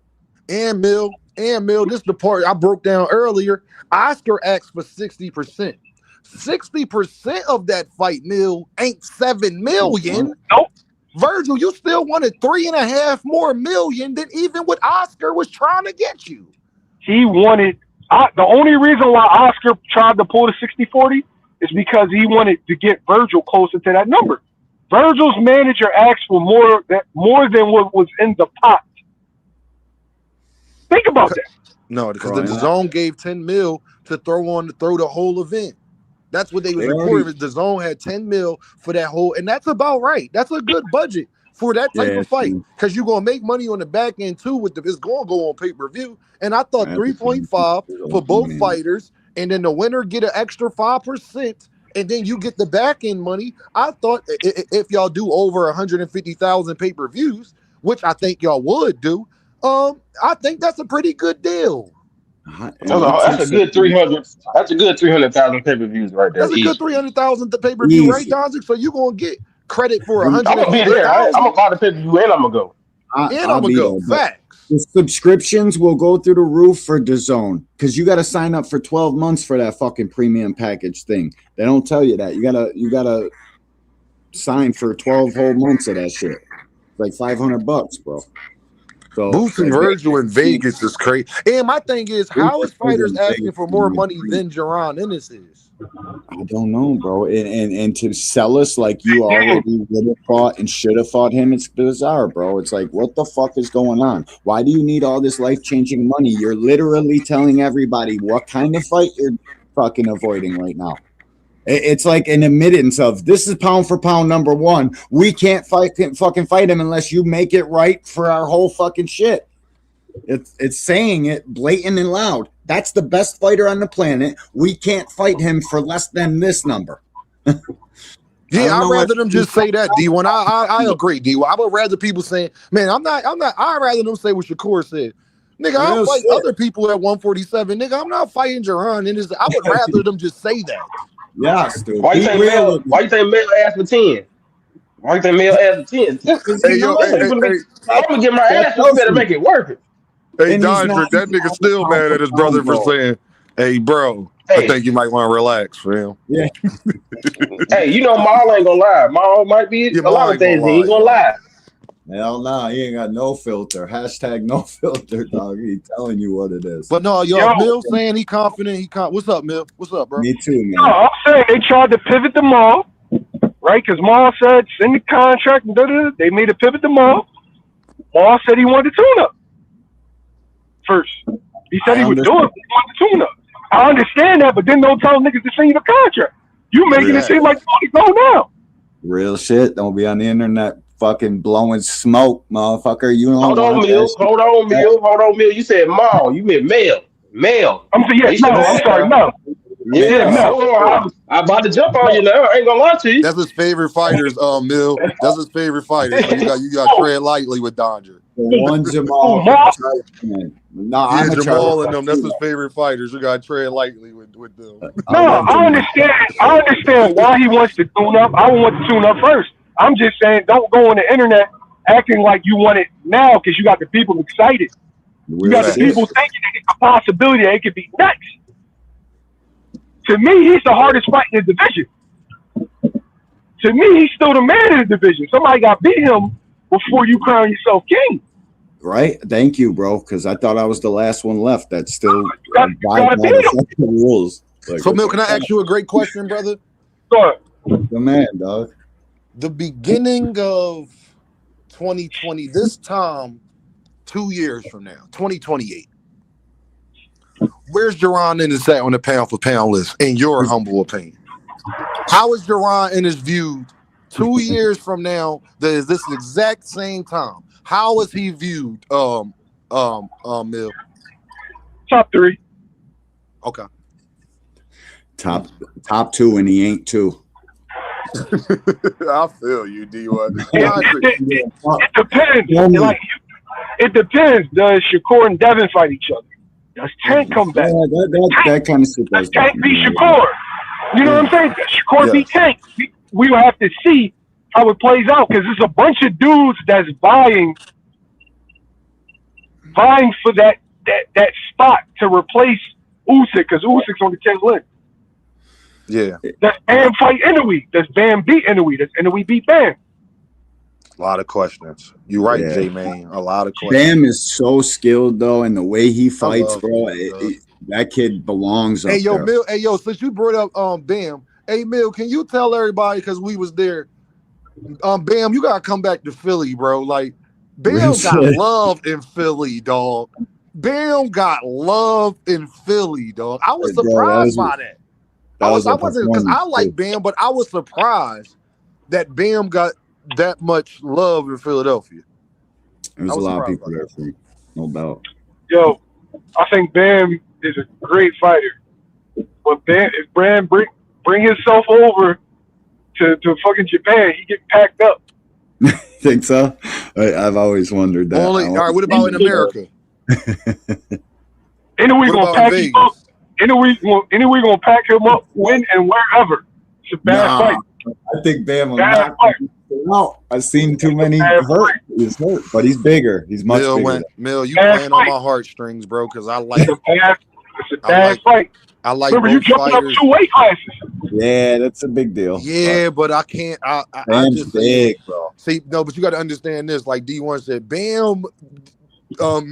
And Mill, this is the part I broke down earlier. Oscar asked for 60%. 60% of that fight, Mill, ain't $7 million. Nope. Virgil, you still wanted $3.5 more million than even what Oscar was trying to get you. He wanted the only reason why Oscar tried to pull the 60-40 is because he wanted to get Virgil closer to that number. Virgil's manager asked for more than what was in the pot. Think about that. No, because the zone gave 10 mil to throw the whole event. That's what they was reporting. The zone had 10 mil for that whole, and that's about right. That's a good budget for that type of fight because you're gonna make money on the back end too. It's gonna go on pay-per-view. And I thought 3.5 for both fighters, and then the winner get an extra 5%, and then you get the back end money. I thought if y'all do over 150,000 pay-per-views, which I think y'all would do, I think that's a pretty good deal. That's a good 300. That's a good 300,000 pay-per-views right there. That's a good 300,000 pay-per-view, right, Donzik? So you're gonna get credit for 100. I'm gonna be there. I'm gonna buy the pay-per-view and I'm gonna go. I'm gonna go. Facts. The subscriptions will go through the roof for DAZN because you got to sign up for 12 months for that fucking premium package thing. They don't tell you that. You gotta sign for 12 whole months of that shit. It's like $500, bro. So Boots and Virgil in Vegas is crazy. And my thing is, how is fighters asking for more money than Jaron Ennis is? I don't know, bro. And to sell us like you already would have fought and should have fought him, it's bizarre, bro. It's like, what the fuck is going on? Why do you need all this life-changing money? You're literally telling everybody what kind of fight you're fucking avoiding right now. It's like an admittance of this is pound for pound number one. We can't fucking fight him unless you make it right for our whole fucking shit. It's saying it blatant and loud. That's the best fighter on the planet. We can't fight him for less than this number. Yeah, don't I'd know rather what them just say that, D1. I agree, D1. I would rather people saying, man, I'd rather them say what Shakur said. Nigga, I'll real fight shit. other people at 147. Nigga, I'm not fighting Jaron. I would rather them just say that. Yes, dude. Why you Be think real Mel? with me. Why you think Mel asked for 10? Why you think Mel asked for 10? Because Hey, he yo, knows hey, hey, hey, I'm gonna get my that ass. You tells better me. make it work. hey, And he's not Dondrick, that nigga on the still pound mad for at his pound, brother for bro. saying, hey, bro, I Hey, think you might want to relax, fam. Yeah. hey, you know Maul ain't gonna lie. Maul might be Your a lot mom of ain't gonna things. He lie, ain't gonna dog. lie. Hell no, he ain't got no filter. Hashtag no filter, dog. He telling you what it is. But no, Yo, y'all, Mill saying he confident. What's up, Mill? What's up, bro? Me too, no, man. I'm saying they tried to pivot the Maul, right? Because Maul said send the contract. And da-da-da. They made a pivot the Maul. Maul said he wanted to tune up first. He said I he would do understand. it. He wanted to tune up. I understand that, but then don't tell niggas to send you the contract. You making Real, it seem like you want to go now. real shit. Don't be on the internet fucking blowing smoke, motherfucker. You don't Hold on, want Mill. that shit. Hold on, Mill. Hold on, Mill. You said Maul. You meant Mel. Mel. I'm saying, yeah, He no, should have I'm said, sorry, no. Yeah, yeah. no. Hold on. I'm about to jump on you now. I ain't gonna lie to you. That's his favorite fighters, Mill. That's his favorite fighters. So you got to Oh, tread lightly with Dondrick. The one oh, Jamal Maul. Charlie fan. No, Yeah, I'm a Charlie Jamal and fan them. That's too. his favorite fighters. You got to tread lightly with them. I No, love I Jamal. understand. I understand why he wants to tune up. I want to tune up first. I'm just saying, don't go on the internet acting like you want it now because you got the people excited. You Real got the shit. people thinking it's a possibility that it could be next. To me, he's the hardest fight in the division. To me, he's still the man in the division. Somebody got to beat him before you crown yourself king. Right? Thank you, bro. Because I thought I was the last one left that still You got abide to by beat the him. fucking rules. Like, So, what Mill, the can I fuck? ask you a great question, brother? So, The man, dog. The beginning of 2020, this time 2 years from now, 2028. Where's Jaron in set on the pound for pound list, in your humble opinion? How is Jaron in his viewed 2 years from now? That is this exact same time. How is he viewed? Mill. top three. Okay. Top two, and he ain't two. I feel you, D1. It depends. Tell me. It depends. Does Shakur and Devin fight each other? Does Tank come Yeah, back? that kind of shit Does does. Tank beat Shakur? You know what I'm saying? Does Shakur beat Tank? We will have to see how it plays out because there's a bunch of dudes that's vying for that spot to replace Usyk because Usyk's on the 10th list. Yeah. Does Bam fight Inoue? Does Bam beat Inoue? Does Inoue beat Bam? A lot of questions. You're right, Yeah. J-Man. A lot of questions. Bam is so skilled though, and the way he fights, love bro. Bam, That kid belongs up Hey, yo, there. Mill. Hey, yo, since you brought up Bam, hey, Mill, can you tell everybody, because we was there, Bam, you gotta come back to Philly, bro. Like, Bam got love in Philly, dog. Bam got love in Philly, dog. I was surprised by that. I wasn't, because I like Bam, but I was surprised that Bam got that much love in Philadelphia. There's a lot of people there for me, no doubt. Yo, I think Bam is a great fighter, but Bam, if Bam bring himself over to fucking Japan, he get packed up. Think so? I've always wondered that. All right, what about in America? Inoue gonna pack him up. Inoue gonna pack him up when and wherever. It's a bad fight. I think Bam will knock him out. I've seen too many hurt. He's hurt, but he's bigger. He's much bigger. Mill, you playing on my heartstrings, bro, because I like it's a bad fight. I like Remember, you jumping up 2 weight classes. Yeah, that's a big deal. Yeah, but I can't. I just big, bro. See, no, but you got to understand this. Like D1 said, Bam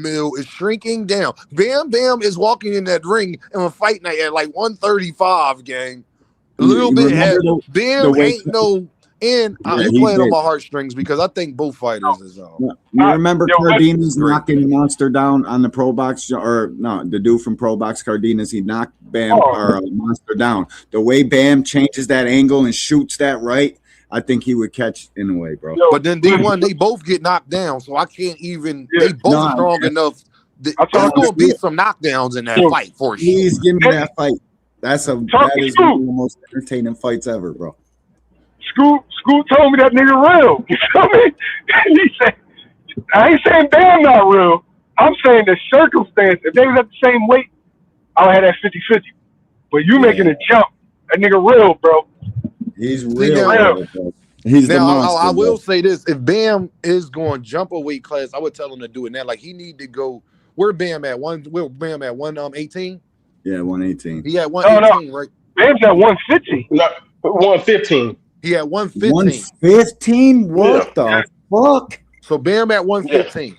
Mill is shrinking down. Bam is walking in that ring and we're fighting at like 135, gang. A little bit heavy. Bam ain't no. And you playing on my heartstrings because I think both fighters is You remember Cardenas knocking Monster down on the Pro Box, or no, the dude from Pro Box Cardenas, he knocked Bam or Monster down. The way Bam changes that angle and shoots that right, I think he would catch in a way, bro. But then D1, they both get knocked down, so I can't even. They both strong enough. There's gonna be some knockdowns in that fight for sure. Please give me that fight. That is one of the most entertaining fights ever, bro. Scoot told me that nigga real. You feel me? And he said, I ain't saying Bam not real. I'm saying the circumstance. If they was at the same weight, I would have had that 50-50. But you making a jump. That nigga real, bro. He's See, real. now, He's the now monster. I will bro. say this: if Bam is going to jump a weight class, I would tell him to do it now. Like he need to go. Where Bam at? Where Bam at? 118. Yeah, 118. He at 118, right? Bam's at 150. No, 115. He at 115. 115? What the fuck? So Bam at 115.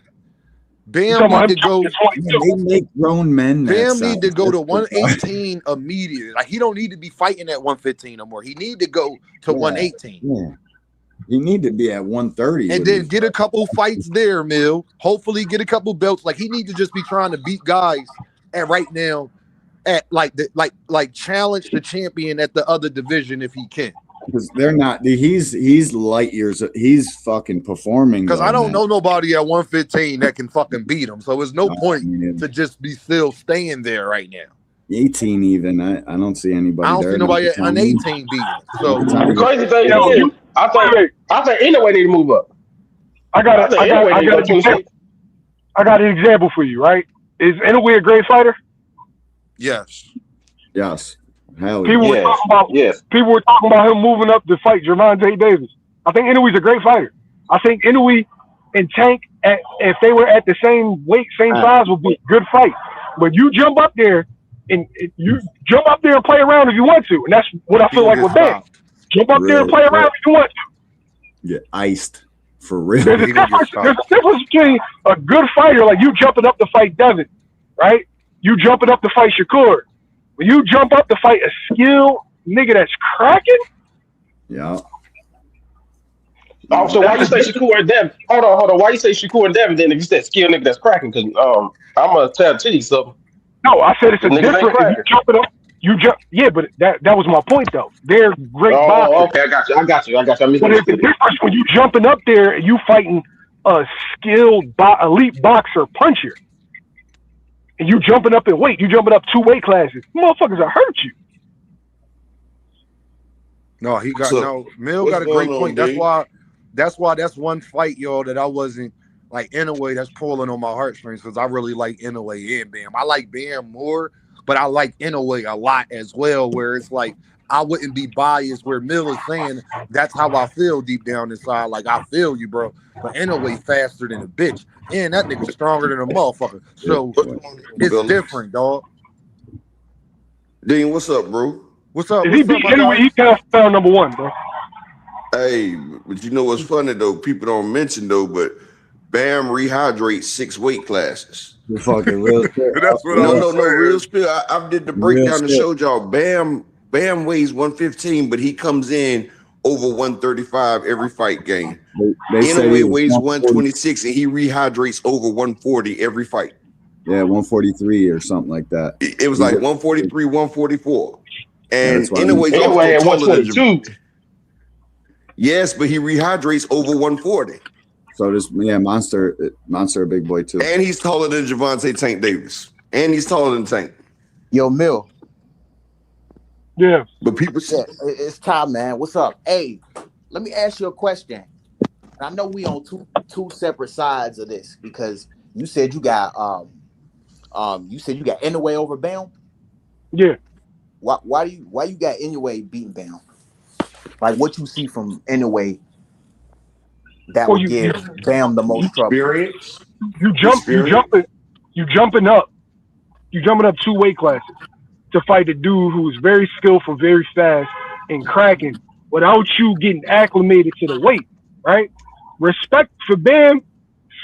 Bam talking need to about go. him Man, they make grown men. that Bam size. need to go to That's the 118 immediately. Like he don't need to be fighting at 115 no more. He need to go to 118. Yeah. You need to be at 130. And then get a couple fights there, Mill. Hopefully get a couple belts. Like he need to just be trying to beat guys at right now at like challenge the champion at the other division if he can. Because they're not. He's light years. He's fucking performing. Because I don't know nobody at 115 that can fucking beat him. So there's no point to just be still staying there right now. 18 even. I don't see anybody. I don't there. see nobody on 18 beating him. So The crazy thing is, I think anyway need to move up. I got an example for you, right? Is Inoue a great fighter? Yes. Yes. Hell People were talking about him moving up to fight Gervonta Davis. I think Inoue's a great fighter. I think Inoue and Tank, if they were at the same weight, same size, would be a good fight. But you jump up there and play around if you want to, and that's what I feel like with Bam. Jump up there and play around if you want to. Get iced for real. There's a difference between a good fighter, like you jumping up to fight Devin, right? You jumping up to fight Shakur. When you jump up to fight a skilled nigga that's cracking, yeah. Oh, so why you say Shakur and Devin? Hold on. Why you say Shakur and Devin then if you said skilled nigga that's cracking? Because I'm gonna tell you something. No, I said it's a different. You jumping up. Yeah, but that was my point though. They're great boxers. Okay, I got you. But it's the difference when you jumping up there and you fighting a skilled elite boxer puncher. And you jumping up in weight, you jumping up 2 weight classes. Motherfuckers will hurt you. No, Mill got a great point. That's why that's one fight, y'all, that I wasn't like Inoue that's pulling on my heartstrings because I really like Inoue and Bam. I like Bam more, but I like Inoue a lot as well, where it's like I wouldn't be biased where Mill is saying that's how I feel deep down inside. Like I feel you, bro. But Inoue faster than a bitch. And that nigga stronger than a motherfucker. So it's different, dog. Dean, what's up, bro? What's up? If he beat Inoue, he passed down number 1, bro. Hey, but you know what's funny though? People don't mention though, but Bam rehydrates 6 weight classes. You're fucking real. That's what no, real spill. I did the breakdown and showed y'all. Bam weighs 115, but he comes in over 135 every fight game. Inoue weighs 126 and he rehydrates over 140 every fight. Yeah, 143 or something like that. It was like 143, 144. And Inoue's also taller than 122. Yes, but he rehydrates over 140. So this, Monster a big boy too. And he's taller than Gervonta Tank Davis. And he's taller than Tank. Yo, Mill. Yeah. But people say it's Tom, man. What's up? Hey, let me ask you a question. I know we on two separate sides of this because you said you got Inoue over Bam. Yeah. Why you got Inoue beating Bam? Like what you see from Inoue that would give Bam the most trouble. Experience. You jumping up 2 weight classes to fight a dude who's very skillful, very fast, and cracking without you getting acclimated to the weight, right? Respect for Bam,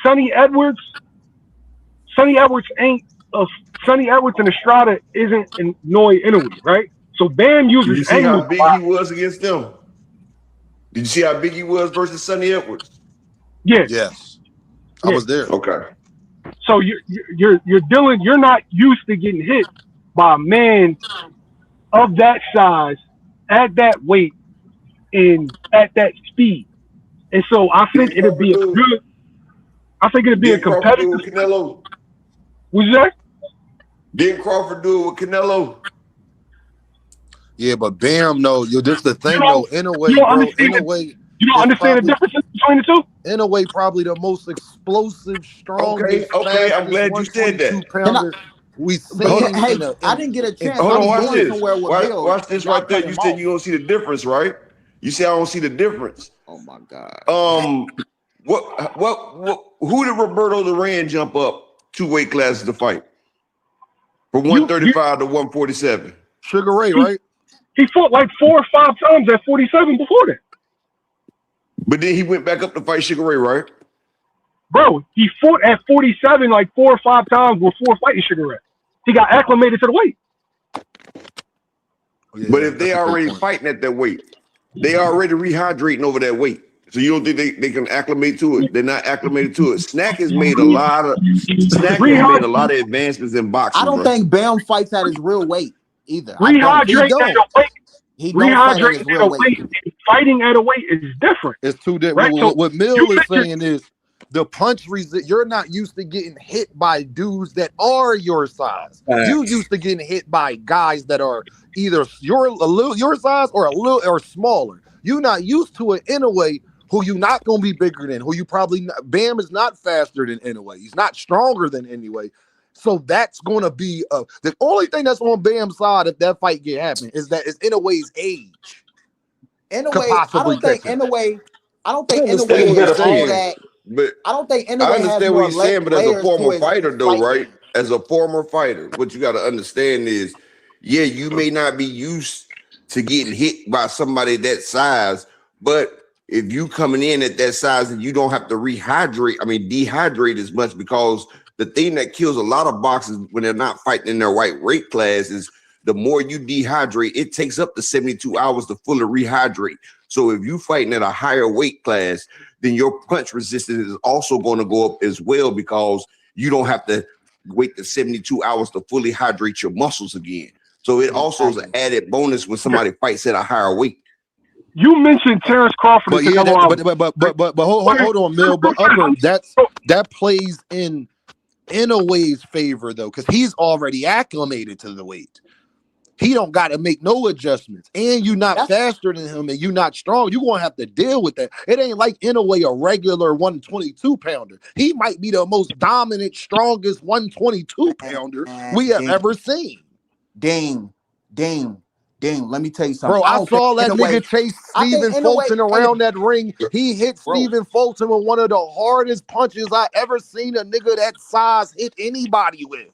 Sonny Edwards and Estrada isn't Inoue, right? So Bam uses. Did you see how big he was against them? Did you see how big he was versus Sonny Edwards? Yeah. Yes. I was there. Okay. So you're not used to getting hit by a man of that size at that weight and at that speed. And so I think it'd be a competitive. Canelo. What's that? Didn't Crawford do it with Canelo? Yeah, but Bam, no, this the thing though. In a way, you don't bro. understand In a way, you don't understand the difference between the two? In a way, probably the most explosive, strongest, Okay. I'm fastest glad you said that. 122-pounder we But seen. hey, I didn't get a chance. Hold I on, was watch going this. somewhere with Bill. Watch this right there. You said you don't see the difference, right? You say I don't see the difference. Oh my God. Who did Roberto Duran jump up 2 weight classes to fight? From 135 to 147. Sugar Ray, right? He fought like 4 or 5 times at 47 before that. But then he went back up to fight Sugar Ray, right? Bro, he fought at 47 like 4 or 5 times before fighting Sugar Ray. He got acclimated to the weight. Yeah, but if they already fighting at that weight, they already rehydrating over that weight. So you don't think they can acclimate to it? They're not acclimated to it. Snack has made a lot of advancements in boxing. I don't think Bam fights at his real weight either. Rehydrate at a weight. He don't fight at his real weight. Fighting at a weight is different. It's two different. Right? So what Mill is saying is the punch you're not used to getting hit by dudes that are your size. You used to getting hit by guys that are either your size or a little or smaller. You're not used to it in a way who you not gonna be bigger than, who you probably not. Bam is not faster than anyway. He's not stronger than anyway. So that's gonna be the only thing that's on Bam's side if that fight get happen is that it's Inouye's age. Inouye, I don't think Inouye has all that. But I don't think I Inouye understand what you're saying, but as a former fighter, though, right? As a former fighter, what you got to understand is, yeah, you may not be used to getting hit by somebody that size, but if you coming in at that size and you don't have to dehydrate as much, because the thing that kills a lot of boxers when they're not fighting in their white weight class is the more you dehydrate, it takes up to 72 hours to fully rehydrate. So if you fighting at a higher weight class, then your punch resistance is also going to go up as well, because you don't have to wait the 72 hours to fully hydrate your muscles again. So it also is an added bonus when somebody fights at a higher weight. You mentioned Terrence Crawford. But yeah, hold on, Mill. But that plays in Inouye's favor though, because he's already acclimated to the weight. He don't got to make no adjustments, and you not faster than him, and you not strong. You're gonna have to deal with that. It ain't like Inouye, a regular 122-pounder. He might be the most dominant, strongest 122-pounder we have ever seen. Dame. Let me tell you something. Bro, I saw that nigga chase Stephen Fulton around that ring. He hit Stephen Fulton with one of the hardest punches I ever seen a nigga that size hit anybody with.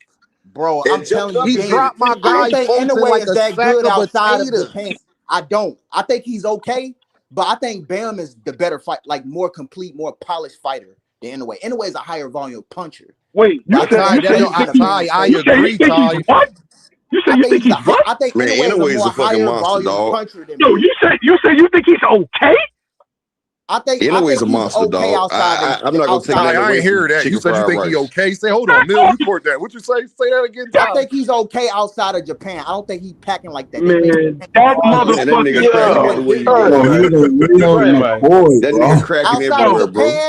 Bro, I'm telling you, he dropped my guy. I don't think Inouye is that good outside of Japan. I don't. I think he's okay, but I think Bam is the better fight, like more complete, more polished fighter than Inouye. Inouye is a higher volume puncher. Wait, I agree, Ty. What? You said you think he's what? I think Inouye is a higher volume puncher than Yo, you said you think he's okay? I think Inouye's a monster, okay dog. I'm not gonna take that away. I ain't hear that. You said you think he okay? Say, hold on, Mill. You caught that. What you say? Say that again. I think he's okay outside of Japan. I don't think he's packing like that. Man, that motherfucker. That nigga cracking everywhere, bro.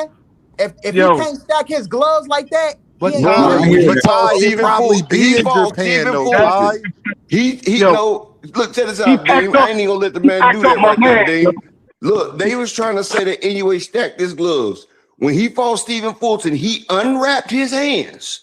If he can't stack his gloves like that. But Ty, he probably be in Japan though. Ty, look, check this out, Dame. I ain't even gonna let the man do that right there, Dame. Look, they was trying to say that Inouye stacked his gloves. When he fought Stephen Fulton, he unwrapped his hands,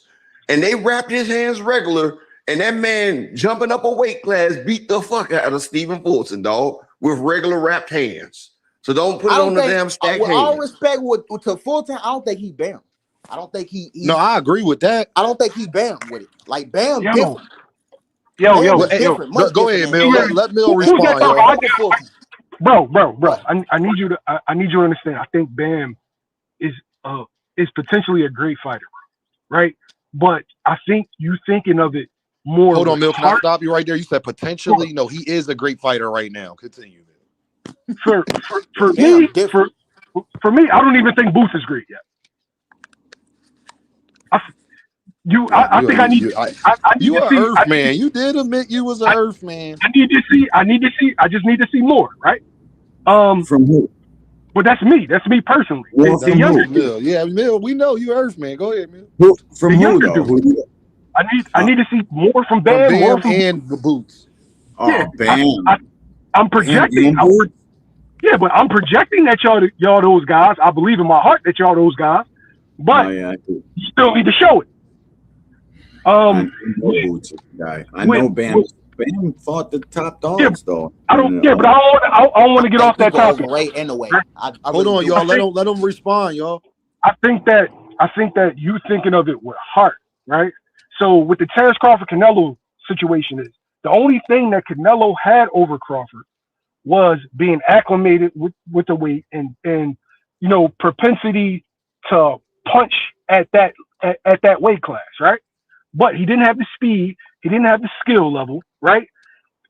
and they wrapped his hands regular. And that man jumping up a weight class beat the fuck out of Stephen Fulton, dog, with regular wrapped hands. So don't put it on the damn stacked hands. With all respect to Fulton, I don't think he Bam. I don't think he. No, I agree with that. I don't think he Bam with it. Like Bam, different. Go ahead, Mill. Let Mill respond. Bro. I need you to understand. I think Bam is potentially a great fighter, right? But I think you thinking of it more. Hold on, Mill. Can I stop you right there? You said potentially. No, he is a great fighter right now. Continue. For me, I don't even think Booth is great yet. I think I need you an Earth man. You did admit you was an Earth man. I need to see. I just need to see more, right? From who? Well, that's me. That's me personally. Well, the younger Mill. Yeah, Mill. We know you Earth man. Go ahead, Mill. From who though? I need to see more from Bam. And the Boots. Oh, yeah, Bam. I'm projecting. But I'm projecting that y'all those guys. I believe in my heart that y'all those guys. But you still need to show it. I know Boots is the guy. I know Bam. Bam fought the top dogs though. I don't. Yeah, but I don't want to get off that topic. Overrate anyway. Hold on, y'all. Let them respond, y'all. I think that you thinking of it with heart, right? So with the Terrence Crawford Canelo situation is the only thing that Canelo had over Crawford was being acclimated with the weight and propensity to punch at that weight class, right? But he didn't have the speed, he didn't have the skill level, right?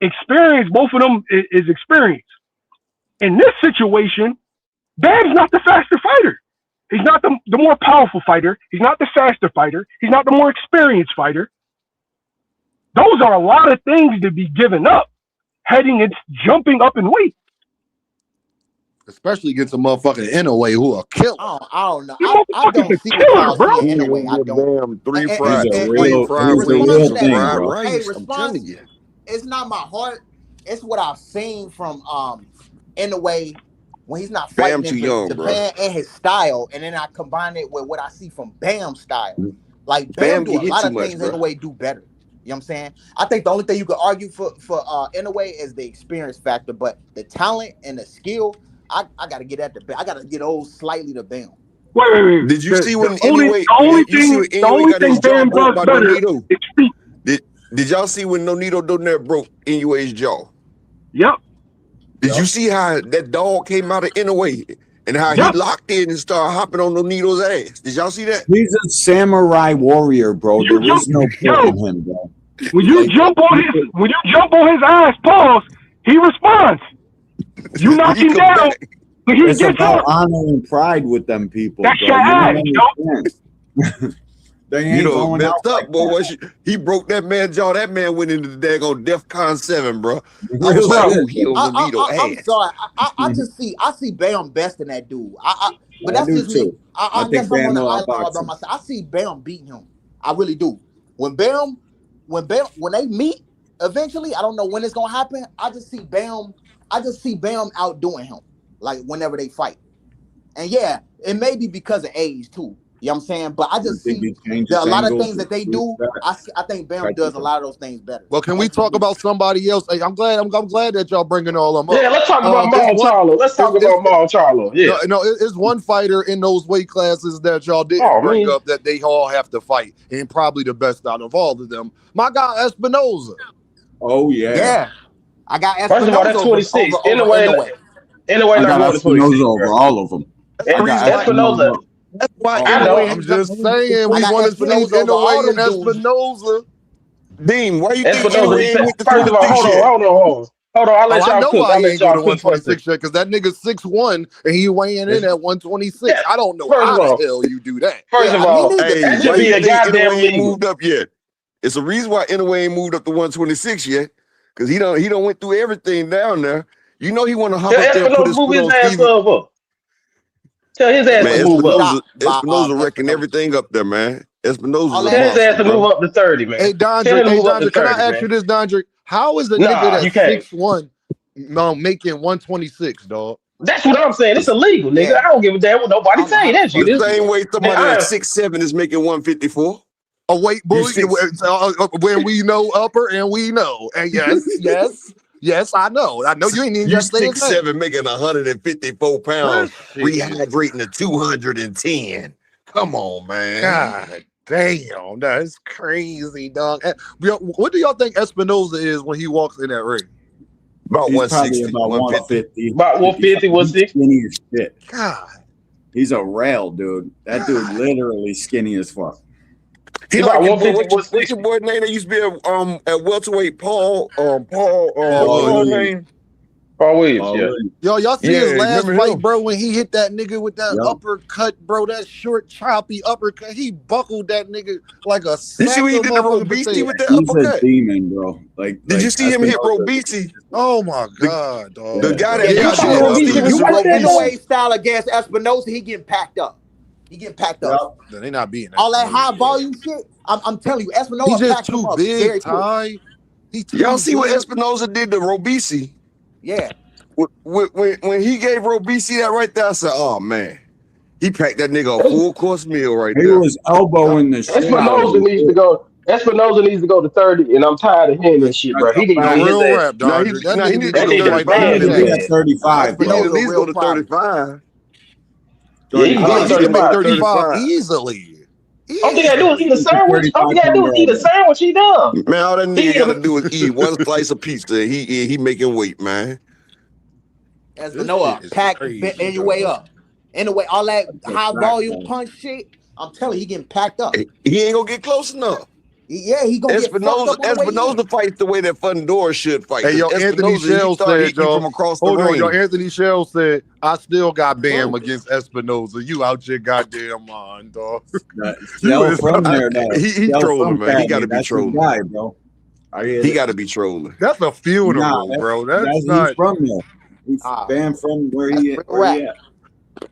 Experience, both of them is experience. In this situation, Bam's not the faster fighter. He's not the more powerful fighter. He's not the faster fighter. He's not the more experienced fighter. Those are a lot of things to be given up heading into jumping up in weight. Especially against a motherfucking Inoue who are killer. I don't know. I don't see killer, bro. Anyway, I don't. Three And- fried and- wings, and- fried rice. Hey, I'm response, telling you. it's not my heart. It's what I've seen from Inoue when he's not Bam fighting too in young, Japan bro. and his style, and then I combine it with what I see from Bam's style. Like Bam Bam do can a hit lot too of much, things bro. Inoue do better. You know what I'm saying? I think the only thing you could argue for Inoue is the experience factor, but the talent and the skill, I gotta get at I gotta get those slightly to Bam. Wait. Did you see when the only Inoue thing Bam does by better Nonito? is speed. Did y'all see when Nonito Donaire broke Inoue's jaw? Yep. Did you see how that dog came out of Inoue and how he locked in and started hopping on Nonito's ass? Did y'all see that? He's a samurai warrior, bro. There is no killing him, bro. When you jump on his ass, pause, he responds. You knock him down, but he It's gets about up. honor and pride with them people. That's bro. your ass, You yo. understand. They ain't You know, going messed out up, like boy. that. He broke that man's jaw. That man went into the daggone DEFCON 7, bro. I Real was like, shit. oh, he on Nonito I'm ass. sorry. I just see Bam best in that dude. But that's do just me. too. I think guess I'm Bam on the will island all outbox by him. myself. I see Bam beating him. I really do. When they meet eventually, I don't know when it's gonna happen. I just see Bam outdoing him, like whenever they fight. And yeah, it may be because of age too. You know what I'm saying? But I just see a lot of things that they do. I think Bam does a lot of those things better. Well, can we talk about somebody else? Hey, I'm glad that y'all bringing all them up. Yeah, let's talk about Maul Charlo. Let's talk about Maul Charlo. Yeah. No, it's one fighter in those weight classes that y'all didn't bring up that they all have to fight, and probably the best out of all of them. My guy Espinoza. Oh yeah. Yeah. I got Espinoza. First of all, that's 26. Inoue. Inoue I got not going to 26. over all of them. Espinoza. That's why I know. I'm just saying we want to see Inoue and Espinoza. Dean, why you think Espinoza, Inoue ain't with the first of all, 26 yet? hold on. I'll let y'all cook. I'll let y'all go to 126 yet because that nigga's 6'1" and he weighing in at 126. Yeah. I don't know how the hell you do that. First of all, that should be a goddamn Inoue ain't moved up yet. It's a reason why Inoue ain't moved up to 126 yet, because he don't went through everything down there. You know he want to hop up there and put his foot on Stevie. Tell his ass to move up. Espinoza wrecking everything up there, man. Espinoza. Tell his ass to move up to 30, man. Hey, Dondre, can I ask you this, Dondre? How is a nigga that's 6'1" making 126, dog? That's what I'm saying. It's illegal, nigga. I don't give a damn what nobody say. That's you. The same way somebody that's 6'7" is making 154. A weight bully when we know upper and we know. And yes, I know. I know you ain't even just 6'7" making 154 pounds, rehydrating to 210. Come on, man. God damn, that's crazy, dog. What do y'all think Espinoza is when he walks in that ring? About 160, about 150. About 150, 160. Skinny as shit. God. He's a rail, dude. That dude literally skinny as fuck. He like what's your boy name that used to be at welterweight? Paul name? Paul Williams, Y'all see his last fight, bro, when he hit that nigga with that uppercut, bro, that short, choppy uppercut. He buckled that nigga like a sack. Did you see what he did to Robici with that uppercut? He's a demon, bro. Did you see him hit Robici? Oh, my God, dog. The guy that you watch Inoue style against Espinoza, he getting packed up. Then they not beating all that high volume shit. I'm telling you, Espinoza he's just too big, Ty. Y'all see what Espinoza did to Robici? Yeah. When he gave Robeisy that right there, I said, "Oh man, he packed that nigga a full course meal right He there." was elbowing the shit out of Espinoza him. needs to go. Espinoza needs to go to 30, and I'm tired of hearing this shit, bro. That's He a need to No get fact. his real ass. rap, Now Dodger. That he nigga need need to to That go go nigga fight He Mike need to bad, be Jackson. at man. 35, he need bro. to at Espinoza a least go real to problem. 35. Yeah, he can Nah, get he can 35. make 35. 35 35. easily. All you gotta do is eat a Easily. It's a sandwich. All 35 you gotta do pounder is eat a already. sandwich. He done. Man, all that He nigga eat got to a, do is eat one slice of pizza. And he making weight, man. This shit Espinoza is pack crazy, anyway dog. up. Anyway, all that That's a high fact, volume bro. punch shit. I'm telling you, he getting packed up. He ain't gonna get close enough. Yeah, he gonna get fucked up on the way in. Espinoza fights the way that Fundora should fight. Hey, Because yo, Anthony Espinoza, he Shell start said, hitting you yo, from across the hold on, yo, ring. Anthony Shell said, I still got Bam Bro, against Espinoza. You out your goddamn mind, dog. You Shell is from there, though. he Shell trolling, from man. He got Cali. to be That's his trolling. guy, bro. I get He it. got to be trolling. that's a Nah, funeral, bro. That's he's not. from there. He's Ah, banned from that's real where he rap. at.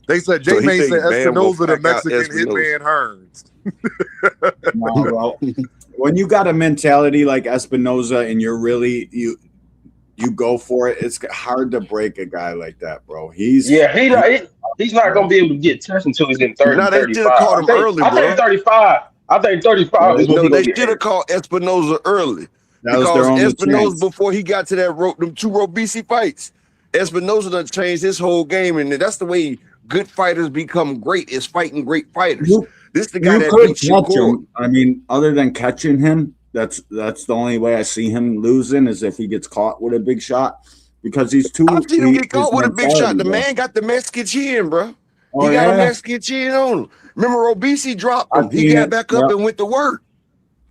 They said So J he Main said think Bam gonna Espinoza the pack out Mexican Espinoza. hitman Hearns. Nah, bro. When you got a mentality like Espinoza and you're really you go for it, it's hard to break a guy like that, bro. He's he's not gonna be able to get touched until he's in 30, Now they should 35. have caught him early, I think bro. 35. I think 35 is when No, he gonna they get should have hurt. caught Espinoza early. that was their Because only Espinoza, chance. before he got to them two Robeisy fights, Espinoza done changed his whole game, and that's the way good fighters become great, is fighting great fighters. You, This the guy you that could beat catch Shakur. him. I mean, other than catching him, that's the only way I see him losing is if he gets caught with a big shot because he's too. I've seen him get his caught with a big shot. mentality, The bro. man got the Mexican chin, bro. Oh He got a yeah, Mexican chin on him. Remember Robeisy dropped I him. He seen got it. back Yeah, up and went to work.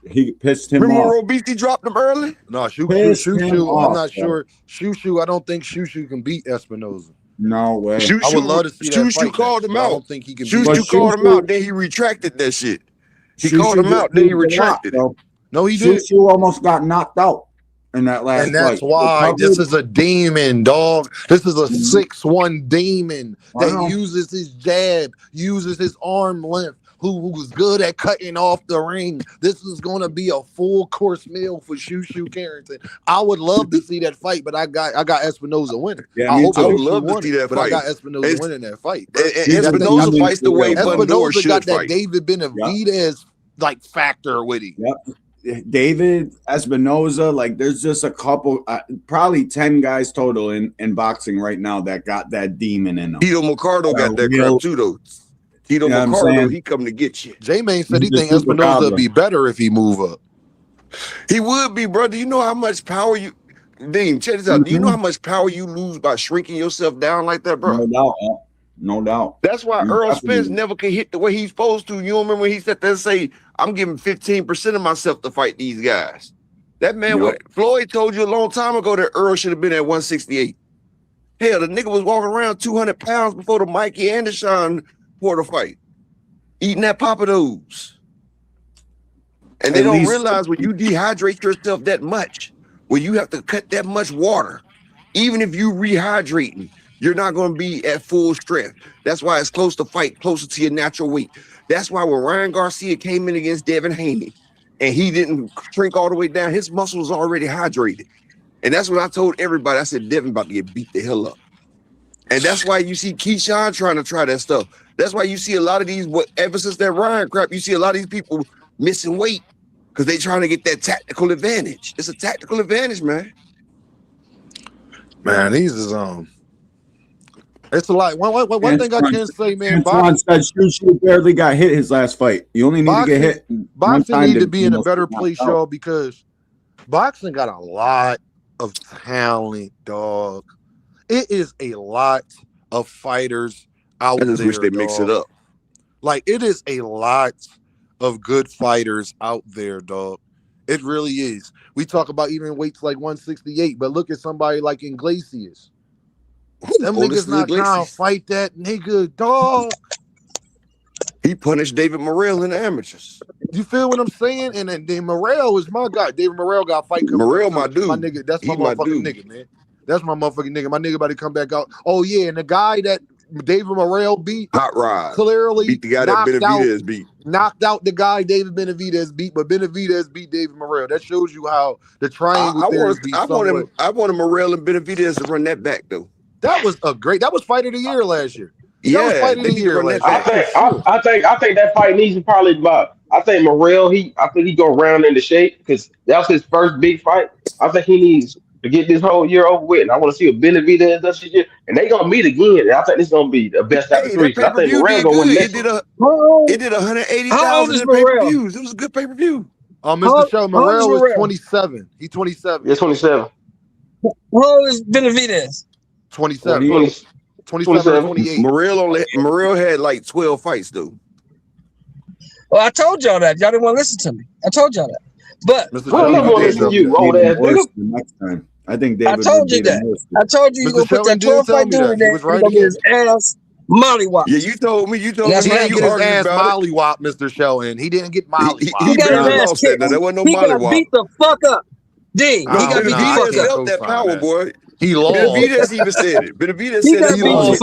he pissed him Remember off. when Robeisy dropped him early? No, Pissed him Shoo. I'm off, not bro. sure. Shoo. I don't think Shoo can beat Espinoza. No way. I would love to see that Shushu fight. called next, him but I out. don't think he can beat But Shushu called him Shushu- out, then he retracted that shit. He Shushu called him just out, then he moved a lot, retracted it. bro. No, he did. Shushu almost got knocked out in that last And that's fight. why this Recovered. is a demon, dog. This is a 6'1" demon I that know. uses his jab, uses his arm length, who's good at cutting off the ring. This is gonna be a full course meal for Shushu Carrington. I would love to see that fight, but I got Espinoza winning. Yeah, I me hope too. I would Shushu love to won see it, that but I got fight. Espinoza It's- winning that fight, bro. And He's That a thing- Espinoza fights the way bro. Fundora Espinoza should got that fight. David Benavidez like factor with him. Yep. David Espinoza, like there's just a couple, probably 10 guys total in boxing right now that got that demon in them. Tito Mercado got that real- crap too, though. Tito Yeah, I'm Mercado, saying. he come to get you. J-Main said he He's a think super Espinoza gobbler. would be better if he move up. He would be, brother. You know how much power you... Dean, check this out. Do you know how much power you lose by shrinking yourself down like that, bro? No doubt. No doubt. That's why You Earl definitely- Spence never could hit the way he's supposed to. You don't remember when he said that and say, I'm giving 15% of myself to fight these guys. That man, Yep. Floyd told you a long time ago that Earl should have been at 168. Hell, the nigga was walking around 200 pounds before the Mikey Anderson Porter fight, eating that Papados. And they At don't least- realize when you dehydrate yourself that much, when you have to cut that much water, even if you rehydrating, you're not going to be at full strength. That's why it's close to fight, closer to your natural weight. That's why when Ryan Garcia came in against Devin Haney and he didn't shrink all the way down, his muscles already hydrated. And that's what I told everybody. I said, Devin about to get beat the hell up. And that's why you see Keyshawn trying to try that stuff. That's why you see a lot of these, ever since that Ryan crap, you see a lot of these people missing weight because they trying to get that tactical advantage. It's a tactical advantage, man. Man, these is it's a lot. One thing I can say, man, Antoine said Shushu barely got hit his last fight. You only need to get hit. one boxing time need to be in a almost better get knocked place, out. y'all, because boxing got a lot of talent, dog. It is a lot of fighters out I just there. wish they mix it dog. up. Like, it is a lot of good fighters out there, dog. It really is. We talk about even weights like 168, but look at somebody like Iglesias. Them Otis niggas not trying to Iglesias. fight that nigga, dog. He punished David Morrell in the amateurs. You feel what I'm saying? And then Morrell is my guy. David Morrell got a fight coming Morrell, up, my too. dude. My nigga, that's my He my motherfucking dude. nigga, man. That's my motherfucking nigga. My nigga about to come back out. Oh, yeah, and the guy that David Morrell beat. Hot Rod. Clearly beat the guy that Benavidez beat. Knocked out the guy David Benavidez beat, but Benavidez beat David Morrell. That shows you how the triangle theory beat somewhat. I wanted Morrell and Benavidez to run that back though. That was fight of the year last year. Yeah, that was fight of the year last year. I think that fight needs to probably about. I think Morrell, I think he go round into shape because that was his first big fight. I think he needs to get this whole year over with. And I want to see a Benavidez this year. And they gonna meet again. And I think this is gonna be the best out of three. I think Morrell gonna win next. It did 180,000 in pay-per-views. It was a good pay-per-view. Mr. Show, Morrell was 27. He's 27. Yeah, 27. How old is Benavidez? 27. 27, 28. Morrell had like 12 fights though. Well, I told y'all that. Y'all didn't want to listen to me. I told y'all that. But you old ass nigga. Next time. I think David. I told you that. I told you you're gonna put that 12 fight dude in there. He's gonna get his ass mollywop. Yeah, you told me. He didn't get his ass mollywop, Mr. Shelton. He didn't get mollywop. He got his ass kicked. There wasn't no he got beat the fuck up. D. He got beat the fuck up. That power, boy. He lost. Benavidez even said it. Benavidez said he lost.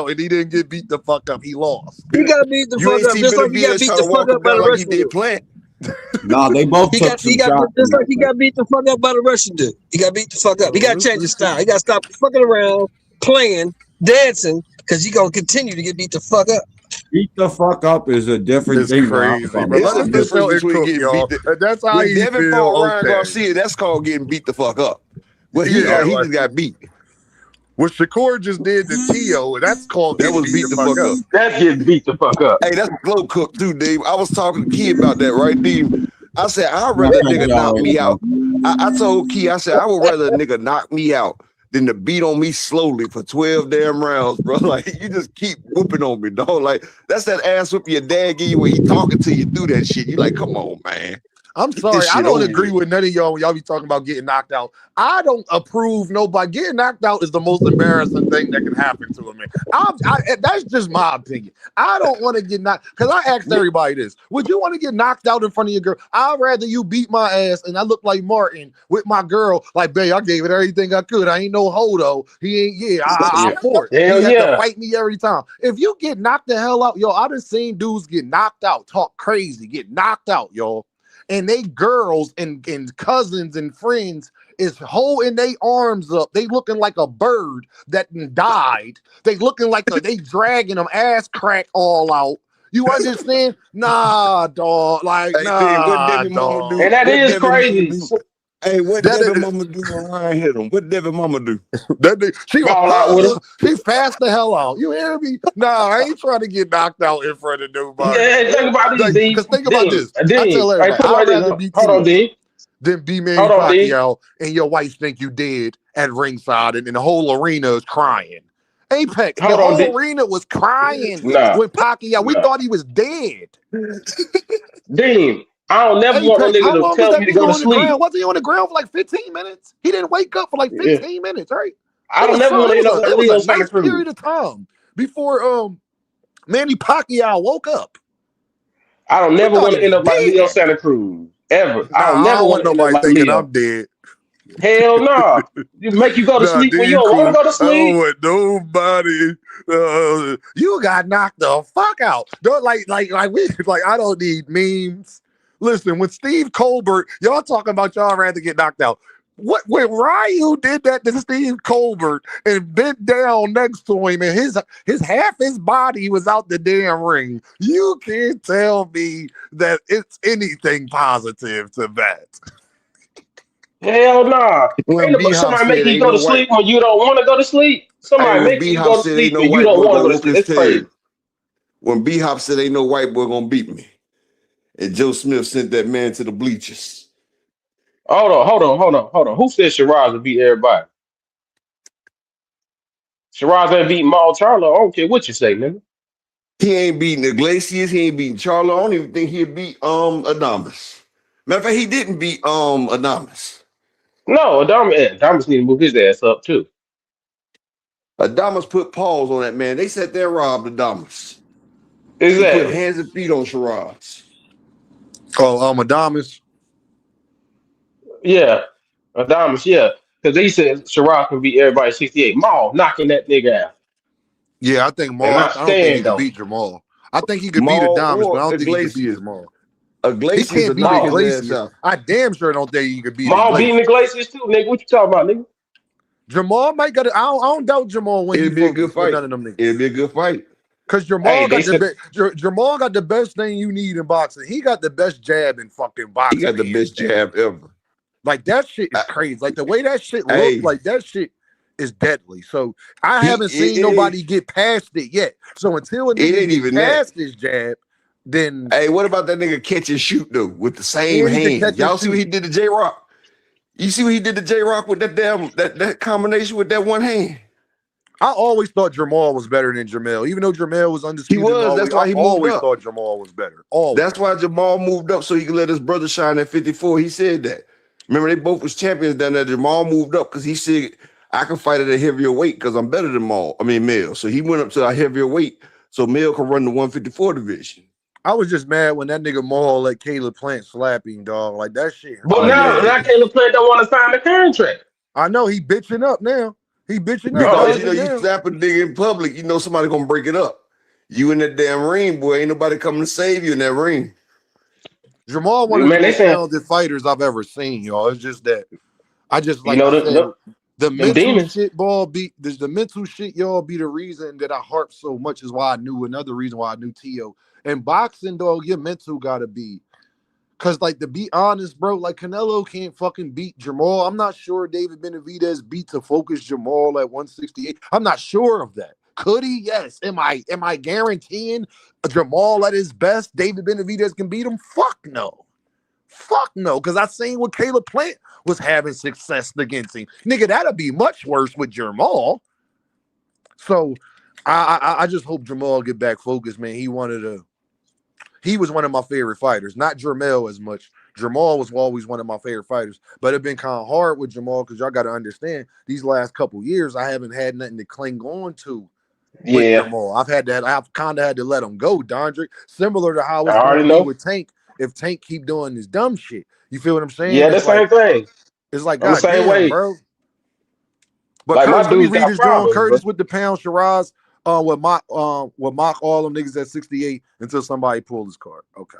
And he didn't get beat the fuck up. He lost. He got beat the fuck up. Just like he got beat the fuck up by the Russian dude. No, they both took some shots. Just like he got beat the fuck up by the Russian dude. He got beat the fuck up. He got to change his style. He got to stop fucking around, playing, dancing, because he going to continue to get beat the fuck up. Beat the fuck up is a different thing. Crazy, that's how he Devin fought Ryan Garcia. That's called getting beat the fuck up. Well, he just got beat. What Shakur just did to Tio, that's called that was beat the fuck up. That's getting beat the fuck up. Hey, that's glow cook too, Dave. I was talking to Key about that, right, Dave? I said I'd rather a nigga knock me out. I told Key, I said I would rather a nigga knock me out than to beat on me slowly for 12 damn rounds, bro. Like you just keep whooping on me, dog. Like that's that ass whoop your dad give you when he talking to you through that shit. You like, come on, man. I'm sorry, I don't agree with none of y'all when y'all be talking about getting knocked out. I don't approve nobody. Getting knocked out is the most embarrassing thing that can happen to a man. That's just my opinion. I don't want to get knocked, because I asked everybody this. Would you want to get knocked out in front of your girl? I'd rather you beat my ass and I look like Martin with my girl. Like, babe, I gave it everything I could. I ain't no hodo. He ain't, I fought. He had to fight me every time. If you get knocked the hell out, yo, I done seen dudes get knocked out, talk crazy, get knocked out, yo. And they girls and cousins and friends is holding their arms up. They looking like a bird that died. They looking like they dragging them ass crack all out. You understand? Nah, dog. Like, nah, dog. And that is crazy. Hey, what Devin Mama do when Ryan hit him? What Devin Mama do? She fall out with him. She passed the hell out. You hear me? Nah, I ain't trying to get knocked out in front of nobody. Yeah, think about this, D. Because think about this. I tell everybody, I'd rather beat you than be Manny Pacquiao and your wife think you dead at ringside and the whole arena is crying. Apex, the whole arena was crying with Pacquiao. We thought he was dead. Dean. I don't never want no nigga to tell me to go to sleep. Wasn't he on the ground for like 15 minutes? He didn't wake up for like 15 minutes, right? I don't never want to know it was a nice period of time before Manny Pacquiao woke up. I don't never want to end up like Leo Santa Cruz. Ever. I don't never want nobody thinking I'm dead. Hell no. You make you go to sleep when you don't want to go to sleep. I don't want nobody. You got knocked the fuck out. Don't like I don't need memes. Listen, when Steve Colbert, y'all talking about y'all rather get knocked out. When Ryu did that to Steve Colbert and bent down next to him and his half his body was out the damn ring, you can't tell me that it's anything positive to that. Hell nah. Somebody make you go to sleep when you don't want to go to sleep. Somebody make you go to sleep when you don't want to go to sleep. It's crazy. When B-Hop said ain't no white boy gonna beat me. And Joe Smith sent that man to the bleachers. Hold on. Who said Shiraz would beat everybody? Shiraz ain't beating Maul Charlo. I don't care what you say, nigga. He ain't beating Iglesias. He ain't beating Charlo. I don't even think he'd beat Adames. Matter of fact, he didn't beat Adames. No, Adames need to move his ass up too. Adames put paws on that man. They sat there and robbed Adames. Exactly. He put hands and feet on Shiraz. Oh, Adames? Yeah. Adames, yeah. Because they said Shiraz can beat everybody 68. Maul knocking that nigga out. Yeah, I think And Maul. I I don't think he stand could though. beat Jamal. I think he could beat Maul Adonis, but I or don't think he could beat Iglesias. Jamal. He Iglesias can't will beat knock his ass Iglesias. out. I damn sure don't think he could beat Maul beating Iglesias. the Glaciers too, nigga. What you talking about, nigga? Jamal might got. I don't doubt Jamal when he It'll be a good focused with fight. none of them niggas. It'll be a good fight. Cause Hey, Jamal they got said Jamal got the best thing you need in boxing. He got the best jab in fucking He boxing. got the best jab ever. Like that shit is crazy. Like the way that shit Hey. looks, like that shit is deadly. So I He- haven't seen it nobody ain't- get past it yet. So until a It nigga ain't get even past his jab, then Hey, what about that nigga catch and shoot though with the same and he can hand? catch and Y'all see what he shoot. did to J Rock? You see what he did to J Rock with that damn that combination with that one hand? I always thought Jamal was better than Jamel, even though Jamel was He undisputed. was. That's why I he moved always up. thought Jamal was better. Always. That's why Jamal moved up so he could let his brother shine at 54. He said that. Remember, they both was champions down there. Jamal moved up because he said, I can fight at a heavier weight because I'm better than Mel. So he went up to a heavier weight so Mel can run the 154 division. I was just mad when that nigga Maul let Caleb Plant slap him, dog. Like that shit. But now Caleb Plant don't want to sign the contract. I know he bitching up now. He bitching up. Because you slap a nigga in public, you know somebody gonna break it up. You in that damn ring, boy. Ain't nobody coming to save you in that ring. Jamal one of the most talented fighters I've ever seen, y'all. It's just that I just like I said, the mental shit the mental shit, y'all, be the reason that I harp so much is why I knew another reason why I knew Tio. And boxing, dog, your mental gotta be. Cause like to be honest, bro, like Canelo can't fucking beat Jamal. I'm not sure David Benavidez beat to focus Jamal at 168. I'm not sure of that. Could he? Yes. Am I guaranteeing Jamal at his best David Benavidez can beat him? Fuck no. Fuck no. Cause I seen what Caleb Plant was having success against him. Nigga, that'll be much worse with Jamal. So I just hope Jamal get back focused, man. He was one of my favorite fighters, not Jermel as much. Jamal was always one of my favorite fighters, but it's been kind of hard with Jamal because y'all got to understand these last couple years, I haven't had nothing to cling on to with Jamal. I've kind of had to let him go, Dondrick, similar to how it's going to be with Tank if Tank keep doing this dumb shit. You feel what I'm saying? Yeah, the same thing. It's like, I'm the same way, bro. But like Curtis, my let me dudes read got this problems, John Curtis bro. with the pound Shiraz. With mock all them niggas at 68 until somebody pulled his card. Okay.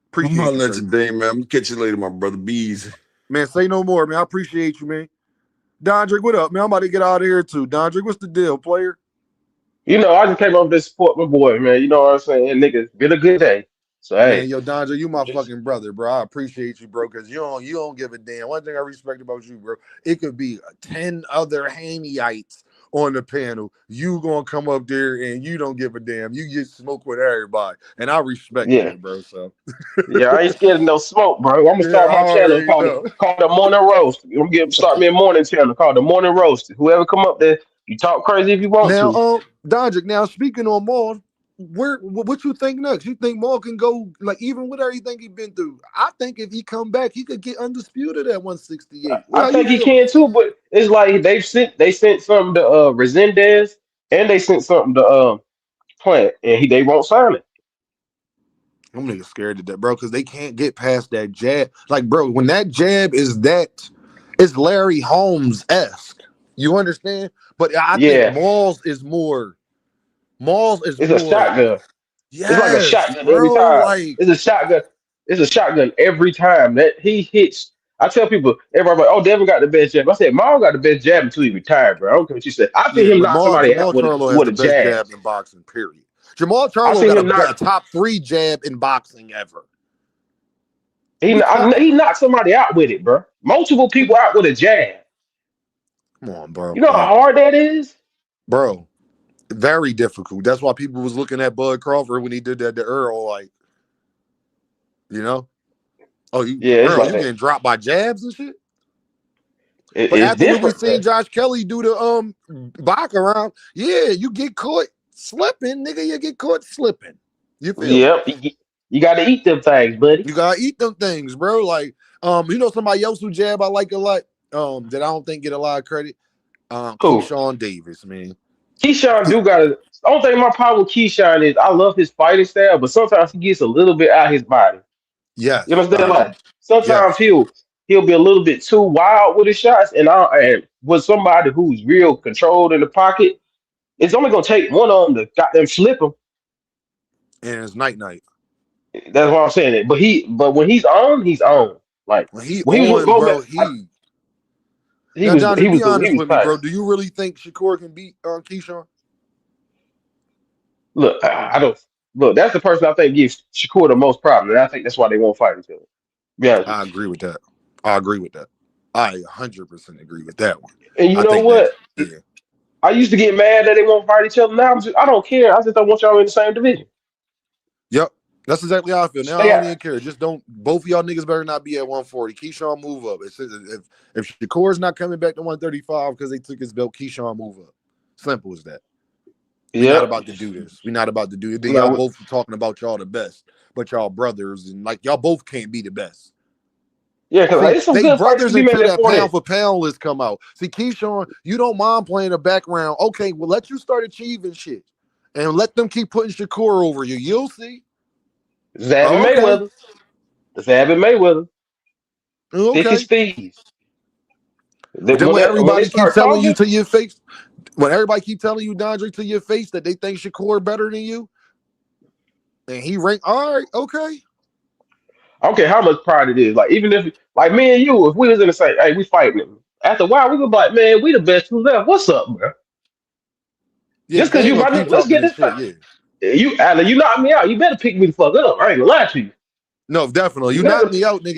Appreciate I'm you, let you day, man. I'm gonna catch you later, my brother. Bees. Man, say no more, man. I appreciate you, man. Dondrick, what up, man? I'm about to get out of here too. Dondrick, what's the deal, player? You know, I just came over to support my boy, man. You know what I'm saying? Nigga, been a good day. So Man, hey. yo, Dondrick, you my fucking brother, bro. I appreciate you, bro, because you don't give a damn. One thing I respect about you, bro, it could be 10 other Haneyeites on the panel. You gonna come up there and you don't give a damn. You get smoke with everybody. And I respect that, bro. So yeah, I ain't scared of no smoke, bro. I'm gonna start my channel called the Morning Roast. I'm gonna start me a morning channel called the Morning Roast. Whoever come up there, you talk crazy if you want now, to. Dondrick, now speaking on Maul, what you think next? You think Maul can go, like, even with everything he's been through? I think if he come back, he could get undisputed at 168. I think he can too, but it's like they sent something to Resendez and they sent something to Plant, and they won't sign it. I'm niggas scared of that, bro, because they can't get past that jab. Like, bro, when that jab is that, it's Larry Holmes-esque. You understand? But I think Maul's is more. It's a shotgun. Yes, it's like a shotgun bro, every time. like, It's a shotgun. It's a shotgun every time that he hits. I tell people, everybody, like, oh, Devin got the best jab. I said, Maul got the best jab until he retired, bro. I don't care what you said. I see him but knock somebody out with Charlo has the a best jab. jab in boxing, period. Jamal I Charlo see got him a top 3 jab in boxing ever. He knocked somebody out with it, bro. Multiple people out with a jab. Come on, bro. You know how hard that is? Bro, very difficult. That's why people was looking at Bud Crawford when he did that to Earl, like, you know? Oh, Earl, like you getting dropped by jabs and shit? But after what we seen Josh Kelly do the back around, you get caught slipping, nigga. You get caught slipping. You feel me? You got to eat them things, buddy. You gotta eat them things, bro. Like, you know somebody else who jab I like a lot, that I don't think get a lot of credit. Keyshawn Davis, man. Keyshawn do got to. The only thing my problem with Keyshawn is I love his fighting style, but sometimes he gets a little bit out of his body. Yes. You understand? Like sometimes he'll be a little bit too wild with his shots, and with somebody who's real controlled in the pocket, It's only gonna take one of them to goddamn flip him. And it's night. That's why I'm saying it. But when he's on, he's on. Like When he when he was with on, bro, Gomez, now, John, he be honest was with me, bro. tight. Do you really think Shakur can beat Keyshawn? Look, I don't look. That's the person I think gives Shakur the most problem, and I think that's why they won't fight each other. Be honest with I agree with that. I 100% agree with that one. you. And you I know think that, what? yeah. I used to get mad that they won't fight each other. Now I don't care. I just don't want y'all in the same division. Yep. That's exactly how I feel. Now Stay I out. don't even care. Just don't. Both of y'all niggas better not be at 140. Keyshawn move up. If Shakur's not coming back to 135 because they took his belt, Keyshawn move up. Simple as that. We're not Yep. about to do this. We're not about to do it. Then y'all No, both talking about y'all the best, but y'all brothers and like y'all both can't be the best. yeah, because See, it's some they good fights to brothers be made until at that 40. pound for pound list come out. See, Keyshawn, you don't mind playing the background. Okay, well, let you start achieving shit. And let them keep putting Shakur over you. You'll see. Zab and Oh, okay. Mayweather. Zab and Mayweather. Thick Okay. as thieves. But then when When they everybody keep start telling you talking, to your face, when everybody keep telling you, Dondre, to your face that they think Shakur better than you, and he rank, all right, okay. I don't care how much pride it is. Like even if like me and you, if we was in the same, hey, we fighting them. After a while, we gonna be like, man, we the best two left. What's up, bro? Yeah, Just but they because ain't you gonna my keep nigga, let's talking get this this shit, fight. yeah. You knock me out. You better pick me the fuck up. I ain't gonna lie to you. No, definitely. You You knock better. me out, nigga.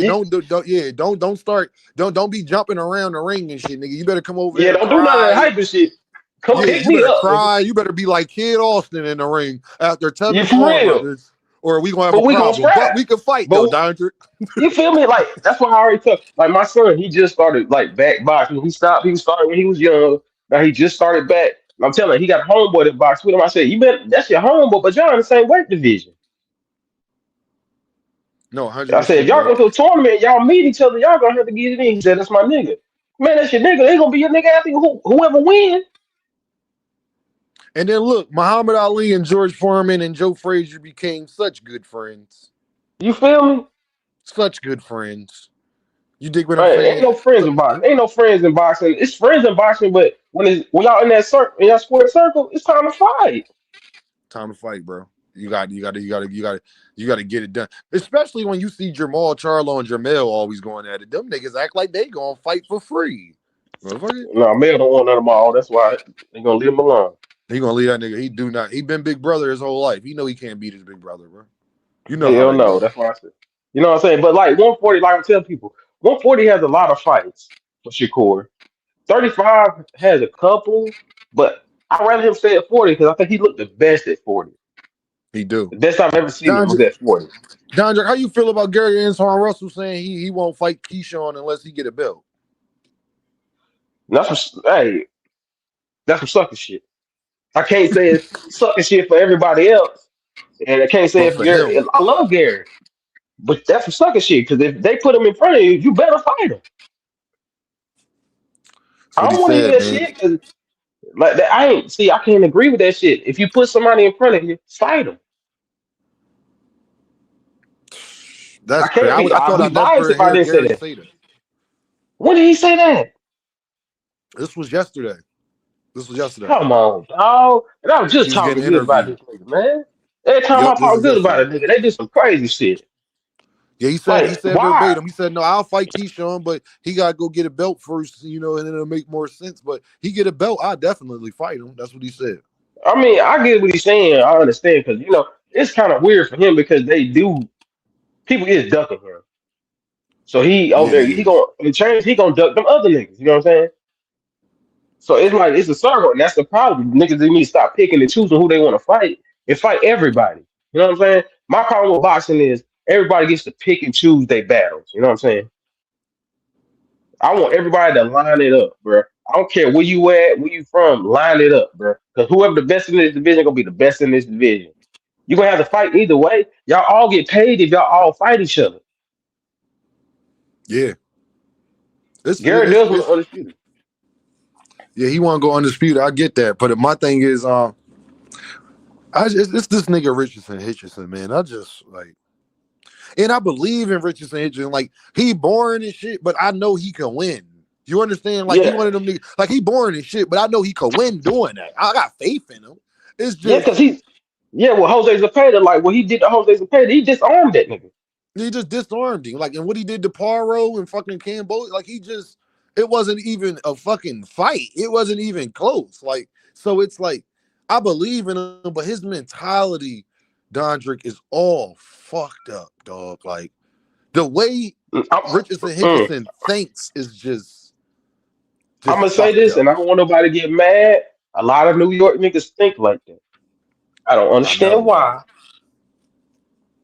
You, Don't be jumping around the ring and shit, nigga. You better come over yeah, there don't do none of that cry. hyper shit. Come Yeah, pick you me better up, nigga. cry. You better be like Kid Austin in the ring after You Tevin for real. Farmer. Or we gonna have a But we gonna problem. But scrap. we can fight though, But Dondre. you feel me? Like that's why I already took. Like my son, he just started like back boxing. He stopped. He started when he was young. Now he just started back. I'm telling you, he got a homeboy that box with him. I said, you bet that's your homeboy, but y'all in the same weight division. No, I said, if 100%, y'all bro. go to a tournament, y'all meet each other, y'all gonna have to get it in. He said, that's my nigga. Man, that's your nigga. They gonna be your nigga after you, whoever win. And then look, Muhammad Ali and George Foreman and Joe Frazier became such good friends. You feel me? Such good friends. You dig what I'm Right, ain't saying? no friends in boxing. Ain't no friends in boxing. It's friends in boxing, but when y'all in that circle, in y'all square circle, it's time to fight. Time to fight, bro. You got to get it done. Especially when you see Jamal, Charlo, and Jamel always going at it. Them niggas act like they gonna fight for free. Motherfucker. No, Mel don't want none of them all. That's why they gonna leave him alone. He gonna leave that nigga. He do not. He been big brother his whole life. He know he can't beat his big brother, bro. You know how Hell that no. goes. That's why I said. You know what I'm saying? But like 140, like I tell people, 140 has a lot of fights for Shakur. 35 has a couple, but I'd rather him stay at 40 because I think he looked the best at 40. He do. The best I've ever seen him was Dondre, at 40. Dondre, how you feel about Gary Antoine Russell saying he won't fight Keyshawn unless he get a belt? And hey, that's some sucker shit. I can't say it's sucker shit for everybody else, and I can't say But it for for Gary. him, I love Gary, but that's some sucker shit because if they put him in front of you, you better fight him. that's I what he don't want to hear said, that man. shit because like that, I can't agree with that shit. If you put somebody in front of you, fight them. That's I crazy. can't be. I I'd thought be I'd never biased if I hear didn't say Gary that. say that. When did he say that? This was yesterday. This was yesterday. Come on, dog. And I was He just was talking getting good about interviewed. this nigga, man. Every time I Yep, this talk is good about a yesterday. nigga, they did some crazy shit. Yeah, he Like, said why? verbatim. He said, no, I'll fight Keyshawn, but he gotta go get a belt first, and it'll make more sense. But he get a belt, I definitely fight him. That's what he said. I mean, I get what he's saying. I understand because it's kind of weird for him because people is ducking him. So he over Yeah, there, yeah. he gonna in change. He gonna duck them other niggas. You know what I'm saying? So it's like it's a circle, and that's the problem. Niggas they need to stop picking and choosing who they want to fight and fight everybody. You know what I'm saying? My problem with boxing is everybody gets to pick and choose their battles. You know what I'm saying? I want everybody to line it up, bro. I don't care where you at, where you from, line it up, bro. Because whoever the best in this division gonna be the best in this division. You're gonna have to fight either way. Y'all all get paid if y'all all fight each other. Yeah. Gary does want It's undisputed. yeah, he wanna go undisputed. I get that. But my thing is, it's this nigga Richardson, man. I just like, and I believe in Richardson Hitchison. Like, he boring and shit, but I know he can win. You understand? Like he one of them niggas, like he boring and shit, but I know he could win doing that. I got faith in him. It's just because well, Jose Zepeda, like what he did to Jose Zepeda, he disarmed that nigga. He just disarmed him. Like, and what he did to Poirot and fucking Cambodia, like it wasn't even a fucking fight. It wasn't even close. Like, so it's like, I believe in him, but his mentality, Dondrick, is all fucked up, dog. Like, the way Richardson thinks is just I'm gonna say this, up. and I don't want nobody to get mad. A lot of New York niggas think like that. I don't understand why.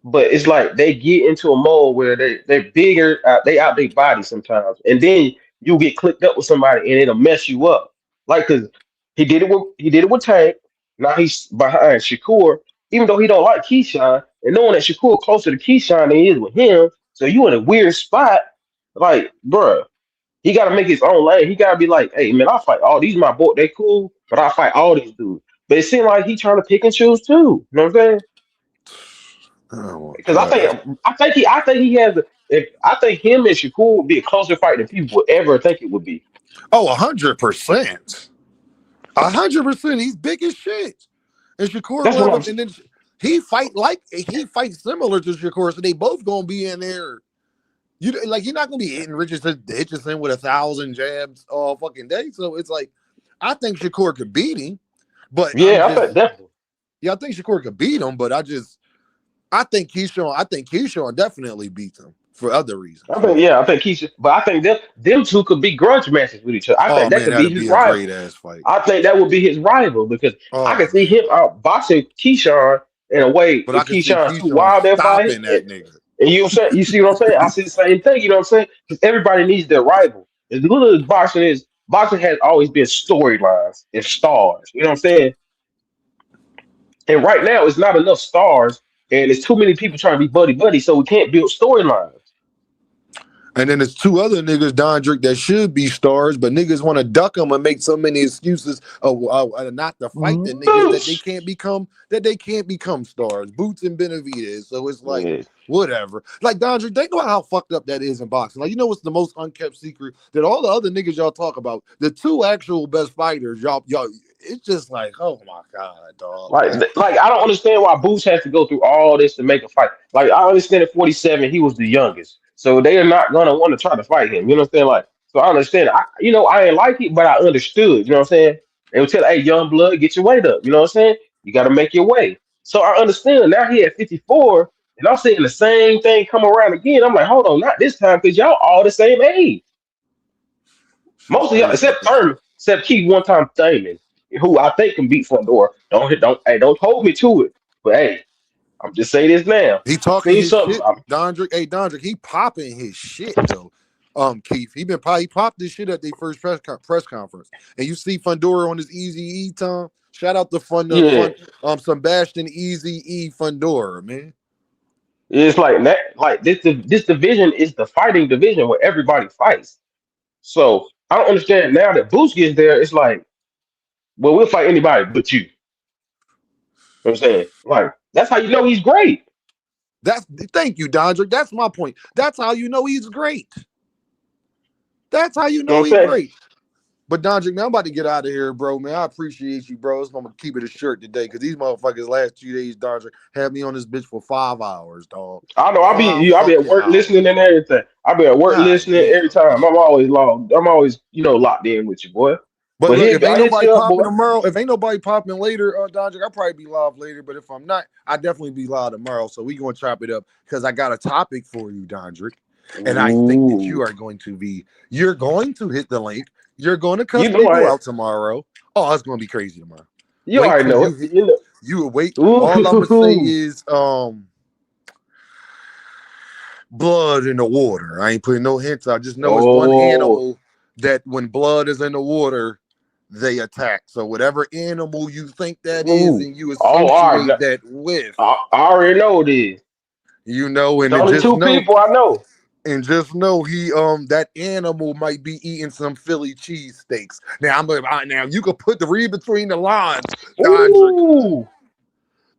But it's like they get into a mode where they're bigger, they out their body sometimes, and then you get clicked up with somebody and it'll mess you up. Like, cause he did it with Tank. Now he's behind Shakur, even though he don't like Keyshawn, and knowing that Shakur closer to Keyshawn than he is with him, so you in a weird spot. Like, bruh, he got to make his own lane. He got to be like, hey man, I'll fight all these my boy, they cool, but I'll fight all these dudes. But it seemed like he trying to pick and choose too. You know what I'm saying? Because I think he has. I think him and Shakur would be a closer fight than people would ever think it would be. Oh, 100%. 100%. He's big as shit. And Shakur, and then he fights similar to Shakur, so they both gonna be in there. You're not gonna be hitting Richardson with 1,000 jabs all fucking day. So it's like, I think Shakur could beat him, but I think definitely. Yeah, I think Shakur could beat him, but I think Keyshawn definitely beats him for other reasons. I think Keyshawn, but I think them two could be grudge matches with each other. I think that could be his rival. Great ass fight. I think that would be his rival because I can see him out boxing Keyshawn in a way. But I can see Keyshawn's too wild that fight. That nigga. And you see what I'm saying? I see the same thing. You know what I'm saying? Because everybody needs their rival. As good as boxing has always been storylines and stars. You know what I'm saying? And right now, it's not enough stars, and it's too many people trying to be buddy, so we can't build storylines. And then there's two other niggas, Dondrick, that should be stars, but niggas want to duck them and make so many excuses of not to fight the niggas that they can't become stars. Boots and Benavidez. So it's like, whatever. Like, Dondrick, think about how fucked up that is in boxing. Like, you know what's the most unkept secret? That all the other niggas y'all talk about, the two actual best fighters, y'all, it's just like, oh my God, dog. Like I don't understand why Boots has to go through all this to make a fight. Like, I understand at 47, he was the youngest. So they are not gonna want to try to fight him. You know what I'm saying? Like, so I understand. I ain't like it, but I understood. You know what I'm saying? They would tell, hey, young blood, get your weight up. You know what I'm saying? You got to make your way. So I understand. Now he at 54, and I'm seeing the same thing come around again. I'm like, hold on, not this time, because y'all all the same age. Most of y'all, except Thurman, except Keith one-time Thurman, who I think can beat Fundora. Don't hold me to it. But hey, I'm just saying this now. He talking his shit, Dondrick. He popping his shit though. Keith, he popped this shit at the first press conference, and you see Fundora on his Easy E time. Shout out to Sebastian Easy E Fundora, man. It's like that. Like this division is the fighting division where everybody fights. So I don't understand now that Boots gets there. It's like, well, we'll fight anybody but you. You know what I'm saying? Like, that's how you know he's great. Thank you, Dondrick. That's my point. That's how you know he's great. That's how you know he's great. But Dondrick, man, I'm about to get out of here, bro, man. I appreciate you, bro. I'm gonna keep it a shirt today because these motherfuckers last 2 days, Dondrick, had me on this bitch for 5 hours, dog. I know. I'll be at work listening and everything. I'll be at work listening every time. I'm always logged. I'm always, locked in with you, boy. But look, if ain't nobody popping tomorrow, if ain't nobody popping later, Dondrick, I'll probably be live later. But if I'm not, I'll definitely be live tomorrow. So we gonna chop it up because I got a topic for you, Dondrick. And I think that you're going to hit the link. You're going to cuss people out tomorrow. Oh, it's going to be crazy tomorrow. You already know it. You will wait. All I'm going to say is blood in the water. I ain't putting no hints. I just know it's one animal that when blood is in the water, they attack. So whatever animal you think that is and you associate that with. I already know it is. And only just two people I know. And just know that animal might be eating some Philly cheesesteaks. Now you could read between the lines.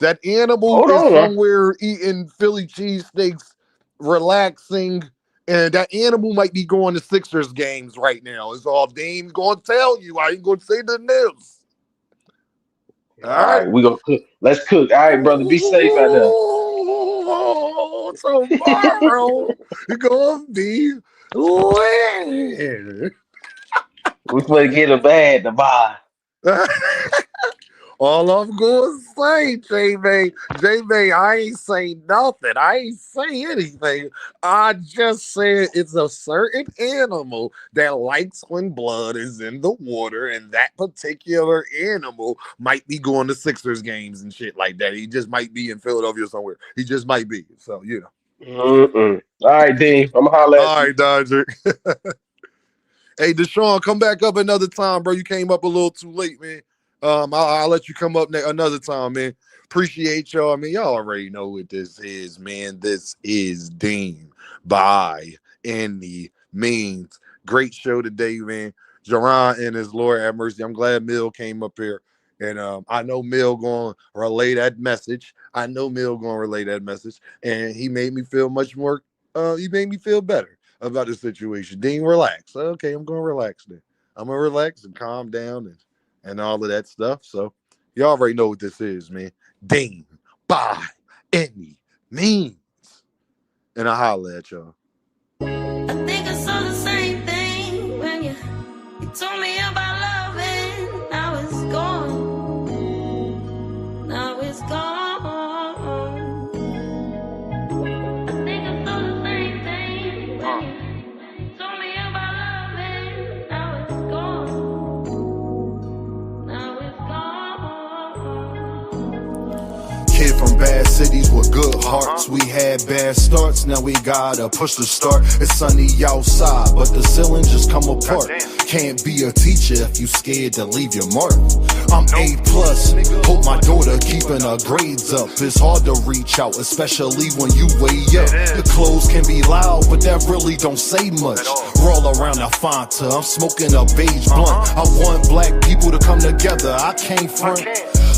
That animal is somewhere eating Philly cheesesteaks, relaxing And that animal might be going to Sixers games right now. It's all Dame's going to tell you. I ain't going to say the news. All right, we gonna cook. Let's cook. All right, brother. Be safe out there. Tomorrow gonna be lit. We finna get a bag to buy. All I'm going to say, J-May, I ain't say nothing. I ain't say anything. I just said it's a certain animal that likes when blood is in the water, and that particular animal might be going to Sixers games and shit like that. He just might be in Philadelphia somewhere. He just might be. So, you know. All right, Dean. I'm going to holler at you. All right, Dodger. Hey, Deshaun, come back up another time, bro. You came up a little too late, man. I'll let you come up another time, man. Appreciate y'all. I mean, y'all already know what this is, man. This is Dean by any means. Great show today, man. Jaron and his Lord have mercy. I'm glad Mill came up here. And I know Mill going to relay that message. And he made me feel much more, he made me feel better about the situation. Dean, relax. Okay, I'm going to relax then. I'm going to relax and calm down and all of that stuff. So you already know what this is, man. Dean by any means. And I holler at y'all. I think I saw the same thing when you told me about loving. Now it's gone. Now it's gone. I think I saw the same thing when you told me about loving. Now it's gone. Now it's gone. Kid from bad cities with good hearts. We had bad starts, now we gotta push the start. It's sunny outside, but the ceiling just come apart. Can't be a teacher if you scared to leave your mark. I'm A+, hope my daughter keeping her grades up. It's hard to reach out, especially when you way up. The clothes can be loud, but that really don't say much. Roll around the Fanta, I'm smoking a beige blunt. I want black people to come together, I can't front.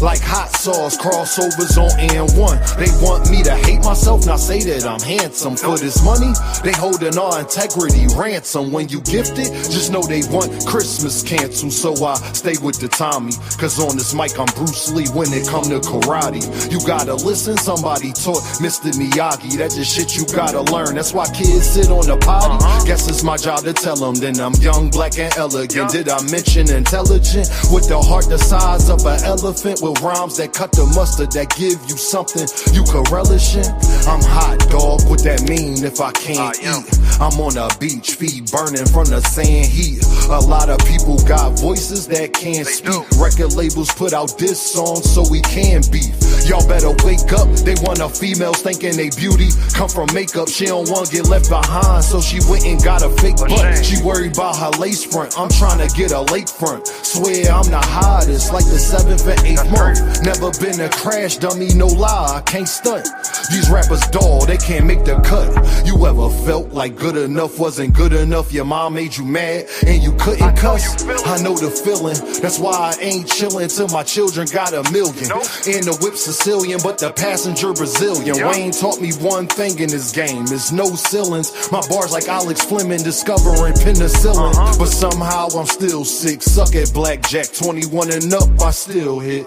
Like hot sauce, crossovers on N1. They want me to hate myself, not say that I'm handsome. For this money, they holding our integrity ransom. When you gift it, just know they want Christmas canceled. So I stay with the Tommy, cause on this mic I'm Bruce Lee when it come to karate. You gotta listen, somebody taught Mr. Miyagi. That's just shit you gotta learn. That's why kids sit on the potty. Guess it's my job to tell them. Then I'm young, black, and elegant. Did I mention intelligent? With the heart the size of an elephant, with rhymes that cut the mustard, that give you something you can relish in. I'm hot, dog, what that mean if I can't eat? I'm on a beach, feet burning from the sand heat. A lot of people got voices that can't speak. Record labels put out this song so we can beef. Y'all better wake up, they want a female thinking they beauty come from makeup. She don't want to get left behind, so she went and got a fake butt. She worried about her lace front, I'm trying to get a lakefront. Swear I'm the hottest, like the 7th and 8th month. Never been a crash dummy, no lie, I can't stunt. These rappers dull, they can't make the cut. You ever felt like good enough wasn't good enough? Your mom made you mad and you couldn't cuss? I know the feeling, that's why I ain't chillin' till my children got $1 million. And the whip Sicilian, but the passenger Brazilian. Wayne taught me one thing in this game, is no ceilings. My bars like Alex Fleming discovering penicillin. But somehow I'm still sick, suck at blackjack. 21 and up, I still hit.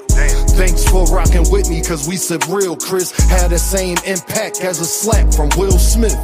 Thanks for rocking with me, cause we said real Chris had the same impact as a slap from Will Smith.